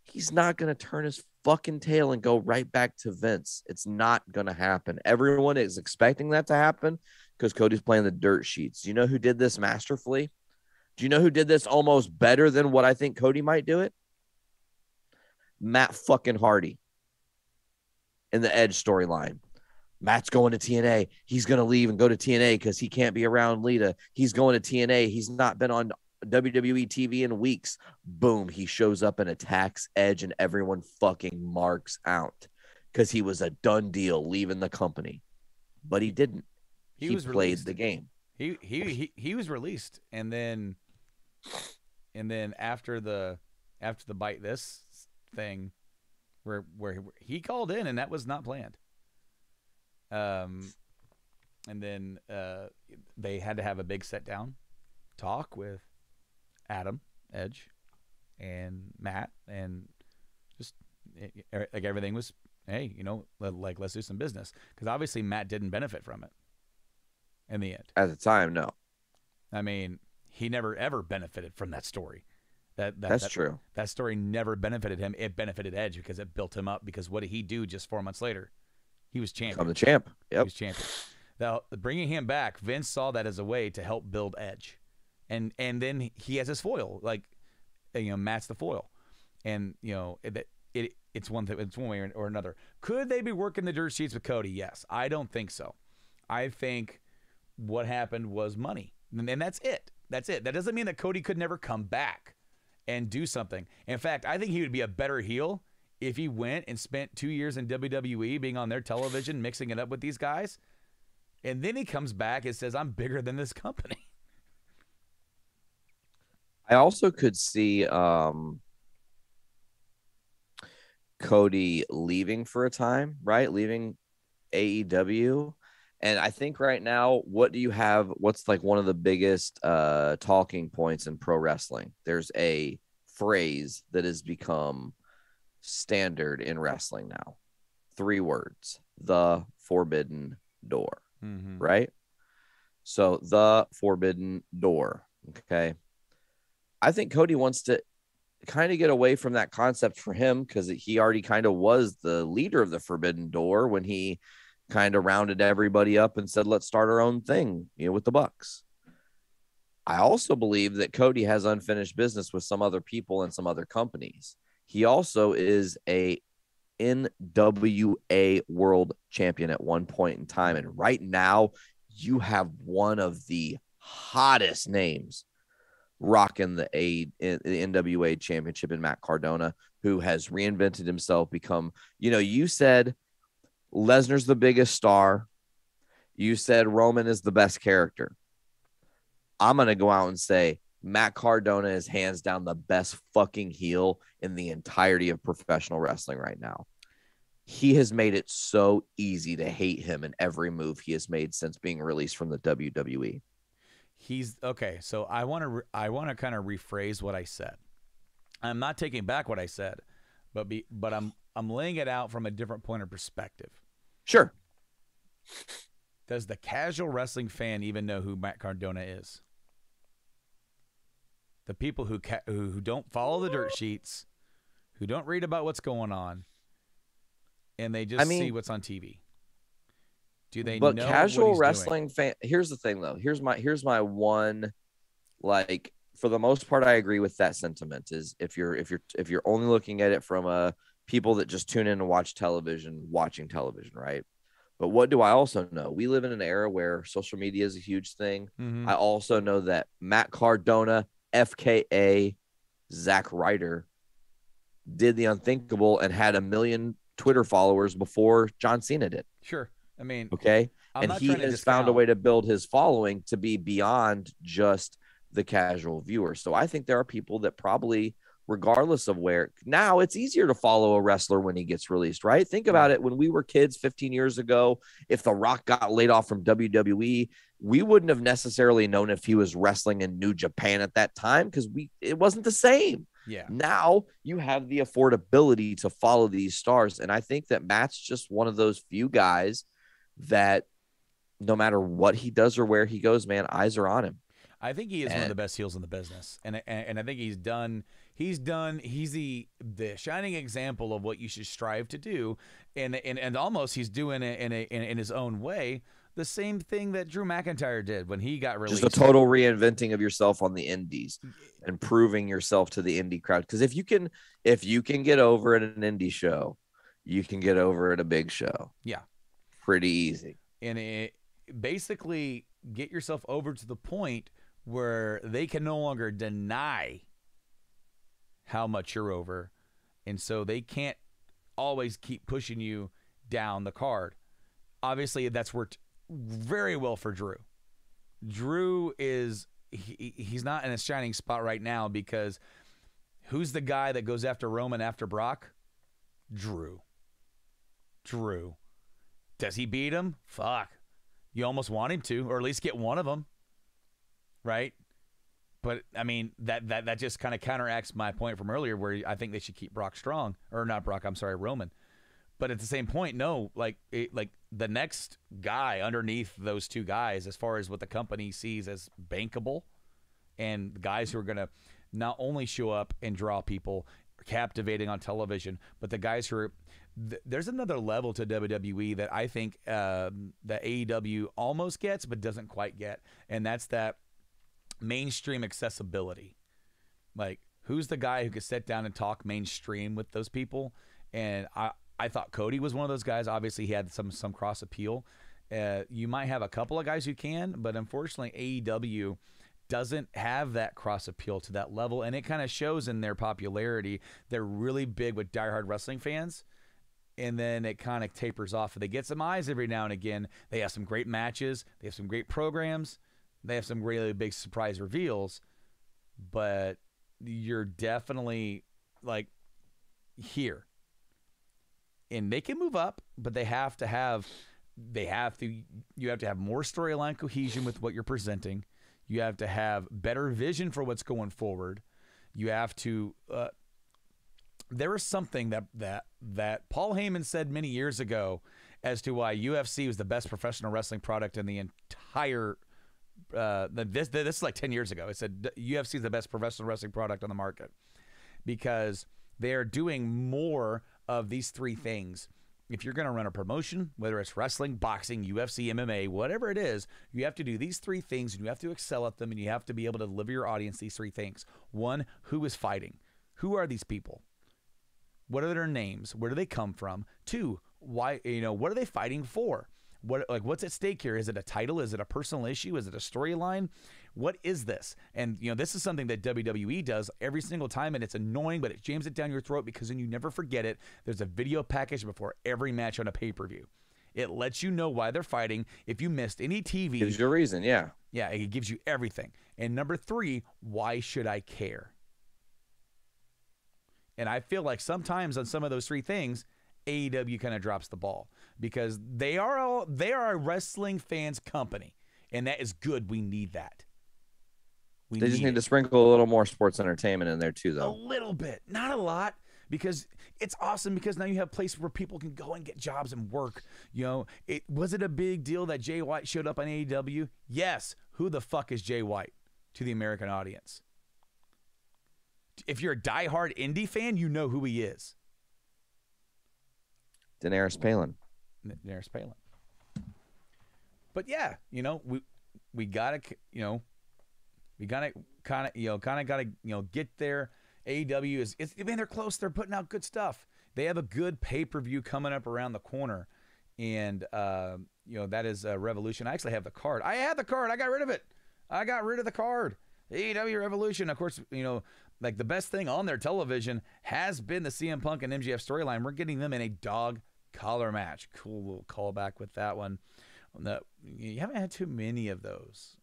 He's not going to turn his fucking tail and go right back to Vince. It's not going to happen. Everyone is expecting that to happen because Cody's playing the dirt sheets. Do you know who did this masterfully? Do you know who did this almost better than what I think Cody might do it? Matt fucking Hardy in the Edge storyline. Matt's going to TNA. He's going to leave and go to TNA because he can't be around Lita. He's going to TNA. He's not been on WWE TV in weeks. Boom. He shows up and attacks Edge, and everyone fucking marks out because he was a done deal leaving the company. But he didn't. He played released. The game. He was released, and then after the bite this thing where he called in, and that was not planned. And then they had to have a big sit down talk with Adam, Edge, and Matt, and just like everything was, hey, you know, like let's do some business, because obviously Matt didn't benefit from it in the end. At the time, no. I mean, he never ever benefited from that story. That's true. That story never benefited him. It benefited Edge because it built him up. Because what did he do just 4 months later? He was champion. Become the champ. He Yep. was champion. Now, bringing him back, Vince saw that as a way to help build Edge, and then he has his foil, like, you know, Matt's the foil, and you know it's one thing, it's one way or another. Could they be working the dirt sheets with Cody? Yes. I don't think so. I think what happened was money, and that's it. That's it. That doesn't mean that Cody could never come back and do something. In fact, I think he would be a better heel if he went and spent 2 years in WWE being on their television, mixing it up with these guys. And then he comes back and says, I'm bigger than this company. I also could see Cody leaving for a time, right? Leaving AEW. And I think right now, what do you have? What's like one of the biggest talking points in pro wrestling? There's a phrase that has become standard in wrestling now. 3 words: the forbidden door, right? So the forbidden door. Okay. I think Cody wants to kind of get away from that concept for him, because he already kind of was the leader of the forbidden door when he kind of rounded everybody up and said, let's start our own thing, you know, with the Bucks. I also believe that Cody has unfinished business with some other people and some other companies. He also is a NWA world champion at one point in time. And right now you have one of the hottest names rocking the NWA championship in Matt Cardona, who has reinvented himself, become, you know, you said Lesnar's the biggest star. You said Roman is the best character. I'm going to go out and say Matt Cardona is hands down the best fucking heel in the entirety of professional wrestling right now. He has made it so easy to hate him in every move he has made since being released from the WWE. He's okay. So I want to kind of rephrase what I said. I'm not taking back what I said, but I'm laying it out from a different point of perspective. Sure. Does the casual wrestling fan even know who Matt Cardona is? The people who don't follow the dirt sheets, who don't read about what's going on, and they just see what's on TV. Do they know? But casual wrestling fan, here's the thing though. Here's my one, like, for the most part, I agree with that sentiment. Is if you're only looking at it from people that just tune in and watch television, watching television, right? But what do I also know? We live in an era where social media is a huge thing. I also know that Matt Cardona, FKA Zack Ryder, did the unthinkable and had 1 million Twitter followers before John Cena did. Sure. I mean, okay. And he has found a way to build his following to be beyond just the casual viewer. So I think there are people that probably, regardless of where, now it's easier to follow a wrestler when he gets released, right? Think about it. When we were kids 15 years ago, if The Rock got laid off from WWE, we wouldn't have necessarily known if he was wrestling in New Japan at that time, because it wasn't the same. Yeah. Now you have the affordability to follow these stars. And I think that Matt's just one of those few guys that no matter what he does or where he goes, man, eyes are on him. I think he is one of the best heels in the business. And I think he's the shining example of what you should strive to do. And almost he's doing it in his own way. The same thing that Drew McIntyre did when he got released. Just a total reinventing of yourself on the indies and proving yourself to the indie crowd. Because if you can get over at an indie show, you can get over at a big show. Yeah. Pretty easy. And basically get yourself over to the point where they can no longer deny how much you're over. And so they can't always keep pushing you down the card. Obviously, that's worked very well for Drew. Drew he's not in a shining spot right now because who's the guy that goes after Roman after Brock? Drew. Does he beat him? Fuck. You almost want him to, or at least get one of them. Right? But, I mean, that just kind of counteracts my point from earlier where I think they should keep Brock strong. Or not Brock, I'm sorry, Roman. But at the same point, no, like the next guy underneath those two guys, as far as what the company sees as bankable, and the guys who are going to not only show up and draw people, captivating on television, but the guys who are there's another level to WWE that I think that AEW almost gets but doesn't quite get, and that's that mainstream accessibility. Like, who's the guy who could sit down and talk mainstream with those people? And I thought Cody was one of those guys. Obviously, he had some cross appeal. You might have a couple of guys who can, but unfortunately, AEW doesn't have that cross appeal to that level, and it kind of shows in their popularity. They're really big with diehard wrestling fans, and then it kind of tapers off. They get some eyes every now and again. They have some great matches. They have some great programs. They have some really big surprise reveals, but you're definitely like here. And they can move up, but you have to have more storyline cohesion with what you're presenting. You have to have better vision for what's going forward. You have to. There is something that Paul Heyman said many years ago as to why UFC was the best professional wrestling product in the entire. This is like 10 years ago. It said UFC is the best professional wrestling product on the market because they are doing more of these three things. If you're going to run a promotion, whether it's wrestling, boxing, UFC, MMA, whatever it is, you have to do these three things, and you have to excel at them, and you have to be able to deliver your audience these three things. One, who is fighting? Who are these people? What are their names? Where do they come from? Two, why? What are they fighting for? What's at stake here? Is it a title? Is it a personal issue? Is it a storyline? What is this? And this is something that WWE does every single time, and it's annoying, but it jams it down your throat because then you never forget it. There's a video package before every match on a pay-per-view. It lets you know why they're fighting. If you missed any TV, gives you a reason. Yeah, it gives you everything. And number three, why should I care? And I feel like sometimes on some of those three things, AEW kind of drops the ball because they are a wrestling fans company, and that is good. We need that. They just need to sprinkle a little more sports entertainment in there too, though. A little bit, not a lot, because it's awesome. Because now you have places where people can go and get jobs and work. Was it a big deal that Jay White showed up on AEW? Yes. Who the fuck is Jay White to the American audience? If you're a diehard indie fan, you know who he is. Daenerys Palin. But yeah, we gotta kind of gotta get there. AEW they're close. They're putting out good stuff. They have a good pay-per-view coming up around the corner, and that is Revolution. I actually have the card. I had the card. I got rid of it. I got rid of the card. AEW Revolution. Of course, like the best thing on their television has been the CM Punk and MJF storyline. We're getting them in a dog collar match. Cool little callback with that one. You haven't had too many of those.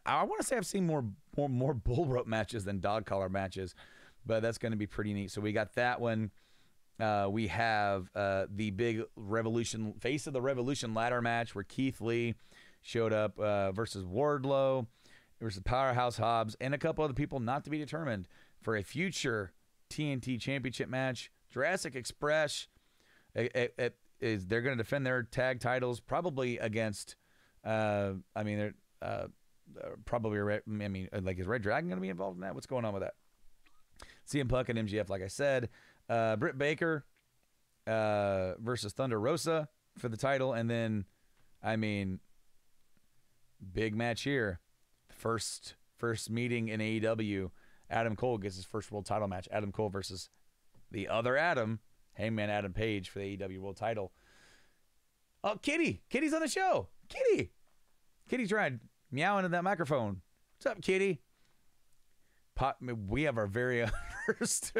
I want to say I've seen more bull rope matches than dog collar matches, but that's going to be pretty neat. So we got that one. We have the big Revolution Face of the Revolution ladder match where Keith Lee showed up versus Wardlow versus Powerhouse Hobbs and a couple other people not to be determined for a future TNT Championship match. Jurassic Express they're going to defend their tag titles probably against probably is Red Dragon going to be involved in that? What's going on with that? CM Punk and MJF, like I said. Britt Baker versus Thunder Rosa for the title. And then, big match here. First meeting in AEW. Adam Cole gets his first world title match. Adam Cole versus the other Adam, Hangman Adam Page, for the AEW world title. Oh, Kitty. Kitty's on the show. Kitty's trying meowing in that microphone. What's up, Kitty? We have our very first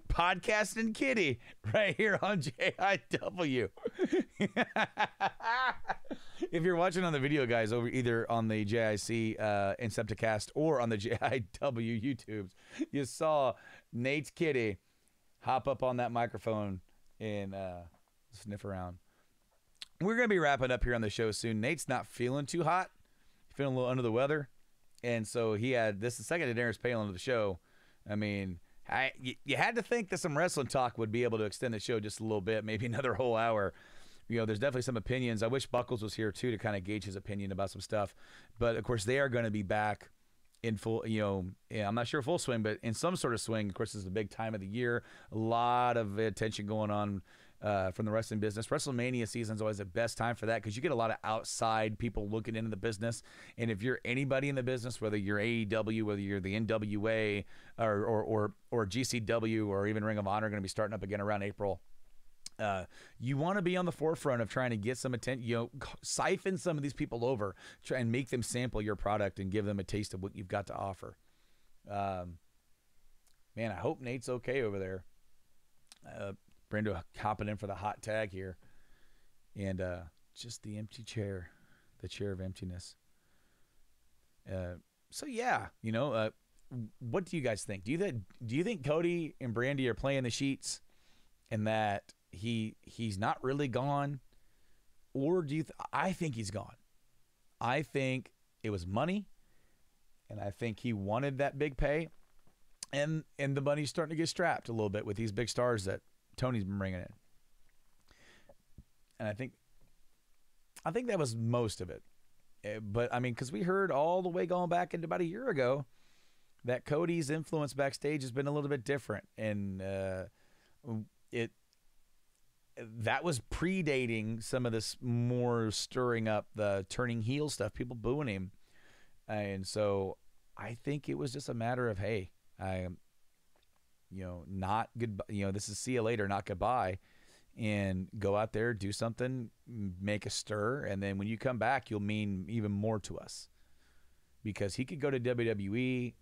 podcasting kitty right here on JIW. If you're watching on the video, guys, over either on the JIC Incepticast or on the JIW YouTubes, you saw Nate's kitty hop up on that microphone and sniff around. We're going to be wrapping up here on the show soon. Nate's not feeling too hot. He's feeling a little under the weather. And so he had this the second Daenerys Palin of the show. You had to think that some wrestling talk would be able to extend the show just a little bit, maybe another whole hour. There's definitely some opinions. I wish Buckles was here too to kind of gauge his opinion about some stuff. But of course, they are going to be back in full, I'm not sure full swing, but in some sort of swing. Of course, this is the big time of the year. A lot of attention going on from the wrestling business. WrestleMania season is always the best time for that because you get a lot of outside people looking into the business. And if you're anybody in the business, whether you're AEW, whether you're the NWA or GCW or even Ring of Honor, going to be starting up again around April. You want to be on the forefront of trying to get some attention, siphon some of these people over, try and make them sample your product and give them a taste of what you've got to offer. Man, I hope Nate's okay over there. Brando hopping in for the hot tag here. And just the empty chair, the chair of emptiness. So yeah, what do you guys think? Do you think Cody and Brandy are playing the sheets and that he's not really gone? Or do you I think he's gone. I think it was money, and I think he wanted that big pay, and the money's starting to get strapped a little bit with these big stars that Tony's been bringing in. And I think that was most of it. But I mean, because we heard all the way going back into about a year ago that Cody's influence backstage has been a little bit different, and that was predating some of this more stirring up the turning heel stuff, people booing him. And so I think it was just a matter of, hey, not good, this is see you later, not goodbye, and go out there, do something, make a stir. And then when you come back, you'll mean even more to us, because he could go to WWE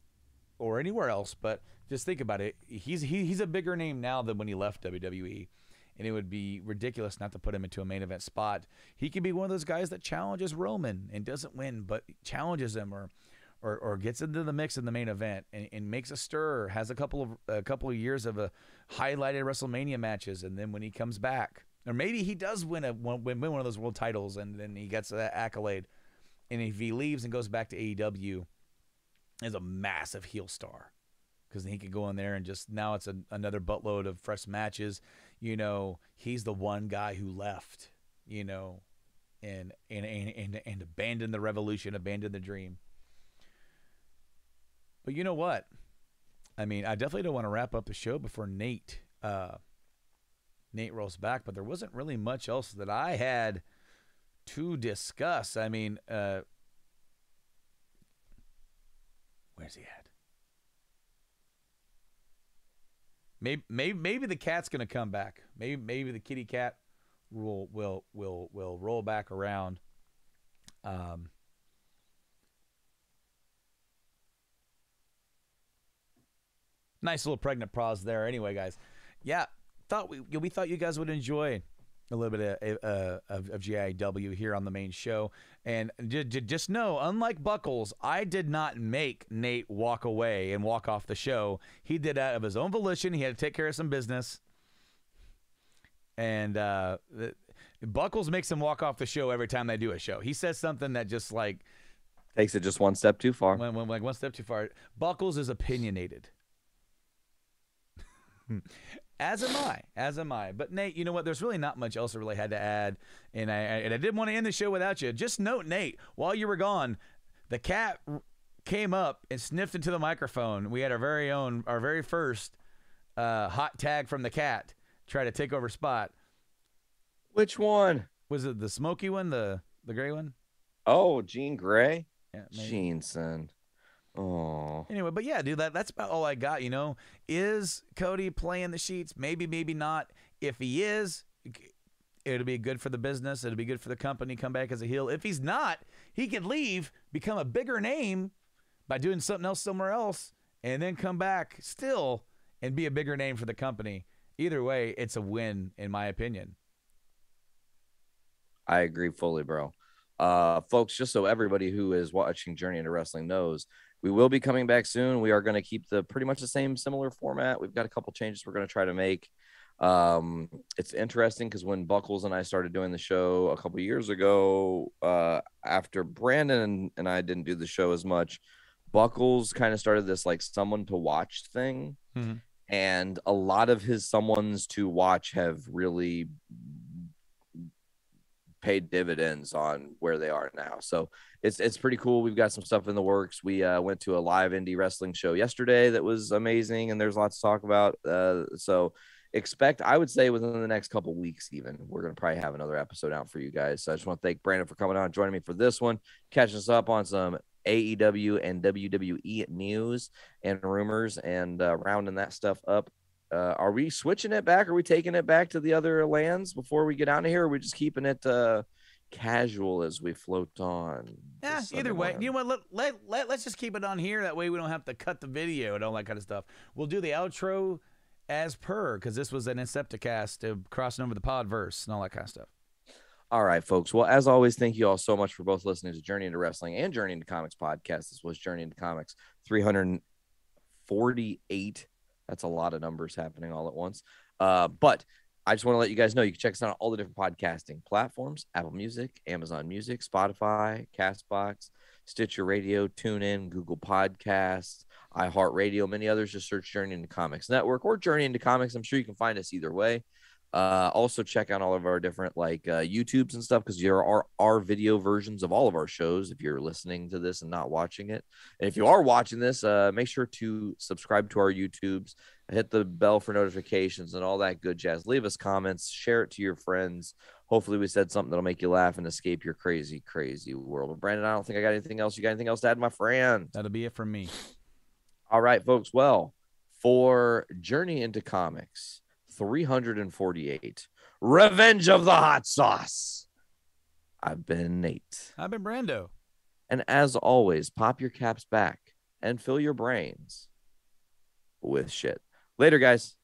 or anywhere else. But just think about it. He's a bigger name now than when he left WWE. And it would be ridiculous not to put him into a main event spot. He could be one of those guys that challenges Roman and doesn't win, but challenges him or gets into the mix in the main event and makes a stir, has a couple of years of highlighted WrestleMania matches, and then when he comes back, or maybe he does win one of those world titles, and then he gets that accolade, and if he leaves and goes back to AEW, as a massive heel star. Because he could go in there and just, now it's another buttload of fresh matches. He's the one guy who left, and abandoned the revolution, abandoned the dream. But you know what? I mean, I definitely don't want to wrap up the show before Nate rolls back, but there wasn't really much else that I had to discuss. I mean, where's he at? Maybe the cat's gonna come back. Maybe the kitty cat will roll back around. Nice little pregnant pause there. Anyway, guys, yeah, we thought you guys would enjoy a little bit of GIW here on the main show. And just know, unlike Buckles, I did not make Nate walk away and walk off the show. He did that of his own volition. He had to take care of some business. And Buckles makes him walk off the show every time they do a show. He says something that just takes it just one step too far. One step too far. Buckles is opinionated. As am I. But Nate, you know what? There's really not much else I really had to add, and I didn't want to end the show without you. Just note, Nate, while you were gone, the cat came up and sniffed into the microphone. We had our very first hot tag from the cat try to take over spot. Which one? Was it the smoky one, the gray one? Oh, Jean Grey. Yeah, maybe. Jean, son. Oh. Anyway, but yeah, dude, that's about all I got. Is Cody playing the sheets? Maybe not. If he is, it'll be good for the business. It'll be good for the company. Come back as a heel. If he's not, he can leave, become a bigger name by doing something else somewhere else, and then come back still and be a bigger name for the company. Either way, it's a win, in my opinion. I agree fully, bro. Folks, just so everybody who is watching Journey into Wrestling knows, we will be coming back soon. We are going to keep pretty much the same similar format. We've got a couple changes we're going to try to make. It's interesting because when Buckles and I started doing the show a couple years ago, after Brandon and I didn't do the show as much, Buckles kind of started this someone to watch thing. Mm-hmm. And a lot of his someones to watch have really paid dividends on where they are now. So it's pretty cool. We've got some stuff in the works. We went to a live indie wrestling show yesterday that was amazing, and there's lots to talk about. So expect, I would say, within the next couple weeks, even we're going to probably have another episode out for you guys. So I just want to thank Brandon for coming on, joining me for this one, catching us up on some AEW and WWE news and rumors, and rounding that stuff up. Are we switching it back? Are we taking it back to the other lands before we get out of here? Or are we just keeping it casual as we float on? Yeah, either way. You know what? Let's just keep it on here. That way we don't have to cut the video and all that kind of stuff. We'll do the outro as per, because this was an Incepticast crossing over the Podverse and all that kind of stuff. All right, folks. Well, as always, thank you all so much for both listening to Journey into Wrestling and Journey into Comics podcast. This was Journey into Comics 348. That's a lot of numbers happening all at once. But I just want to let you guys know you can check us out on all the different podcasting platforms: Apple Music, Amazon Music, Spotify, Castbox, Stitcher Radio, TuneIn, Google Podcasts, iHeartRadio, many others. Just search Journey into Comics Network or Journey into Comics. I'm sure you can find us either way. Also check out all of our different YouTubes and stuff, because there are video versions of all of our shows if you're listening to this and not watching it. And if you are watching this, make sure to subscribe to our YouTubes, hit the bell for notifications and all that good jazz. Leave us comments, share it to your friends. Hopefully we said something that'll make you laugh and escape your crazy, crazy world. But Brandon, I don't think I got anything else. You got anything else to add, my friend? That'll be it from me. All right, folks. Well, for Journey into Comics 348, Revenge of the Hot Sauce, I've been Nate. I've been Brando. And as always, pop your caps back and fill your brains with shit. Later, guys.